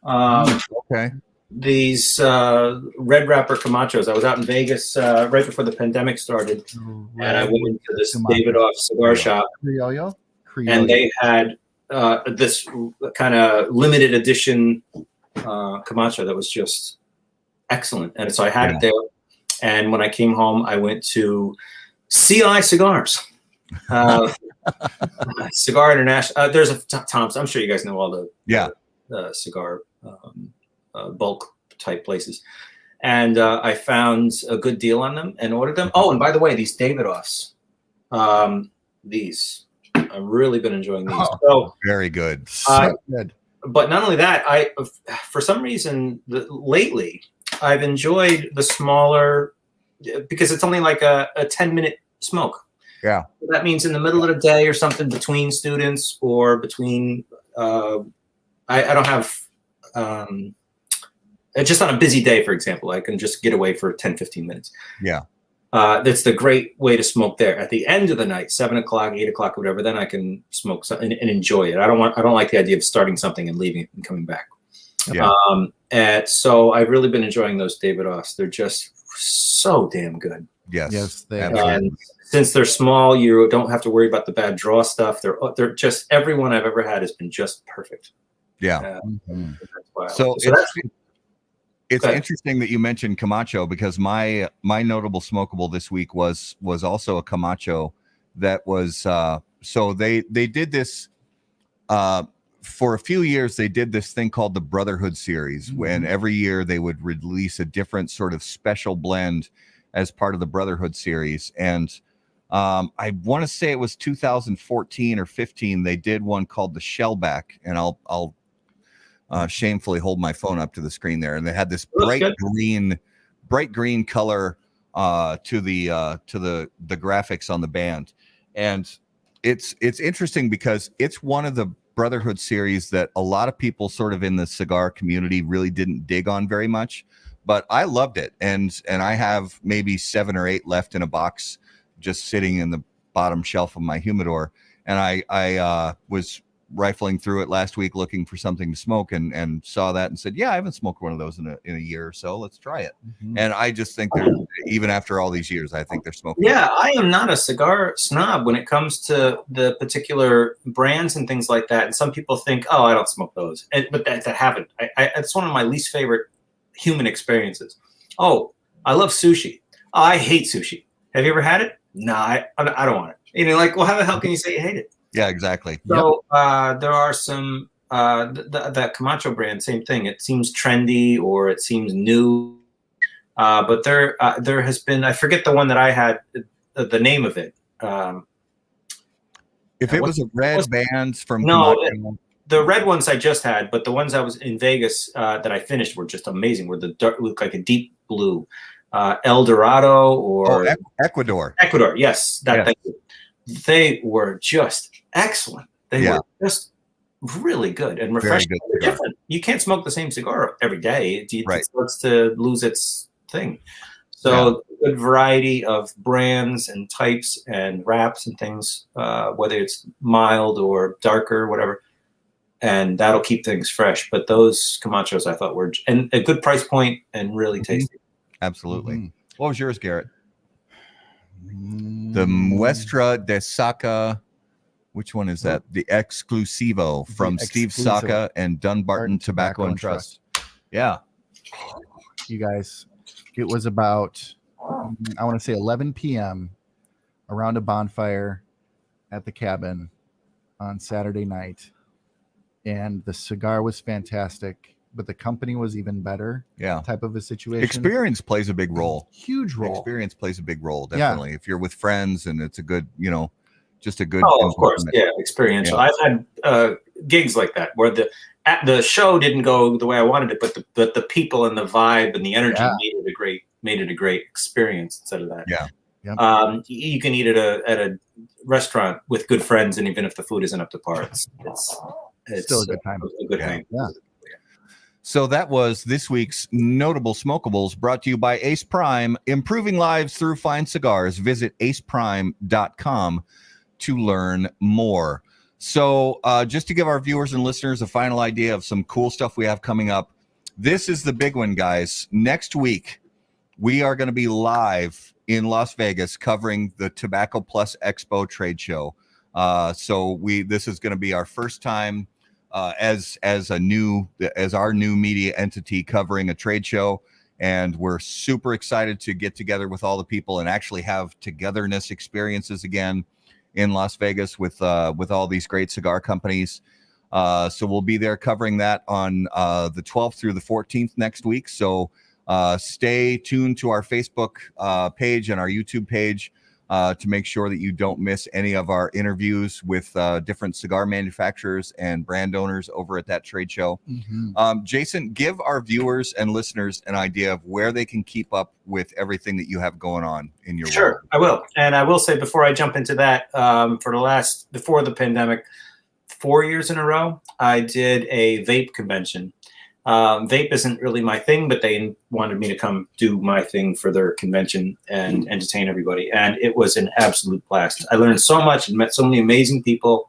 Okay. These red wrapper Camachos. I was out in Vegas right before the pandemic started, and I went into this Davidoff cigar shop, Criollo? and they had this kind of limited edition Camacho that was just excellent. And so I had it there. And when I came home, I went to CI Cigars. Cigar International. There's a Tom's. I'm sure you guys know all the cigar bulk type places. And I found a good deal on them and ordered them. Oh, and by the way, these Davidoffs. These. I've really been enjoying these. So very good. So good. But not only that, for some reason lately I've enjoyed the smaller because it's only like a 10-minute smoke. Yeah. That means in the middle of the day or something between students or between I don't have just on a busy day, for example, I can just get away for 10, 15 minutes. Yeah. That's the great way to smoke there. At the end of the night, 7 o'clock, 8 o'clock, whatever, then I can smoke something and enjoy it. I don't like the idea of starting something and leaving it and coming back. Yeah. And so I've really been enjoying those Davidoffs. They're just so damn good. Yes. They and since they're small, you don't have to worry about the bad draw stuff. They're just every one I've ever had has been just perfect. Yeah. So it's interesting that you mentioned Camacho because my notable smokable this week was also a Camacho that was so they did this for a few years. They did this thing called the Brotherhood series when every year they would release a different sort of special blend as part of the Brotherhood series. And I want to say it was 2014 or 15. They did one called the Shellback, and I'll shamefully hold my phone up to the screen there, and they had this bright green color to the graphics on the band. And it's interesting because it's one of the Brotherhood series that a lot of people sort of in the cigar community really didn't dig on very much, but I loved it. And I have maybe 7 or 8 left in a box just sitting in the bottom shelf of my humidor. And I was rifling through it last week looking for something to smoke and saw that and said, yeah, I haven't smoked one of those in a year or so. Let's try it. And I just think they're, even after all these years, I think they're smoking. Yeah, I am not a cigar snob when it comes to the particular brands and things like that. And some people think, oh, I don't smoke those. But that haven't. It's one of my least favorite human experiences. Oh, I love sushi. Oh, I hate sushi. Have you ever had it? No, I don't want it. And you're like, well, how the hell can you say you hate it? Yeah, exactly. So there are some that Camacho brand, same thing. It seems trendy or it seems new, but there has been, I forget the one that I had, the name of it. If it was a red band from Camacho, the red ones I just had, but the ones I was in Vegas that I finished were just amazing. Were the dark, look like a deep blue, El Dorado or Ecuador. Ecuador, yes, that thing. They were just excellent. They were just really good and refreshing. They're different. You can't smoke the same cigar every day. It starts to lose its thing. So good variety of brands and types and wraps and things, whether it's mild or darker, whatever. And that'll keep things fresh. But those Camachos I thought were and a good price point and really tasty. Absolutely. What was yours, Garrett? The Muestra de Saka. Which one is that? The Exclusivo from Steve Saka and Dunbarton Tobacco and Trust. Yeah. You guys, it was about, I want to say 11 p.m. around a bonfire at the cabin. on Saturday night, and the cigar was fantastic, but the company was even better. Yeah. Type of a situation. Experience plays a big role. Huge role. Experience plays a big role, definitely. If you're with friends and it's a good, just a good. Oh, of course, yeah, experiential. Yeah. I've had gigs like that where the show didn't go the way I wanted it, but the people and the vibe and the energy made it a great experience instead of that. Yeah. Yep. You can eat at a restaurant with good friends, and even if the food isn't up to par, it's still a good time. A good hang. Yeah. So that was this week's Notable Smokables, brought to you by Ace Prime, improving lives through fine cigars. Visit aceprime.com to learn more. So just to give our viewers and listeners a final idea of some cool stuff we have coming up, this is the big one, guys. Next week, we are going to be live in Las Vegas covering the Tobacco Plus Expo trade show. So this is going to be our first time as our new media entity covering a trade show, and we're super excited to get together with all the people and actually have togetherness experiences again in Las Vegas with all these great cigar companies. So we'll be there covering that on the 12th through the 14th next week. So stay tuned to our Facebook page and our YouTube page to make sure that you don't miss any of our interviews with different cigar manufacturers and brand owners over at that trade show. Mm-hmm. Jason, give our viewers and listeners an idea of where they can keep up with everything that you have going on in your world. I will. And I will say before I jump into that, before the pandemic, 4 years in a row, I did a vape convention. Vape isn't really my thing, but they wanted me to come do my thing for their convention and entertain everybody. And it was an absolute blast. I learned so much and met so many amazing people.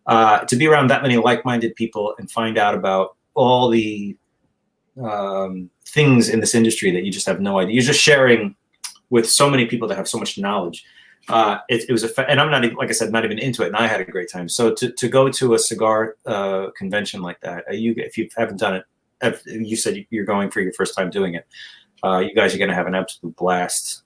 To be around that many like-minded people and find out about all the things in this industry that you just have no idea. You're just sharing with so many people that have so much knowledge. It was and I'm not even, like I said, not even into it, and I had a great time. So to go to a cigar convention like that, if you haven't done it, you said you're going for your first time doing it, you guys are going to have an absolute blast.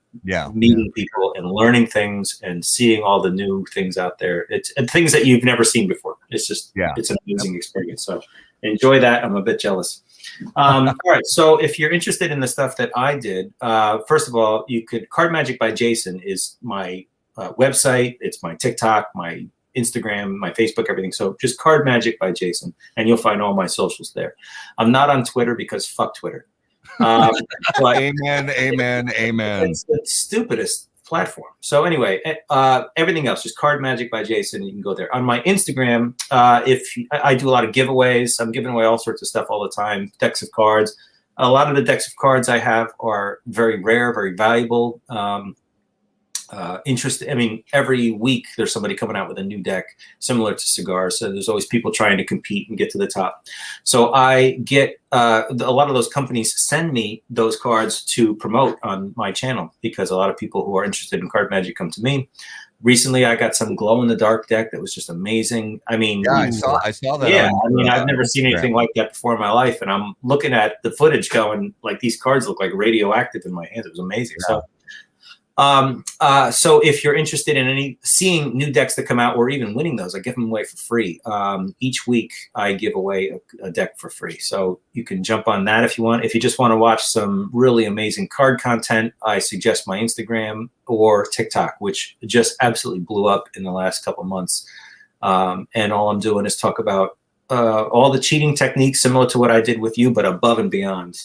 Meeting people and learning things and seeing all the new things out there. It's things that you've never seen before. It's just it's an amazing experience. So enjoy that. I'm a bit jealous. All right. So if you're interested in the stuff that I did, first of all, you could Card Magic by Jason is my website. It's my TikTok, my Instagram, my Facebook, everything. So just Card Magic by Jason, and you'll find all my socials there. I'm not on Twitter because fuck Twitter. But amen. It's the stupidest platform. So anyway, everything else, just Card Magic by Jason. You can go there. On my Instagram, I do a lot of giveaways. I'm giving away all sorts of stuff all the time, decks of cards. A lot of the decks of cards I have are very rare, very valuable. Interesting. I mean, every week there's somebody coming out with a new deck similar to cigars. So there's always people trying to compete and get to the top. So I get a lot of those companies send me those cards to promote on my channel because a lot of people who are interested in Card Magic come to me. Recently, I got some glow in the dark deck that was just amazing. I mean, I saw that. Yeah, I mean, I've never seen anything like that before in my life, and I'm looking at the footage, going like, these cards look like radioactive in my hands. It was amazing. Yeah. So if you're interested in seeing new decks that come out or even winning those, I give them away for free. Each week I give away a deck for free. So you can jump on that if you want. If you just want to watch some really amazing card content, I suggest my Instagram or TikTok, which just absolutely blew up in the last couple months. And all I'm doing is talk about all the cheating techniques similar to what I did with you, but above and beyond.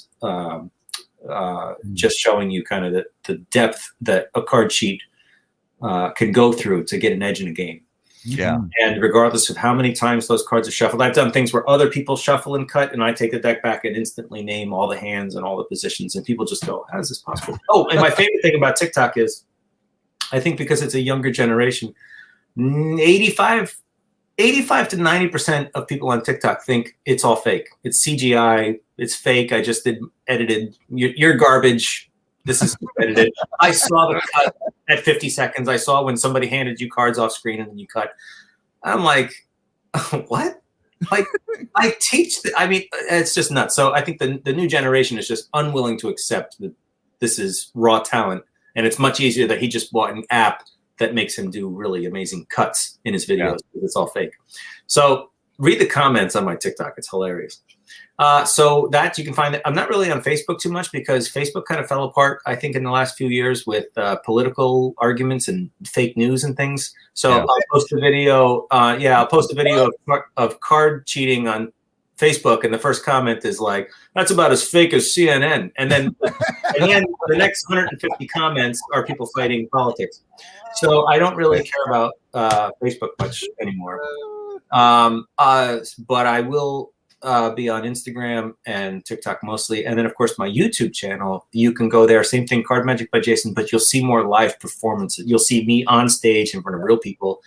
Just showing you kind of the depth that a card cheat can go through to get an edge in a game. Yeah. And regardless of how many times those cards are shuffled, I've done things where other people shuffle and cut, and I take the deck back and instantly name all the hands and all the positions, and people just go, how is this possible? Oh, and my favorite thing about TikTok is, I think because it's a younger generation, 85 to 90% of people on TikTok think it's all fake. It's CGI. It's fake. I just edited. You're garbage. This is edited. I saw the cut at 50 seconds. I saw when somebody handed you cards off screen and then you cut. I'm like, what? Like, I teach. I mean, it's just nuts. So I think the new generation is just unwilling to accept that this is raw talent. And it's much easier that he just bought an app that makes him do really amazing cuts in his videos. Yeah. It's all fake. So read the comments on my TikTok. It's hilarious. So that you can find it. I'm not really on Facebook too much because Facebook kind of fell apart, I think, in the last few years with political arguments and fake news and things. So I'll post a video. I'll post a video of card cheating on Facebook, and the first comment is like, "That's about as fake as CNN." And then the next 150 comments are people fighting politics. So I don't really care about Facebook much anymore. But I will be on Instagram and TikTok mostly. And then, of course, my YouTube channel, you can go there. Same thing, Card Magic by Jason, but you'll see more live performances. You'll see me on stage in front of real people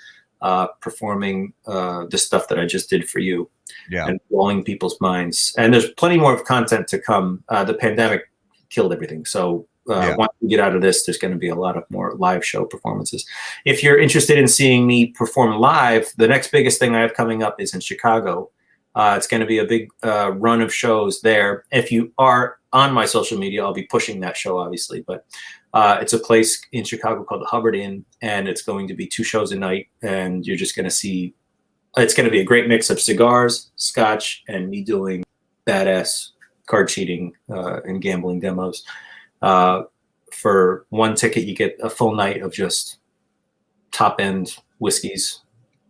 performing the stuff that I just did for you and blowing people's minds. And there's plenty more of content to come. The pandemic killed everything. So once we get out of this, there's going to be a lot of more live show performances. If you're interested in seeing me perform live, the next biggest thing I have coming up is in Chicago. It's going to be a big run of shows there. If you are on my social media, I'll be pushing that show, obviously. But it's a place in Chicago called the Hubbard Inn, and it's going to be 2 shows a night. And you're just going to see, it's going to be a great mix of cigars, scotch, and me doing badass card cheating and gambling demos. For 1 ticket, you get a full night of just top-end whiskeys,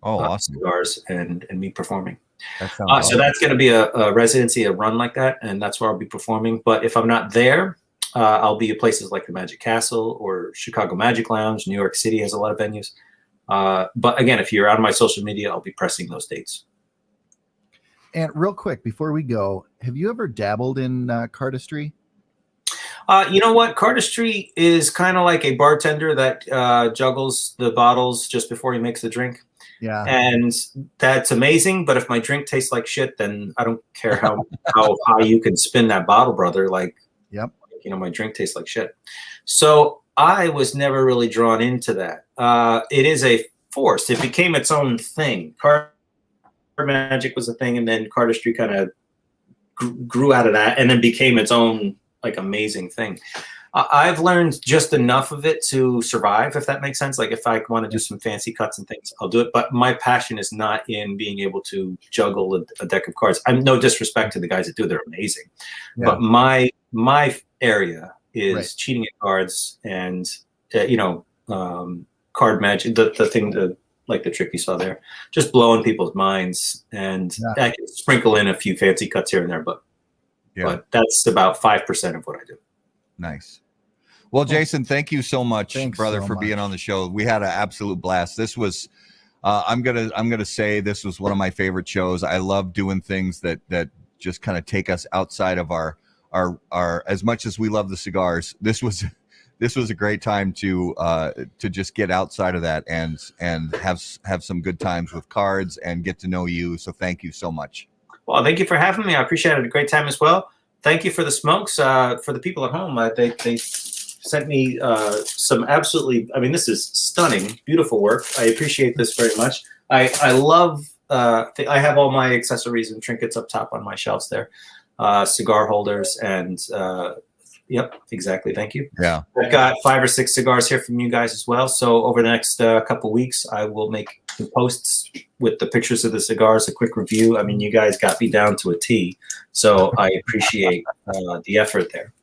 awesome. Cigars, and me performing. Awesome. So that's going to be a residency, a run like that, and that's where I'll be performing. But if I'm not there, I'll be at places like the Magic Castle or Chicago Magic Lounge. New York City has a lot of venues. But again, if you're on my social media, I'll be pressing those dates. And real quick, before we go, have you ever dabbled in cardistry? You know what? Cardistry is kind of like a bartender that juggles the bottles just before he makes the drink. Yeah. And that's amazing. But if my drink tastes like shit, then I don't care how high you can spin that bottle, brother. Like, my drink tastes like shit. So I was never really drawn into that. It is a force. It became its own thing. Card magic was a thing, and then cardistry kind of grew out of that and then became its own like amazing thing. I've learned just enough of it to survive, if that makes sense. Like if I want to do some fancy cuts and things, I'll do it. But my passion is not in being able to juggle a deck of cards. I'm no disrespect to the guys that do; they're amazing. Yeah. But my area is cheating at cards and card magic. The thing like the trick you saw there, just blowing people's minds, and I can sprinkle in a few fancy cuts here and there, but that's about 5% of what I do. Nice. Well, Jason, thank you so much, brother, for being on the show. We had an absolute blast. This was, I'm gonna say this was one of my favorite shows. I love doing things that just kind of take us outside of our as much as we love the cigars. This was a great time to just get outside of that and have some good times with cards and get to know you. So thank you so much. Well, thank you for having me. I appreciate it. A great time as well. Thank you for the smokes. For the people at home, they sent me some absolutely, this is stunning, beautiful work. I appreciate this very much. I love, I have all my accessories and trinkets up top on my shelves there. Cigar holders and, yep, exactly. Thank you. Yeah. I've got 5 or 6 cigars here from you guys as well. So over the next couple weeks, I will make some posts with the pictures of the cigars, a quick review. You guys got me down to a T. So I appreciate the effort there.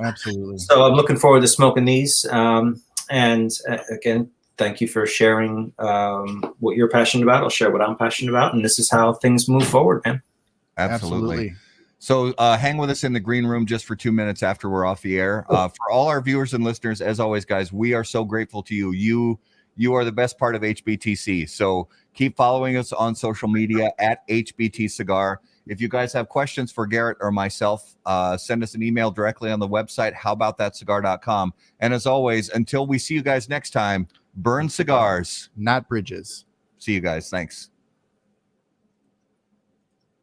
Absolutely. So I'm looking forward to smoking these. And again, thank you for sharing what you're passionate about. I'll share what I'm passionate about. And this is how things move forward, man. Absolutely. So hang with us in the green room just for 2 minutes after we're off the air. For all our viewers and listeners, as always, guys, we are so grateful to you. You are the best part of HBTC. So keep following us on social media at HBT Cigar. If you guys have questions for Garrett or myself, send us an email directly on the website, howaboutthatcigar.com. And as always, until we see you guys next time, burn cigars, not bridges. See you guys. Thanks.